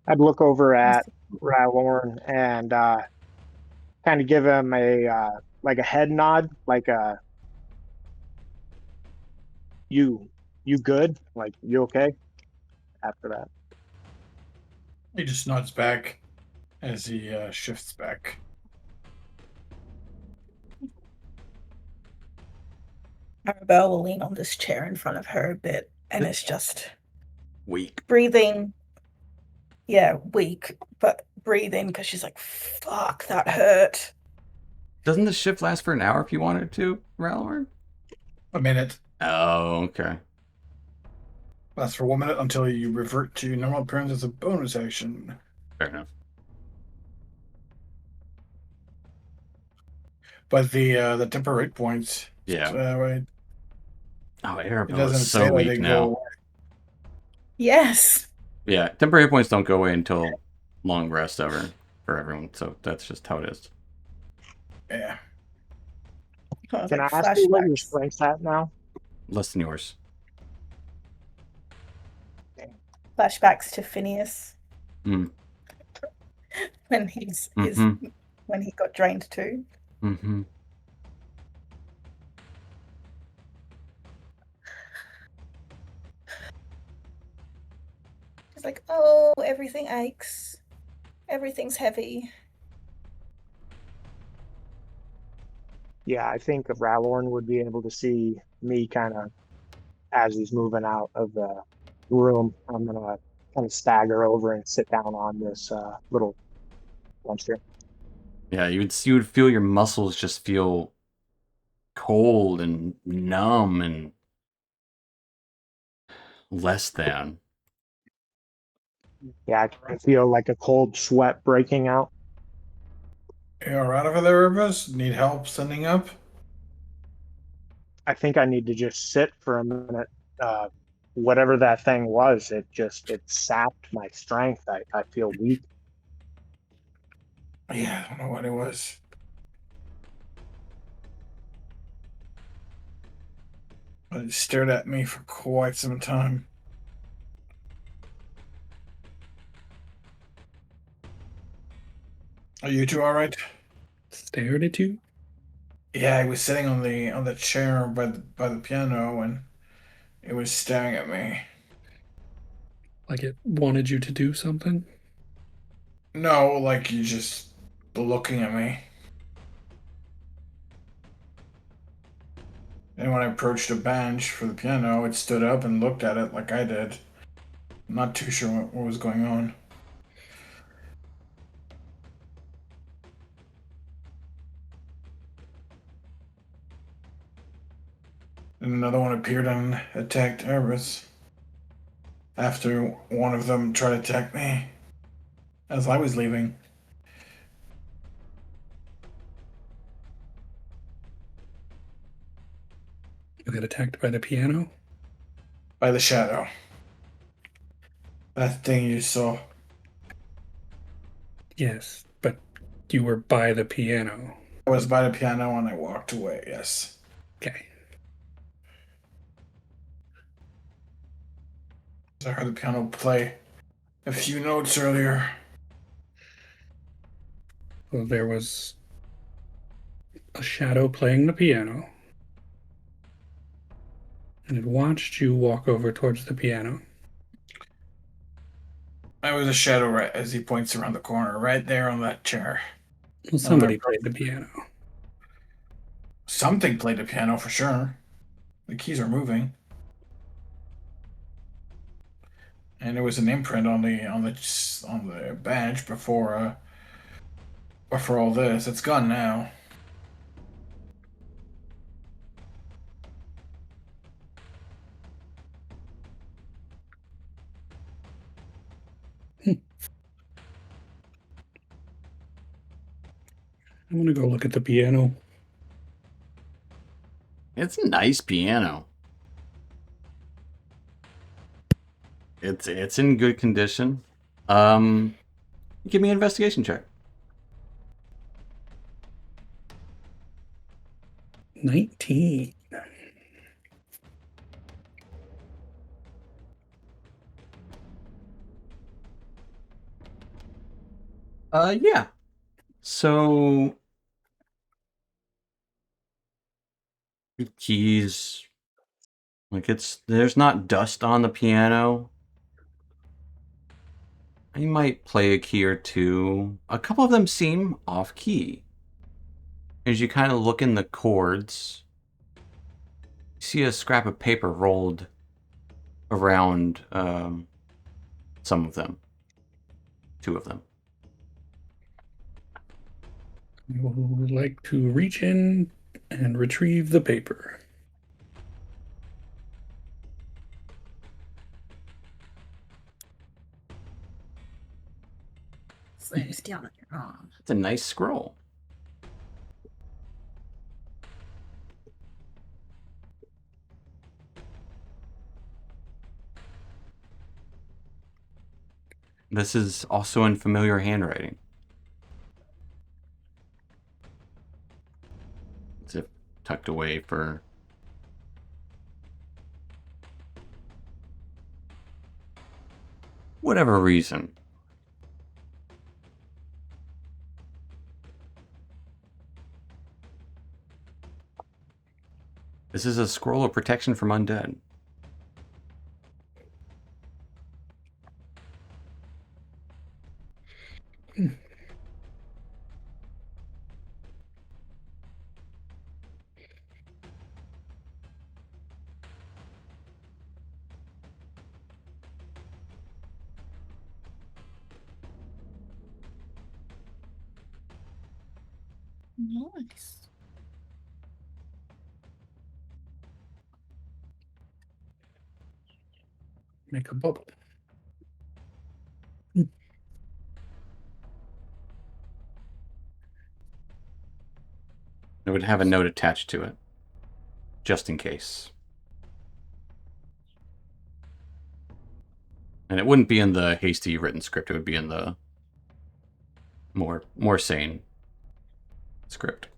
I'd look over at Ralorn and kind of give him a like a head nod, like a you good? Like, you okay? after that. He just nods back as he shifts back. Arabelle will lean on this chair in front of her a bit, and it's just Weak. breathing. Yeah, weak, but breathing because she's like, fuck, that hurt. Doesn't the shift last for an hour if you wanted to, Rallor? A minute. Oh, okay. Lasts for 1 minute until you revert to normal appearance as a bonus action. Fair enough. But the temporary points. Yeah. Wait, Oh, it Arabelle is doesn't so say that weak they now. go away. Yes. Yeah, temporary points don't go away until long rest ever for everyone, so that's just how it is. Yeah. Can I ask you what your strength's at now? Less than yours. Flashbacks to Phineas Mm. when he's Mm-hmm. when he got drained too. Mm-hmm. He's like, oh, everything aches, everything's heavy. Yeah, I think Ralorn would be able to see me kind of as he's moving out of the room. I'm gonna kind of stagger over and sit down on this little dumpster. Yeah, you would feel your muscles just feel cold and numb and less than. Yeah, I can feel like a cold sweat breaking out. You alright over there, Rivers? Need help sending up? I think I need to just sit for a minute. Whatever that thing was, it sapped my strength. I feel weak. Yeah, I don't know what it was. But it stared at me for quite some time. Are you two alright? Stared at you? Yeah, he was sitting on the chair by the piano and it was staring at me. Like it wanted you to do something? No, like you just looking at me. And when I approached a bench for the piano, it stood up and looked at it like I did. I'm not too sure what was going on. And another one appeared and attacked Erebus. After one of them tried to attack me as I was leaving. You got attacked by the piano? By the shadow. That thing you saw. Yes, but you were by the piano. I was by the piano and I walked away, yes. Okay. I heard the piano play a few notes earlier. Well, there was a shadow playing the piano, and it watched you walk over towards the piano. I was a shadow right as he points around the corner, right there on that chair. Well, somebody played the piano. Something played the piano for sure. The keys are moving. And there was an imprint on the badge before all this. It's gone now. I'm gonna go look at the piano. It's a nice piano. It's in good condition. Give me an investigation check. 19. Yeah. So the keys, like there's not dust on the piano. I might play a key or two. A couple of them seem off key. As you kind of look in the chords, you see a scrap of paper rolled around some of them. 2 of them. I would like to reach in and retrieve the paper. Slays down on your arm. It's a nice scroll. This is also in familiar handwriting. As if tucked away for whatever reason. This is a scroll of protection from undead. Nice. Make a bubble. It would have a note attached to it, just in case. And it wouldn't be in the hasty written script. It would be in the more sane script.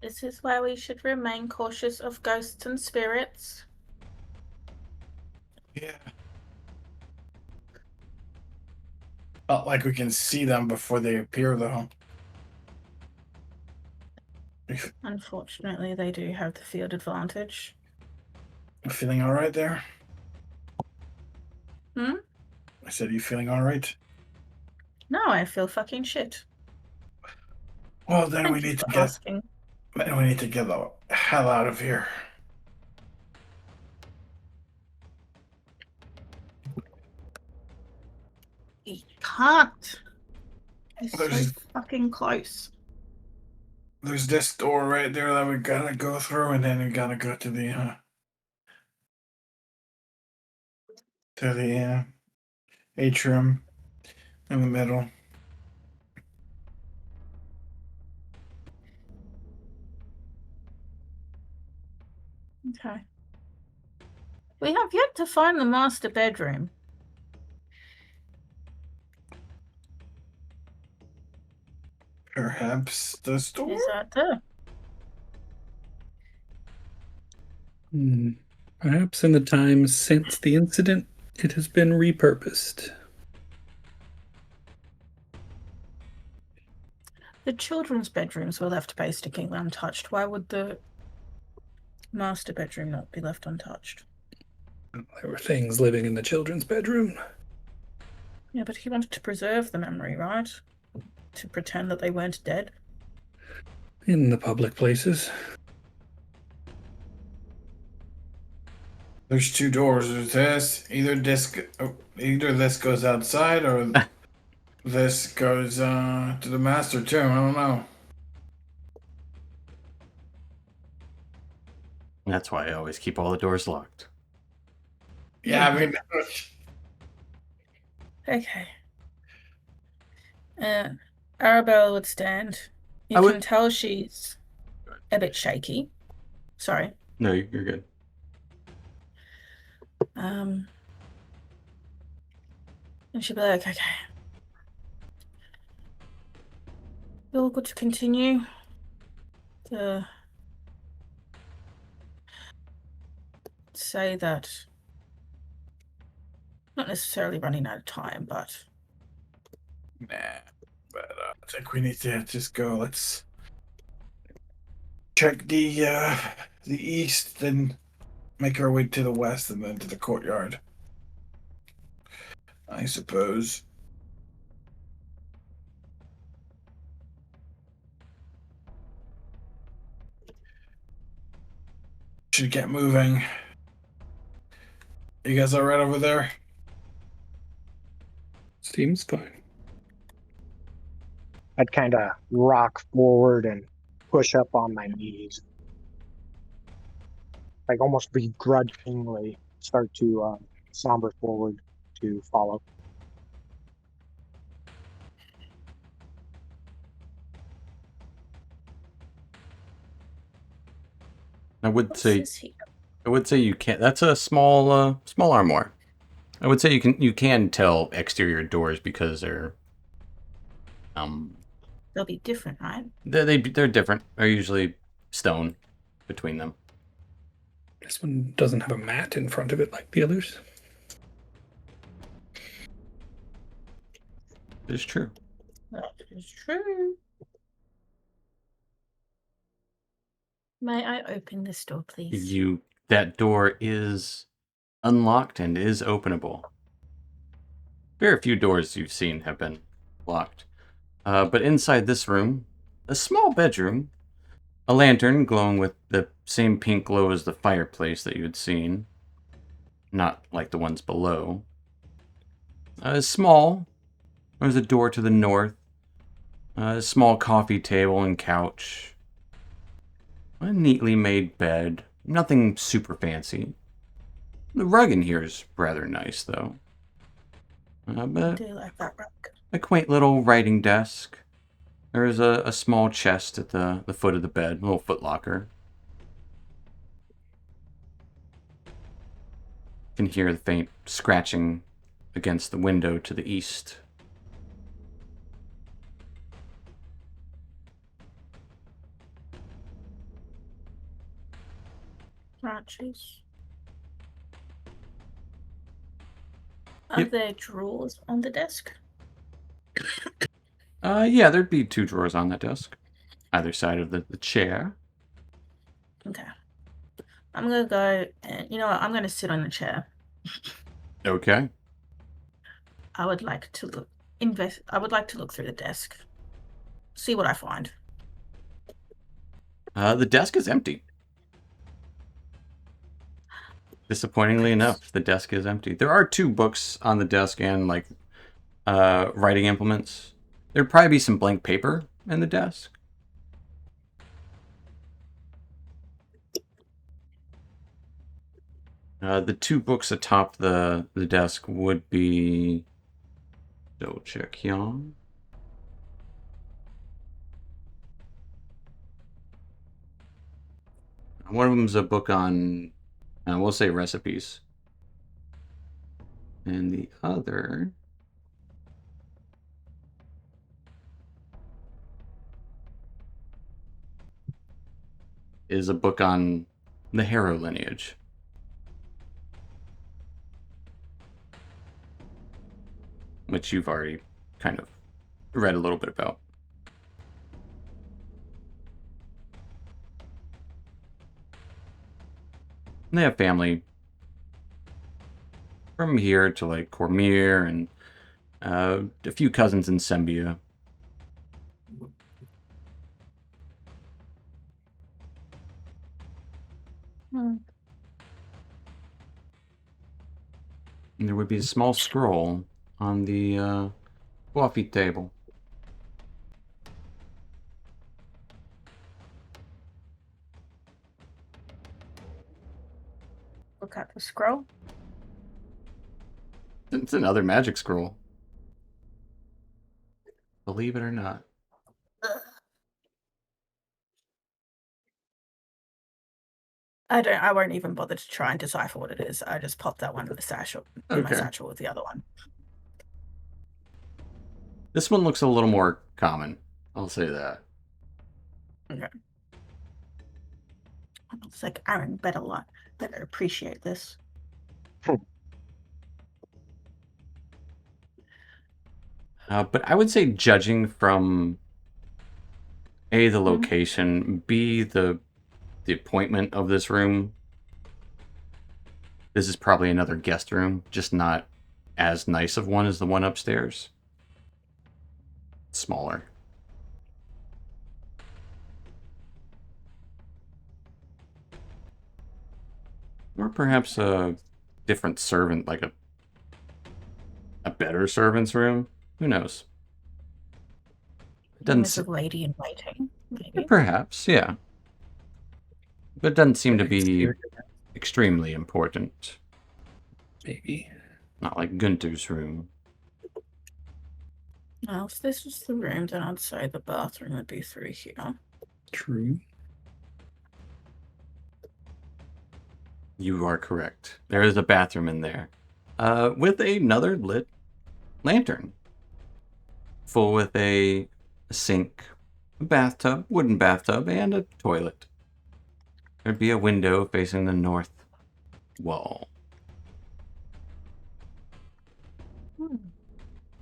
This is why we should remain cautious of ghosts and spirits. Yeah. Not like we can see them before they appear, though. Unfortunately, they do have the field advantage. Feeling all right there? Hmm? I said, you feeling all right? No, I feel fucking shit. Well, then Thank we you need to for get. asking. Then we need to get the hell out of here. You can't. It's There's- so fucking close. There's this door right there that we gotta go through, and then we gotta go to the atrium in the middle. Okay. We have yet to find the master bedroom. Perhaps this door. Is that there? Perhaps in the time since the incident, it has been repurposed. The children's bedrooms were left basically untouched. Why would the master bedroom not be left untouched? There were things living in the children's bedroom. Yeah, but he wanted to preserve the memory, right? To pretend that they weren't dead. In the public places. There's 2 doors. There's this. Either this goes outside, or this goes to the master tomb. I don't know. That's why I always keep all the doors locked. Yeah, I mean, Okay. Arabella would stand. You I can would- tell she's a bit shaky. Sorry. No, you're good. And she'll be like, okay. You're all good to continue. Say that. Not necessarily running out of time, but nah. But I think we need to just go. Let's check the east, then make our way to the west, and then to the courtyard. I suppose. Should get moving. You guys all right over there? Seems fine. I'd kind of rock forward and push up on my knees, like almost begrudgingly start to somber forward to follow. I would What's say this here? you can't. That's a small armoire. I would say you can tell exterior doors because they're They'll be different, right? they're different. They're usually stone between them. This one doesn't have a mat in front of it like the others. It's true. That is true. May I open this door, please? That door is unlocked and is openable. Very few doors you've seen have been locked. But inside this room, a small bedroom, a lantern glowing with the same pink glow as the fireplace that you had seen, not like the ones below. Small. There's a door to the north. A small coffee table and couch. A neatly made bed. Nothing super fancy. The rug in here is rather nice, though. But Do you like that rug? a quaint little writing desk. There is a small chest at the foot of the bed, a little footlocker. You can hear the faint scratching against the window to the east. Branches. Are Yep. there drawers on the desk? Yeah, there'd be 2 drawers on that desk, either side of the chair. Okay. I'm gonna go and you know what? I'm gonna sit on the chair. Okay. I would like to look through the desk. See what I find. The desk is empty. Disappointingly enough, the desk is empty. There are 2 books on the desk and like writing implements. There'd probably be some blank paper in the desk. The 2 books atop the desk would be... Double check here. One of them's a book on, we'll say recipes. And the other... is a book on the Harrow lineage. Which you've already kind of read a little bit about. And they have family from here to like Cormier and a few cousins in Sembia. Hmm. And there would be a small scroll on the coffee table. Look at the scroll. It's another magic scroll. Believe it or not. I won't even bother to try and decipher what it is. I just pop that one in the satchel in my Okay. satchel with the other one. This one looks a little more common. I'll say that. Okay. It's like Aaron better appreciate this. But I would say judging from A, the location, B, the the appointment of this room, this is probably another guest room, just not as nice of one as the one upstairs. Smaller. Or perhaps a different servant, like a better servant's room. Who knows? It doesn't Miss a lady in waiting, maybe. perhaps, yeah. But it doesn't seem to be Exterior, extremely important. maybe. Not like Gunther's room. Now, if this was the room, then I'd say the bathroom would be through here. True. You are correct. There is a bathroom in there. With another lit lantern. Full with a sink, a bathtub, wooden bathtub, and a toilet. There'd be a window facing the north wall.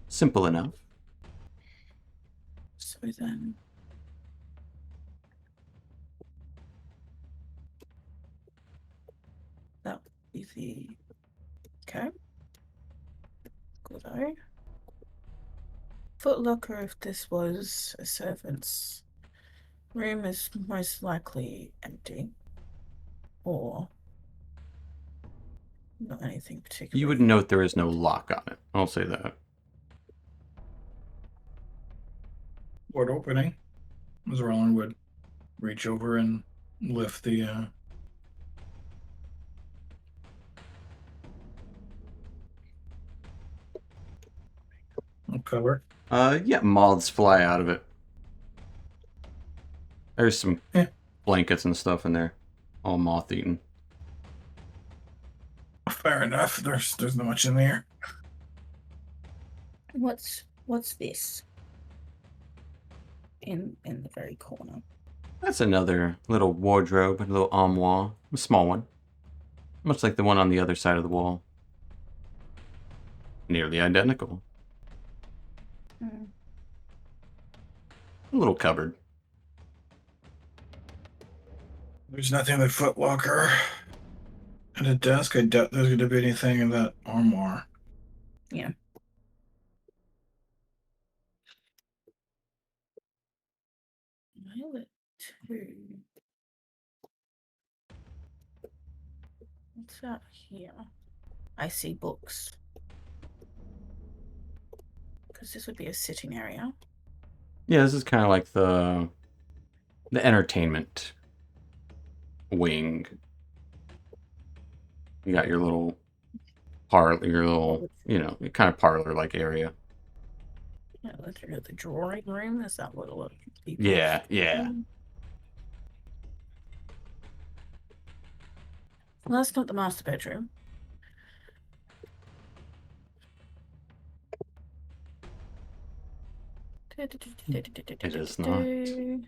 Simple enough. So then... that would be the... Okay. Good. Footlocker, if this was a servant's room, is most likely empty. Or not anything particular. You would note there is no lock on it. I'll say that. Wood opening. As Roland would reach over and lift the cover. Yeah, moths fly out of it. There's some blankets and stuff in there. All moth-eaten. Fair enough. There's not much in there. What's this? In the very corner. That's another little wardrobe, a little armoire. A small one. Much like the one on the other side of the wall. Nearly identical. Hmm. A little cupboard. There's nothing in the footlocker. And a desk, I doubt there's going to be anything in that armoire. Yeah. Violet 2. What's that here? I see books. Because this would be a sitting area. Yeah, this is kind of like the entertainment wing. You got your little parlor, your little, kind of parlor-like area. Yeah, the drawing room. Is that what a lot of people? Yeah, yeah. Well, that's not the master bedroom. It is not. Okay,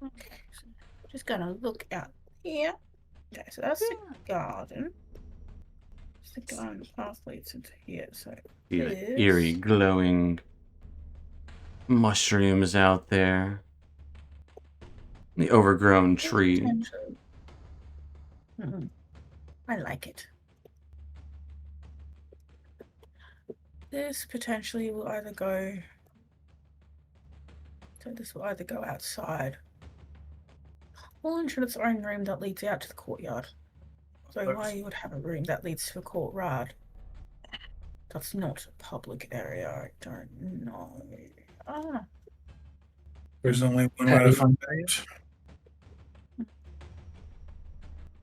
so just gonna look out here. Okay, so that's the garden. It's the garden path leads into here, so The eerie, glowing mushrooms out there. The overgrown tree. I like it. This potentially will either go. So this will either go outside. Or into its own room that leads out to the courtyard. So why you would have a room that leads to a courtyard? That's not a public area. I don't know. There's only one way to find out.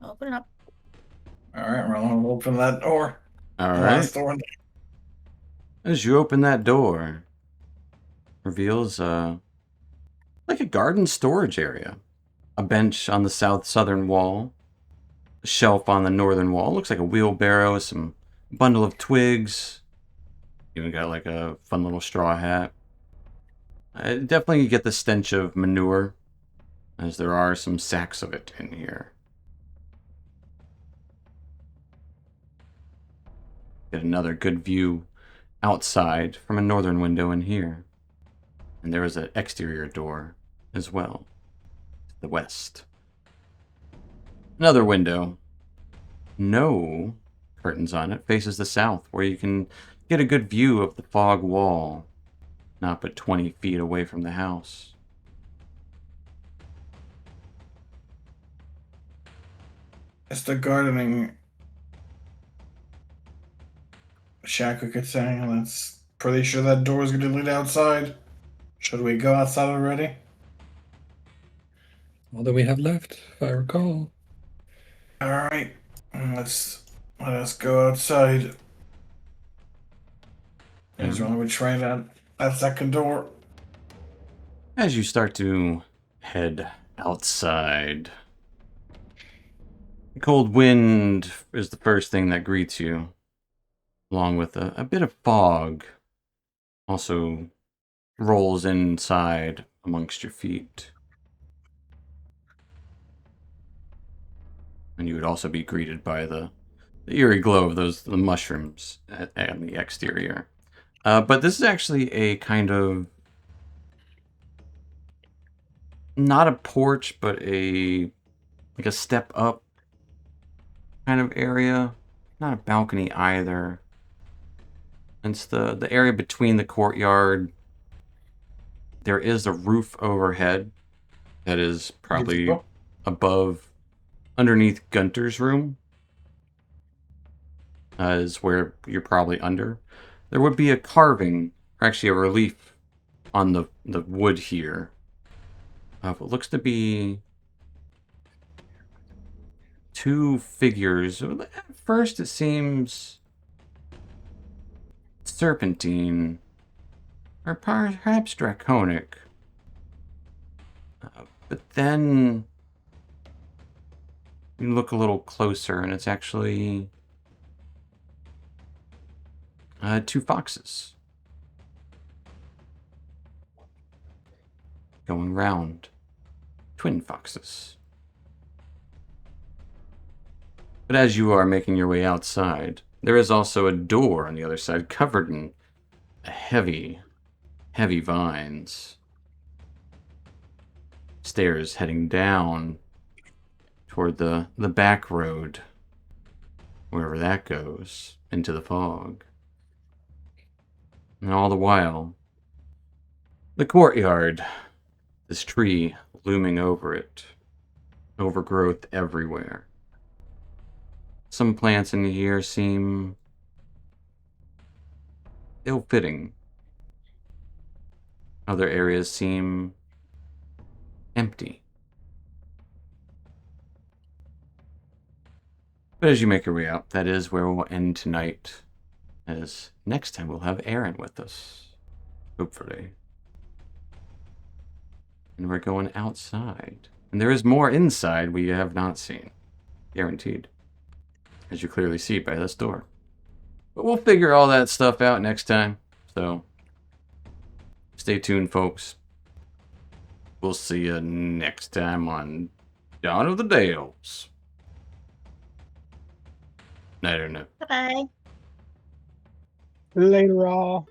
Open it up. Alright, Roland will open that door. Alright. Door. As you open that door, reveals like a garden storage area. A bench on the southern wall. A shelf on the northern wall. Looks like a wheelbarrow, some bundle of twigs. Even got like a fun little straw hat. Definitely you get the stench of manure, as there are some sacks of it in here. Get another good view outside from a northern window in here. And there is an exterior door as well. the west. Another window, no curtains on it, faces the south, where you can get a good view of the fog wall, not but 20 feet away from the house. It's the gardening shack, we could say. That's pretty sure that door is going to lead outside. Should we go outside already? All that we have left, if I recall. All right, let us go outside. Here's when we try that second door. As you start to head outside, the cold wind is the first thing that greets you, along with a bit of fog also rolls inside amongst your feet. And you would also be greeted by the eerie glow of the mushrooms on the exterior. But this is actually a kind of, not a porch, but like a step up kind of area. Not a balcony either. It's the area between the courtyard. There is a roof overhead that is probably above, underneath Gunter's room. Is where you're probably under. There would be a carving, or actually a relief, on the wood here. What looks to be two figures. At first it seems serpentine, or perhaps draconic. But then you look a little closer and it's actually two foxes going round. Twin foxes. But as you are making your way outside, there is also a door on the other side covered in heavy, heavy vines. Stairs heading down toward the back road, wherever that goes, into the fog. And all the while, the courtyard, this tree looming over it, overgrowth everywhere. Some plants in here seem ill-fitting. Other areas seem empty. But as you make your way out, that is where we'll end tonight. As next time we'll have Aaron with us. Hopefully. And we're going outside. And there is more inside we have not seen. Guaranteed. As you clearly see by this door. But we'll figure all that stuff out next time. So, stay tuned, folks. We'll see you next time on Dawn of the Dales. Night or no. Bye-bye. Later, all.